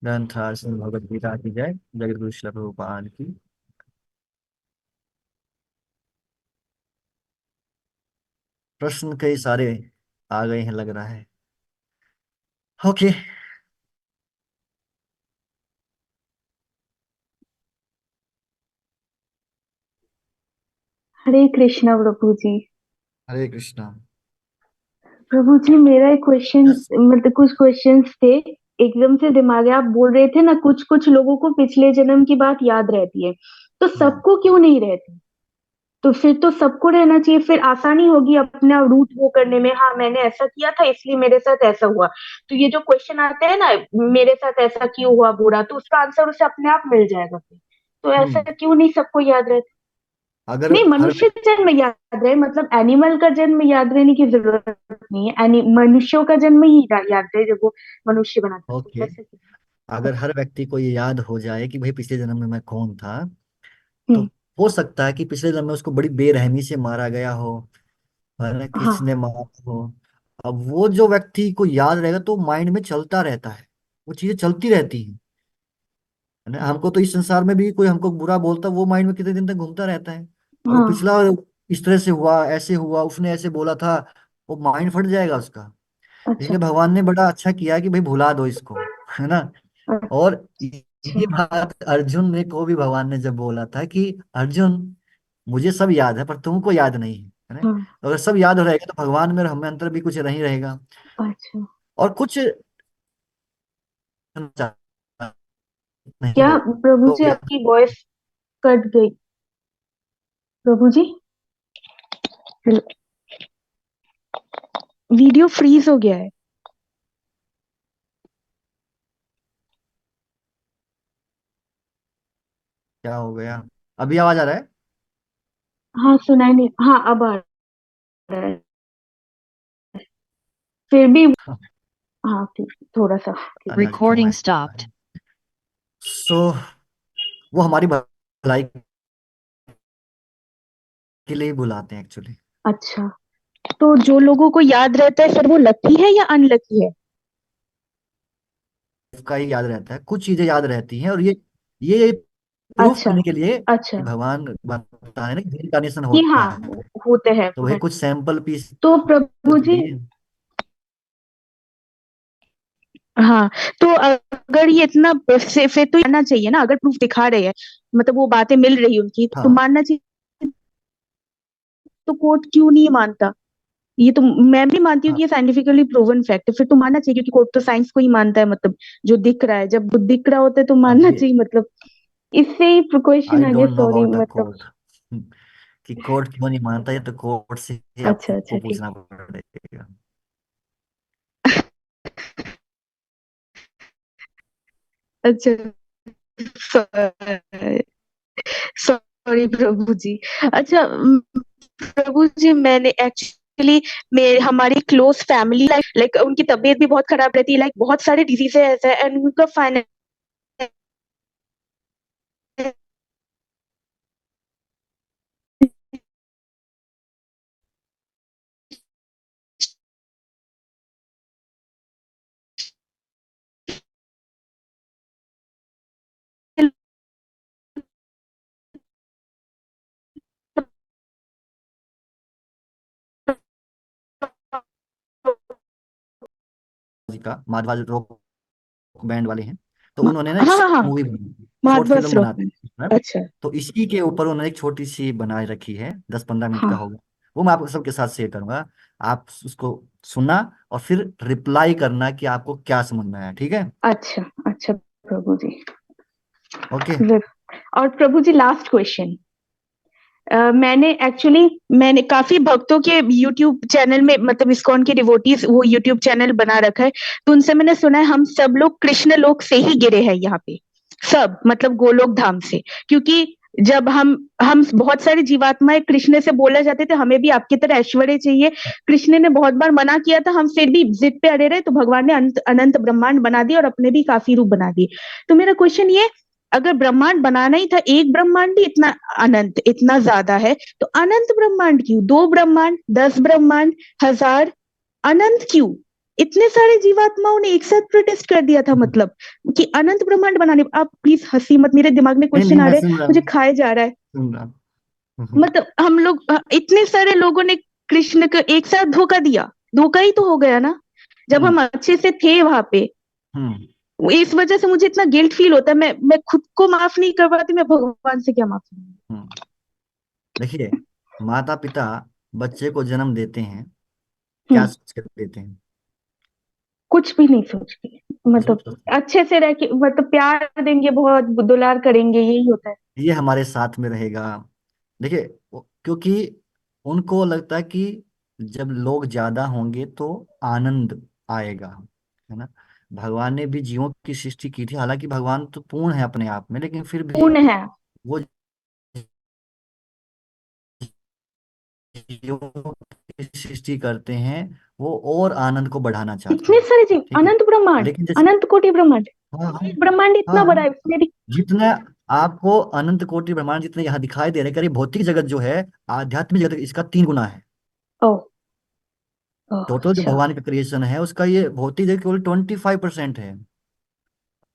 ग्रंथराज श्रीमद् भगवद गीता की जय। जगत गुरु श्री प्रभुपाद की। प्रश्न कई सारे आ गए हैं लग रहा है। ओके। हरे कृष्णा प्रभु जी। हरे कृष्णा। प्रभु जी मेरा एक क्वेश्चन, यस। मतलब कुछ क्वेश्चंस थे एकदम से दिमाग में। आप बोल रहे थे ना कुछ कुछ लोगों को पिछले जन्म की बात याद रहती है, तो हम्म। सबको क्यों नहीं रहती? तो फिर तो सबको रहना चाहिए, फिर आसानी होगी अपना रूट वो करने में। हाँ मैंने ऐसा किया था इसलिए मेरे साथ ऐसा हुआ। तो ये जो क्वेश्चन आते हैं ना, मेरे साथ ऐसा क्यों हुआ बुरा, तो उसका आंसर उसे अपने आप मिल जाएगा फिर। तो ऐसा हम्म। क्यों नहीं सबको याद रहता? अगर नहीं, हर मनुष्य जन्म याद रहे, मतलब एनिमल का जन्म याद रहने की जरूरत नहीं है। मनुष्यों का जन्म ही याद रहे जब वो मनुष्य बना था, तो ओके, ऐसा क्यों? अगर हर व्यक्ति को ये याद हो जाए कि भाई पिछले जन्म में मैं कौन था, तो हम्म। हो सकता है कि पिछले जन्म में उसको बड़ी बेरहमी से मारा गया हो, है ना, किसी हाँ ने मारा हो। अब वो जो व्यक्ति को याद रहेगा तो माइंड में चलता रहता है, वो चीजें चलती रहती हैं, है ना। हमको तो इस संसार में भी कोई हमको बुरा बोलता वो माइंड में कितने दिन तक घूमता रहता है। अगर हाँ। पिछला इस तरह से हुआ, ऐसे हुआ, उसने ऐसे बोला था, वो माइंड फट जाएगा उसका। अच्छा। इसलिए भगवान ने बड़ा अच्छा किया कि भाई भुला दो इसको, है ना। और अच्छा। यही बात अर्जुन ने को भी भगवान ने जब बोला था कि अर्जुन मुझे सब याद है पर तुमको याद नहीं है ना। हाँ। तो अगर सब याद हो रहेगा तो भगवान में और हम में अंतर भी कुछ नहीं रहेगा। अच्छा। और कुछ नहीं क्या प्रभु हो जी गया। आपकी वॉइस कट गई? प्रभु जी, हेलो, वीडियो फ्रीज हो गया है। क्या हो गया? अभी आवाज आ रहा है? हाँ सुनाई नहीं, हाँ अब आ रहा है फिर भी। हाँ, हाँ ठीक, थोड़ा सा ठीक। अन्य क्यों Recording ऐसा होता stopped. है? सो वो हमारी भलाई के लिए ही बुलाते हैं एक्चुअली। अच्छा, तो जो लोगों को याद रहता है फिर वो लकी है या अनलकी है? का ही याद रहता है, कुछ चीजें याद रहती हैं, और ये प्रूफ अच्छा करने के लिए कि अच्छा, भगवान बताने ना कि रिइंकार्नेशन कि होता हाँ है, होते हैं तो वही कुछ सैंपल पीस तो प्रभु के जी। लिए। हाँ, तो अगर ये इतना फिर तो मानना चाहिए ना, अगर प्रूफ दिखा रहे हैं, मतलब वो बातें मिल रही उनकी, तो हाँ मानना चाहिए। तो कोर्ट क्यों नहीं मानता? ये तो मैं भी मानती हूँ हाँ, कि ये साइंटिफिकली प्रूवन फैक्ट है, फिर तो मानना चाहिए, क्योंकि कोर्ट तो साइंस को ही मानता है, मतलब जो दिख रहा है, जब वो दिख रहा होता है तो मानना अभी चाहिए मतलब। इससे ही क्वेश्चन आई आ गया, don't know sorry about the मतलब। कोर्ट, कि कोर्ट क्यों नहीं मानता, ये तो कोर्ट से ही अच्छा अच्छा आपको ठीक। पूछना पड़ेगा। अच्छा, सॉरी प्रभु जी। अच्छा प्रभु जी, मैंने एक्चुअली मेरे हमारी क्लोज फैमिली लाइक लाइक उनकी तबीयत भी बहुत खराब रहती है, लाइक बहुत सारे डिजीज है ऐसा, एंड उनका फाइनेंशियल जी का मारवाड़ रॉक बैंड वाले हैं, तो उन्होंने ना एक हाँ हाँ हाँ, मूवी बनाई, शॉर्ट माधवा फिल्म श्लोक बनाते में। हैं, अच्छा। तो इसी के ऊपर उन्होंने एक छोटी सी बनाए रखी है, 10-15 मिनट का हाँ, होगा। वो मैं आपको सबके साथ शेयर करूंगा, आप उसको सुनना और फिर रिप्लाई करना कि आपको क्या समझ में आया, ठीक है? अच्छा अच्छा प्रभु जी। ओके। और प्रभु जी लास्ट क्वेश्चन। मैंने काफी भक्तों के यूट्यूब चैनल में, मतलब इस्कॉन के डिवोटीज वो यूट्यूब चैनल बना रखा है, तो उनसे मैंने सुना है हम सब लोग कृष्ण लोक से ही गिरे हैं यहाँ पे, सब मतलब गोलोक धाम से, क्योंकि जब हम बहुत सारी जीवात्माएं कृष्ण से बोला जाते थे हमें भी आपकी तरह ऐश्वर्य चाहिए, कृष्ण ने बहुत बार मना किया था, हम फिर भी जिद पे अड़े रहे, तो भगवान ने अनंत ब्रह्मांड बना दिया और अपने भी काफी रूप बना दिए। तो मेरा क्वेश्चन ये, अगर ब्रह्मांड बनाना ही था, एक ब्रह्मांड ही इतना अनंत इतना ज्यादा है, तो अनंत ब्रह्मांड क्यों? 2 ब्रह्मांड, 10 ब्रह्मांड, 1000, अनंत क्यों? इतने सारे जीवात्माओं ने एक साथ प्रोटेस्ट कर दिया था, मतलब कि अनंत ब्रह्मांड बनाने। आप प्लीज हंसी मत, मेरे दिमाग में नहीं नहीं, क्वेश्चन आ मैं रहे हैं, सुन रहा मुझे हूँ, खाए जा रहा है। सुन रहा हूँ। मतलब हम लोग इतने सारे लोगों ने कृष्ण को एक साथ धोखा दिया, धोखा ही तो हो गया ना, जब हम्म हम अच्छे से थे वहां पे। हम्म इस वजह से मुझे इतना गिल्ट फील होता है, मैं खुद को माफ नहीं कर पाती, मैं भगवान से क्या माफी मांगू? हम्म। देखिए, माता पिता बच्चे को जन्म देते हैं, क्या हम्म, सोच कर देते हैं? कुछ भी नहीं सोच के, कुछ भी मतलब सोचते हैं। अच्छे से रह के, मतलब प्यार देंगे, बहुत दुलार करेंगे, यही होता है। ये हमारे साथ में रहेगा। देखिए, क्योंकि उनको लगता है कि जब लोग ज्यादा होंगे तो आनंद आएगा, है ना? भगवान ने भी जीवों की सृष्टि की थी, हालांकि भगवान तो पूर्ण है अपने आप में, लेकिन फिर भी पूर्ण है। वो जीवों की सृष्टि करते हैं, वो और आनंद को बढ़ाना चाहते इतने हैं, सारे जीव, ठीक है? अनंत ब्रह्मांड, लेकिन जैसे, अनंत कोटि ब्रह्मांड, हाँ हाँ एक ब्रह्मांड हाँ इतना बड़ा हाँ, है, उसमें भी। जितना आपको अनंत कोटि ब्रह्मांड जितने यहाँ दिखाई दे रहे हैं, करीब भौतिक जगत जो है, आध्यात्मिक जगत इसका 3 गुना है। ओ ओ टोटल जो अच्छा भगवान का क्रिएशन है उसका, ये भौतिक जगत केवल 25% है,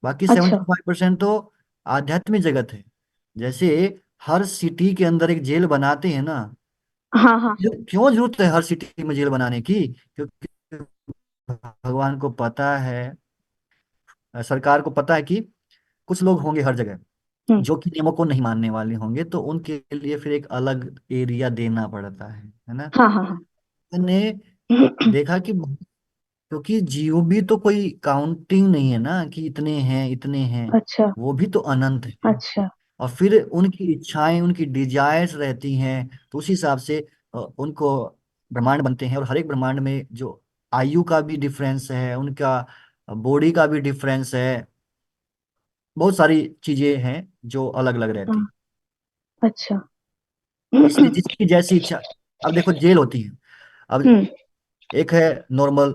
बाकी अच्छा। 75% तो आध्यात्मिक जगत है। जैसे हर सिटी के अंदर एक जेल बनाते हैं ना, हाँ हाँ क्यों जरूरत है हर सिटी में जेल बनाने की? क्योंकि भगवान को पता है, सरकार को पता है कि कुछ लोग होंगे हर जगह हम्म, जो कि नियमों को नहीं मानने वाले होंगे, तो उनके लिए फिर एक अलग एरिया देना पड़ता है ना? हाँ हाँ हाँ। मैंने देखा कि क्योंकि जीव भी तो कोई काउंटिंग नहीं है ना, कि इतने हैं इतने हैं, अच्छा वो भी तो अनंत है। अच्छा। और फिर उनकी इच्छाएं, उनकी डिजायर्स रहती हैं, तो उस हिसाब से उनको ब्रह्मांड बनते हैं, और हर एक ब्रह्मांड में जो आयु का भी डिफरेंस है, उनका बॉडी का भी डिफरेंस है, बहुत सारी चीजें हैं जो अलग अलग रहती। हाँ। अच्छा। इसलिए जिसकी जैसी इच्छा। अब देखो जेल होती है। अब हम्म। एक है नॉर्मल,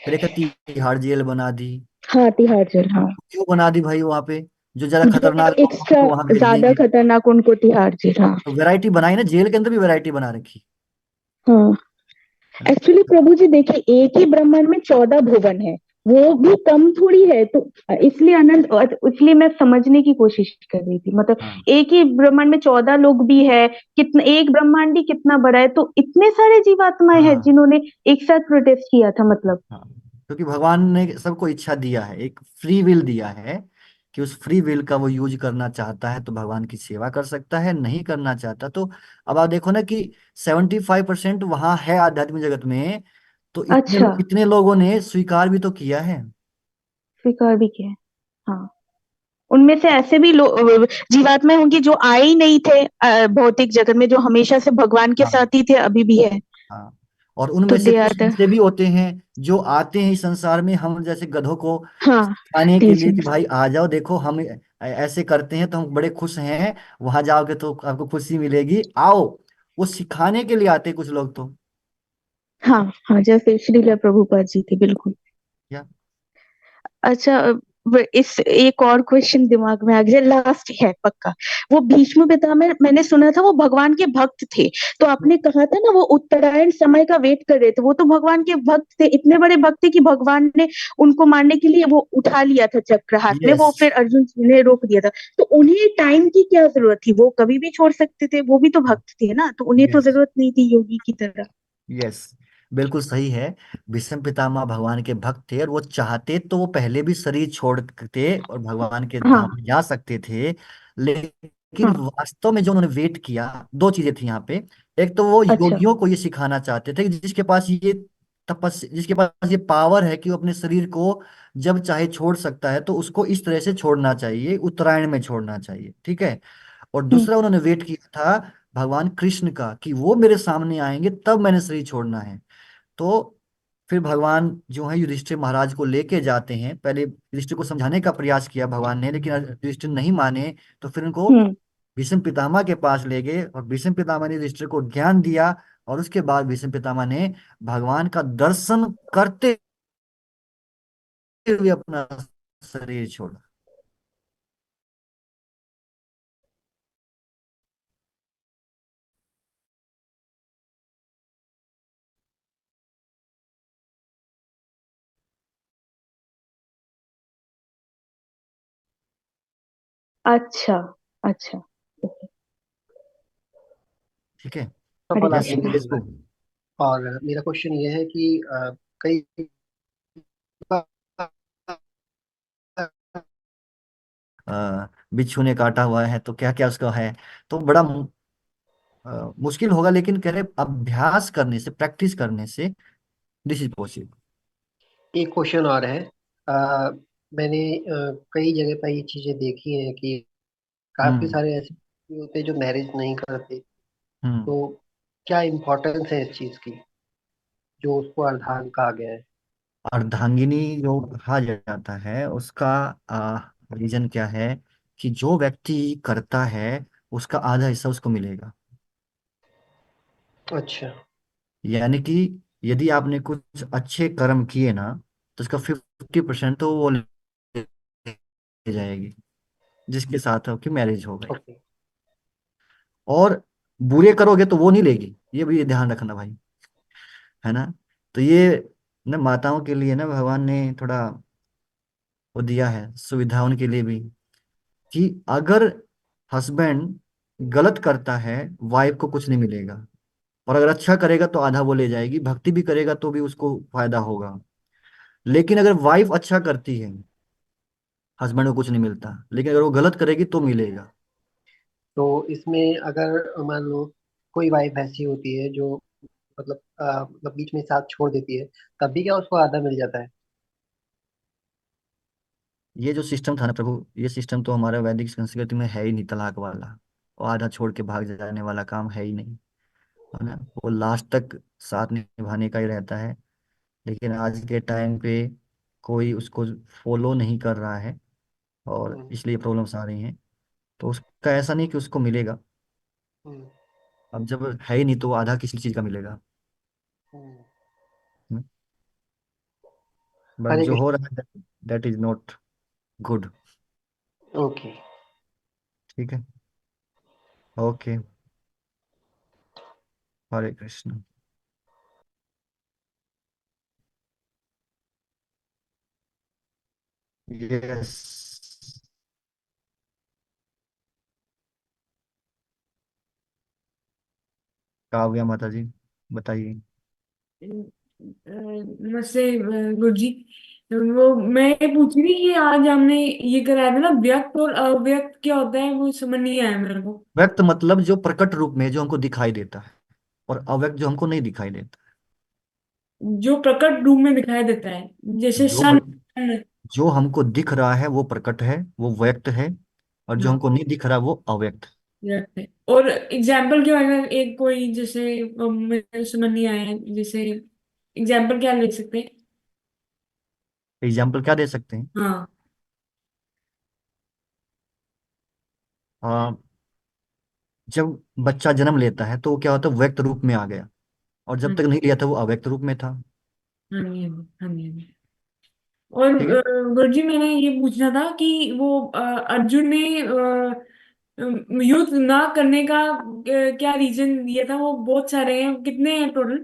फिर एक है तिहाड़ जेल बना दी। हाँ, तिहाड़ जेल, हाँ। क्यों बना दी भाई वहां पे? जो ज्यादा जो खतरनाक लोग हैं, एक्स्ट्रा उनको वहां भेज ज्यादा देंगे। खतरनाक उनको तिहाड़ जेल, हाँ। तो वैरायटी बनाई ना, जेल के अंदर भी वैरायटी बना रखी हाँ। है ना। एक्चुअली प्रभु जी देखिए, एक ही ब्रह्मांड में 14 भुवन है, वो भी कम थोड़ी है। तो इसलिए अनंत, इसलिए मैं समझने की कोशिश कर रही थी, मतलब हाँ एक ही ब्रह्मांड में 14 लोग भी है, कितना एक ब्रह्मांड ही कितना बड़ा है, तो इतने सारे जीवात्माएं हैं हाँ जिन्होंने एक साथ प्रोटेस्ट किया था, मतलब। हाँ। क्योंकि भगवान ने सबको इच्छा दिया है, एक फ्री विल दिया है, कि उस फ्री विल का वो यूज करना चाहता है तो भगवान की सेवा कर सकता है, नहीं करना चाहता तो। अब आप देखो ना कि 75% वहां है आध्यात्मिक जगत में, तो अच्छा। इतने लोगों ने स्वीकार भी तो किया है। स्वीकार भी किया है। हाँ। उनमें से ऐसे भी जीवात्माएं होंगी जो आए ही नहीं थे भौतिक जगत में, जो हमेशा से भगवान के हाँ साथ ही थे, अभी भी है। हाँ। और उनमें तो से दे आर कुछ द। ऐसे भी होते हैं जो आते हैं इस संसार में हम जैसे गधों को हाँ। खाने के लिए, टीचिंग। कि भाई आ जाओ देखो हम ऐसे करते हैं तो हम बड़े खुश हैं, वहां जाओगे तो आपको खुशी मिलेगी, आओ। वो सिखाने के लिए आते हैं कुछ लोग तो। हाँ। हाँ, जैसे श्रील प्रभुपाद जी थे, बिल्कुल। क्या? अच्छा, इस एक और क्वेश्चन दिमाग में आ गया, लास्ट है पक्का। वो भीष्म पितामह, मैंने सुना था वो भगवान के भक्त थे। तो आपने कहा था ना वो उत्तरायण समय का वेट कर रहे थे, वो तो भगवान के भक्त थे, इतने बड़े भक्त थे कि भगवान ने उनको मारने के लिए वो उठा लिया था चक्र हाथ में, यस। वो फिर अर्जुन ने रोक दिया था। तो उन्हें टाइम की क्या जरूरत थी? वो कभी भी छोड़ सकते थे, वो भी तो भक्त थे ना, तो उन्हें तो यस। जरूरत नहीं थी योगी की तरह। यस, बिल्कुल सही है। भीष्म पितामह भगवान के भक्त थे, और वो चाहते तो वो पहले भी शरीर छोड़ते और भगवान के धाम हाँ। में जा सकते थे। लेकिन हाँ। वास्तव में जो उन्होंने वेट किया, दो चीजें थी यहाँ पे। एक तो वो अच्छा। योगियों को ये सिखाना चाहते थे कि जिसके पास ये पावर है कि वो अपने शरीर को जब चाहे छोड़ सकता है, तो उसको इस तरह से छोड़ना चाहिए, उत्तरायण में छोड़ना चाहिए, ठीक है। और हम्म। दूसरा उन्होंने वेट किया था भगवान कृष्ण का, कि वो मेरे सामने आएंगे तब मैंने शरीर छोड़ना है। तो फिर भगवान जो है युधिष्ठिर महाराज को लेके जाते हैं, पहले युधिष्ठिर को समझाने का प्रयास किया भगवान ने, लेकिन युधिष्ठिर नहीं माने। तो फिर उनको हम्म। भीष्म पितामह के पास ले गए, और भीष्म पितामह ने युधिष्ठिर को ज्ञान दिया। और उसके बाद भीष्म पितामह ने भगवान का दर्शन करते हुए अपना शरीर छोड़ा। अच्छा। अच्छा। ठीक है। हरे सफल या आपने कृष्णा। समझे बिल्कुल इसको? है। और मेरा क्वेश्चन ये है कि कई बार बिच्छू ने काटा हुआ है तो क्या क्या उसका है, तो बड़ा मुश्किल होगा, लेकिन कह रहे अभ्यास करने से, प्रैक्टिस करने से दिस इज पॉसिबल। एक क्वेश्चन और है। अ, मैंने कई जगह पर ये चीजें देखी हैं कि काफी हम्म। सारे ऐसे व्यक्ति होते हैं जो मैरिज नहीं करते। हम्म। तो क्या इम्पोर्टेंस है इस चीज की, जो उसको अर्धांग कहा गया है? अर्धांगिनी जो कहा जाता है उसका रीजन क्या है, कि जो व्यक्ति करता है उसका आधा हिस्सा उसको मिलेगा। अच्छा। यानी कि यदि आपने कुछ अच्छे कर्म किए ना, तो उसका 50% तो वो ले जाएगी जिसके साथ आपकी मैरिज हो गई। ओके। और बुरे करोगे तो वो नहीं लेगी, ये भी ध्यान रखना भाई, है ना। तो ये ना माताओं के लिए ना भगवान ने थोड़ा वो दिया है सुविधा उनके लिए भी, कि अगर हस्बैंड गलत करता है, वाइफ को कुछ नहीं मिलेगा। और अगर अच्छा करेगा तो आधा वो ले जाएगी, भक्ति भी करेगा तो भी उसको फायदा होगा। लेकिन अगर वाइफ अच्छा करती है, हस्बैंड को कुछ नहीं मिलता, लेकिन अगर वो गलत करेगी तो मिलेगा। तो इसमें अगर मान लो कोई वाइफ ऐसी होती है जो मतलब बीच में साथ छोड़ देती है, तब भी क्या उसको आधा मिल जाता है? ये जो सिस्टम था ना प्रभु, ये सिस्टम तो हमारे वैदिक संस्कृति में है ही नहीं, तलाक वाला। और आधा छोड़ के भाग जाने वाला काम है ही नहीं, है ना। वो लास्ट तक साथ निभाने का ही रहता है। लेकिन आज के टाइम पे कोई उसको फॉलो नहीं कर रहा है, और हम्म, इसलिए प्रॉब्लम्स आ रही हैं। तो उसका ऐसा नहीं कि उसको मिलेगा। हम्म, अब जब है ही नहीं तो आधा किसी चीज का मिलेगा। हम्म। बट हरे जो हो कृष्ण। रहा है that is not good. Okay. ठीक है। ओके। हरे कृष्ण। यस। क्या हो गया माता जी, बताइए। नमस्ते गुरुजी। वो मैं ये पूछ रही थी कि आज हमने ये कराया था ना, व्यक्त और अव्यक्त क्या होता है, वो समझ नहीं आया मेरे को। व्यक्त मतलब जो प्रकट रूप में जो हमको दिखाई देता है, और अव्यक्त जो हमको नहीं दिखाई देता। जो प्रकट रूप में दिखाई देता है, जैसे जो सन। जो हमको दिख रहा है वो प्रकट है, वो व्यक्त है। और जो हाँ, हमको नहीं दिख रहा वो अव्यक्त है। व्यक्त है। और एग्जाम्पल क्या होगा, एक कोई जैसे मेरे समझ नहीं आया है, जैसे एग्जाम्पल क्या ले सकते हैं? एग्जाम्पल क्या दे सकते हैं? हाँ। आ, जब बच्चा जन्म लेता है तो वो क्या होता है, व्यक्त रूप में आ गया। और जब हाँ तक नहीं लिया था वो अव्यक्त रूप में था। हाँ जी, हाँ जी, हाँ जी, हाँ जी। और ठीक है। गुरुजी मैंने ये पूछना था कि वो अर्जुन ने युद्ध ना करने का क्या रीजन दिया था? वो बहुत सारे हैं, कितने हैं टोटल?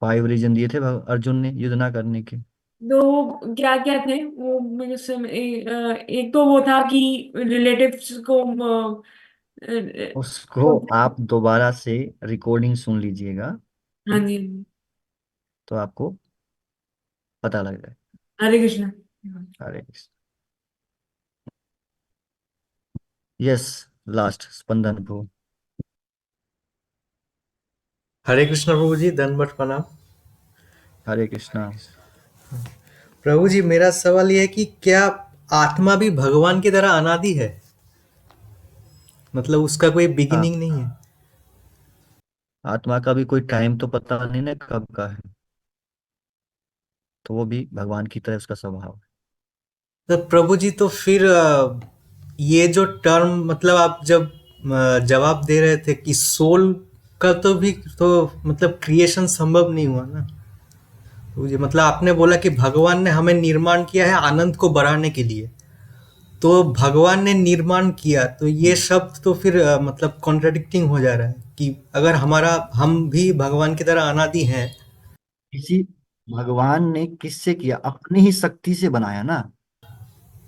5 रीजन दिए थे अर्जुन ने युद्ध ना करने के। तो क्या क्या थे वो? मेरे से एक तो वो था कि रिलेटिव्स को उसको आप दोबारा से रिकॉर्डिंग सुन लीजिएगा। हाँ ठीक। जी। तो आपको पता लग जाए। हरे कृष्ण। हरे कृष्ण। यस। लास्ट स्पंदन भू। हरे कृष्ण प्रभु जी, दंडवत प्रणाम। हरे कृष्णा। प्रभु जी, मेरा सवाल यह है कि क्या आत्मा भी भगवान की तरह अनादि है? मतलब उसका कोई हाँ, बिगिनिंग नहीं है? आत्मा का भी कोई टाइम तो पता नहीं ना कब का है। तो वो भी भगवान की तरह उसका स्वभाव है। तो प्रभु जी, तो फिर ये जो टर्म, मतलब आप जब जवाब दे रहे थे कि सोल का तो भी तो मतलब क्रिएशन संभव नहीं हुआ ना प्रभु जी। मतलब आपने बोला कि भगवान ने हमें निर्माण किया है आनंद को बढ़ाने के लिए। तो भगवान ने निर्माण किया तो ये हम्म। शब्द तो फिर मतलब कॉन्ट्रडिक्टिंग हो जा रहा है कि अगर हमारा हम भी भगवान की तरह अनादि हैं। किसी भगवान ने किससे किया? अपनी ही शक्ति से बनाया ना।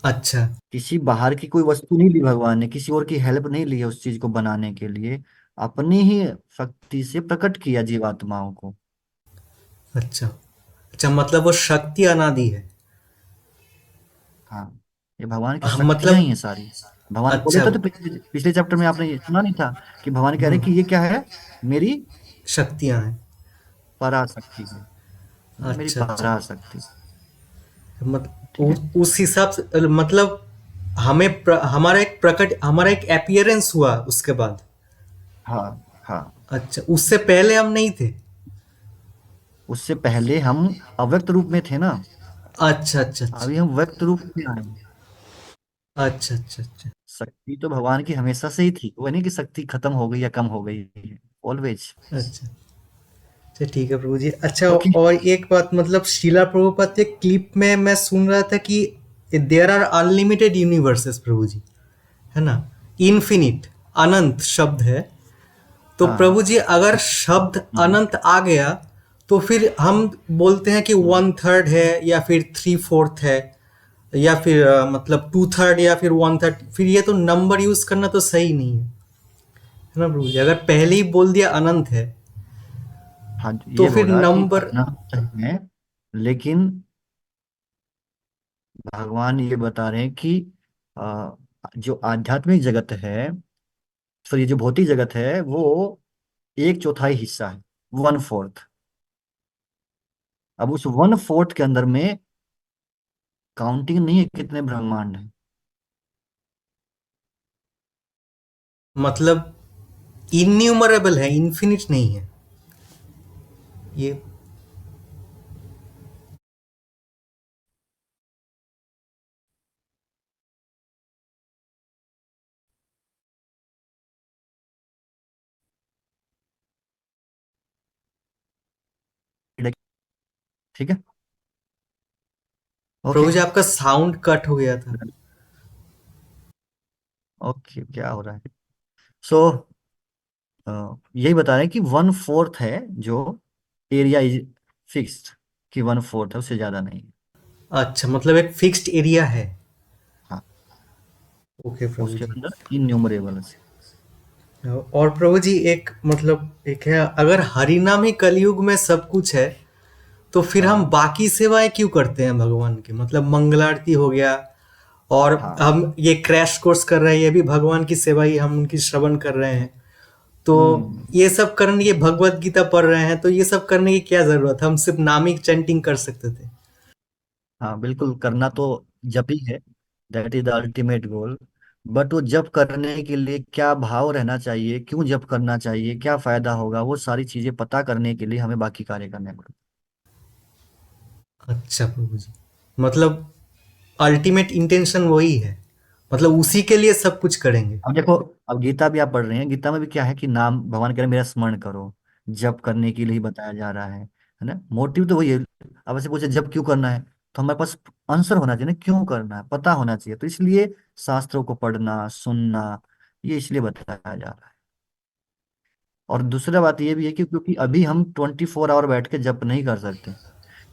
अच्छा। किसी बाहर की कोई वस्तु नहीं ली भगवान ने, किसी और की हेल्प नहीं ली है उस चीज को बनाने के लिए। अपनी ही शक्ति से प्रकट किया जीवात्माओं को। अच्छा। अच्छा, मतलब वो शक्ति अनादि है। हाँ, ये भगवान की शक्तियां ही मतलब हैं सारी। भगवान बोले अच्छा। तो पिछले पिछले चैप्टर में आपने ये सुना नहीं था कि भगवान कह रहे कि ये क्या है? मेरी शक्तियां हैं। पराशक्ति है। मेरी अच्छा अच्छा। पराशक्ति। ठीक है। उस हिसाब से मतलब हमारा एक अपीयरेंस हुआ उसके बाद। हाँ हाँ। अच्छा, उससे पहले हम नहीं थे। उससे पहले हम अव्यक्त रूप में थे ना। अच्छा अच्छा अच्छा। अभी हम व्यक्त रूप में आए हैं। अच्छा अच्छा अच्छा। शक्ति तो भगवान की हमेशा से ही थी, वो नहीं कि शक्ति खत्म हो गई या कम हो गई है। ऑलवेज। अच्छा अच्छा, ठीक है प्रभु जी। अच्छा, ओके। और एक बात, मतलब शीला प्रभुपाद के क्लिप में मैं सुन रहा था कि देयर आर अनलिमिटेड यूनिवर्सेस प्रभु जी, है ना? इनफिनिट, अनंत शब्द है। तो हाँ। प्रभु जी, अगर शब्द हम्म। अनंत आ गया तो फिर हम बोलते हैं कि हम्म। 1/3 है या फिर 3/4 है, या फिर मतलब 2/3 या फिर 1/3। फिर ये तो नंबर यूज करना तो सही नहीं है ना प्रभु जी? अगर पहले ही बोल दिया अनंत है हाँ, तो ये फिर बोला कि नंबर। अनंत है। लेकिन भगवान ये बता रहे हैं कि आ, जो आध्यात्मिक जगत है, सॉरी जो भौतिक जगत है वो 1/4 हिस्सा है। 1/4। अब उस 1/4 के अंदर में काउंटिंग नहीं है कितने ब्रह्मांड है। मतलब इन्यूमरेबल है, इन्फिनिट नहीं है ये। ठीक है। ओके। प्रभु जी आपका साउंड कट हो गया था। ओके, क्या हो रहा है? सो यही बता रहे हैं कि 1/4 है जो एरिया इज फिक्स्ड, कि 1/4 है, उससे ज्यादा नहीं है। अच्छा, मतलब एक फिक्स्ड एरिया है। हाँ, ओके प्रभु उसके जी। अंदर इन्यूमरेबल्स। और प्रभु जी एक मतलब एक है, अगर हरिनाम ही कलयुग में सब कुछ है तो फिर हम हाँ बाकी सेवाएं क्यों करते हैं भगवान की? मतलब मंगलारती हो गया, और हाँ। हम ये क्रैश कोर्स कर रहे हैं, ये भी भगवान की सेवा ही, हम उनकी श्रवण कर रहे हैं। तो हम्म। ये सब करने, ये भगवत गीता पढ़ रहे हैं, तो ये सब करने की क्या जरूरत? हम सिर्फ नामिक चैंटिंग कर सकते थे। हाँ बिल्कुल, करना तो जप ही है, that is the ultimate goal. But वो जप करने के लिए क्या भाव रहना चाहिए, क्यों जप करना चाहिए, क्या फायदा होगा, वो सारी चीजें पता करने के लिए हमें बाकी कार्य करने पड़ते। अच्छा प्रभु जी, मतलब अल्टीमेट इंटेंशन वही है, मतलब उसी के लिए सब कुछ करेंगे। अब देखो, अब गीता भी आप पढ़ रहे हैं, गीता में भी क्या है कि नाम भगवान कह रहे हैं, मेरा स्मरण करो, जप करने के लिए ही बताया जा रहा है ना। मोटिव तो वही है। अब ऐसे पूछे जप क्यों करना है, तो हमारे पास आंसर होना चाहिए ना, क्यों करना है पता होना चाहिए, तो इसलिए शास्त्रों को पढ़ना सुनना, ये इसलिए बताया जा रहा है। और दूसरा बात ये भी है कि क्योंकि अभी हम 24 आवर बैठ के जप नहीं कर सकते,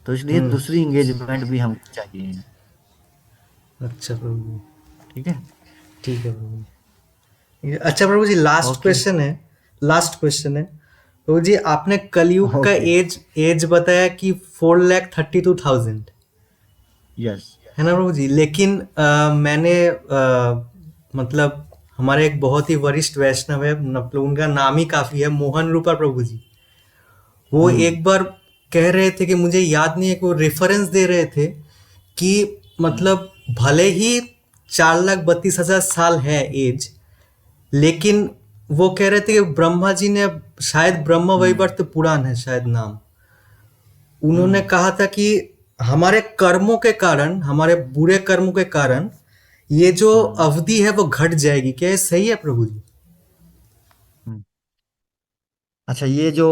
तो इसलिए हम्म। दूसरी इंगेजमेंट भी हमको चाहिए। अच्छा प्रभु जी, ठीक है। ठीक है प्रभु जी। अच्छा प्रभु जी, लास्ट ओके। क्वेश्चन है, लास्ट क्वेश्चन है प्रभु जी। आपने कलयुग का ओके। एज एज बताया कि 4,32,000, यस। है ना प्रभु जी? लेकिन मैंने मतलब हमारे एक बहुत ही वरिष्ठ वैष्णव है, मतलब उनका नाम ही काफी है, मोहन रूपा प्रभु जी। वो हम्म। एक बार कह रहे थे कि मुझे याद नहीं है, कि वो रेफरेंस दे रहे थे कि मतलब भले ही 4,32,000 साल है एज, लेकिन वो कह रहे थे कि ब्रह्मा जी ने, शायद ब्रह्म हम्म। वैवर्त पुराण है शायद नाम, उन्होंने हम्म। कहा था कि हमारे कर्मों के कारण, हमारे बुरे कर्मों के कारण ये जो हम्म। अवधि है वो घट जाएगी। क्या ये सही है प्रभु जी? हम्म। अच्छा, ये जो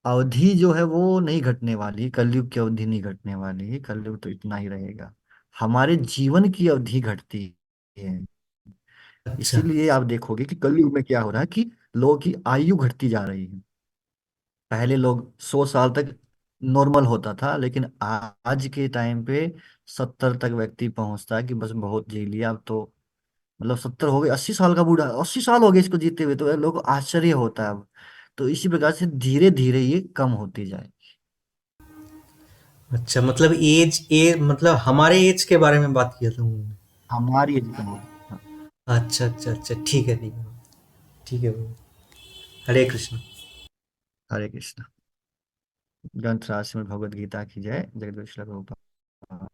अवधि जो है वो नहीं घटने वाली, कलयुग की अवधि नहीं घटने वाली, कलयुग तो इतना ही रहेगा। हमारे जीवन की अवधि घटती है। अच्छा। इसीलिए आप देखोगे कि कलयुग में क्या हो रहा है कि लोगों की आयु घटती जा रही है। पहले लोग 100 साल तक नॉर्मल होता था, लेकिन आज के टाइम पे 70 तक व्यक्ति पहुंचता है कि बस बहुत जी लिया अब तो। मतलब 70 हो गए, 80 साल का बूढ़ा, 80 साल हो गए इसको जीते हुए, तो लोगों को आश्चर्य होता है अब। तो इसी प्रकार से धीरे धीरे ये कम होती जाए। अच्छा, मतलब एज मतलब हमारे एज के बारे में बात किया था उन्होंने। हमारी एज कम होती है। अच्छा अच्छा अच्छा, ठीक है, ठीक है, ठीक है प्रभु। हरे कृष्ण। हरे कृष्ण। ग्रंथ राज श्रीमद् भगवद गीता की जय। जगदीश प्रभुपाद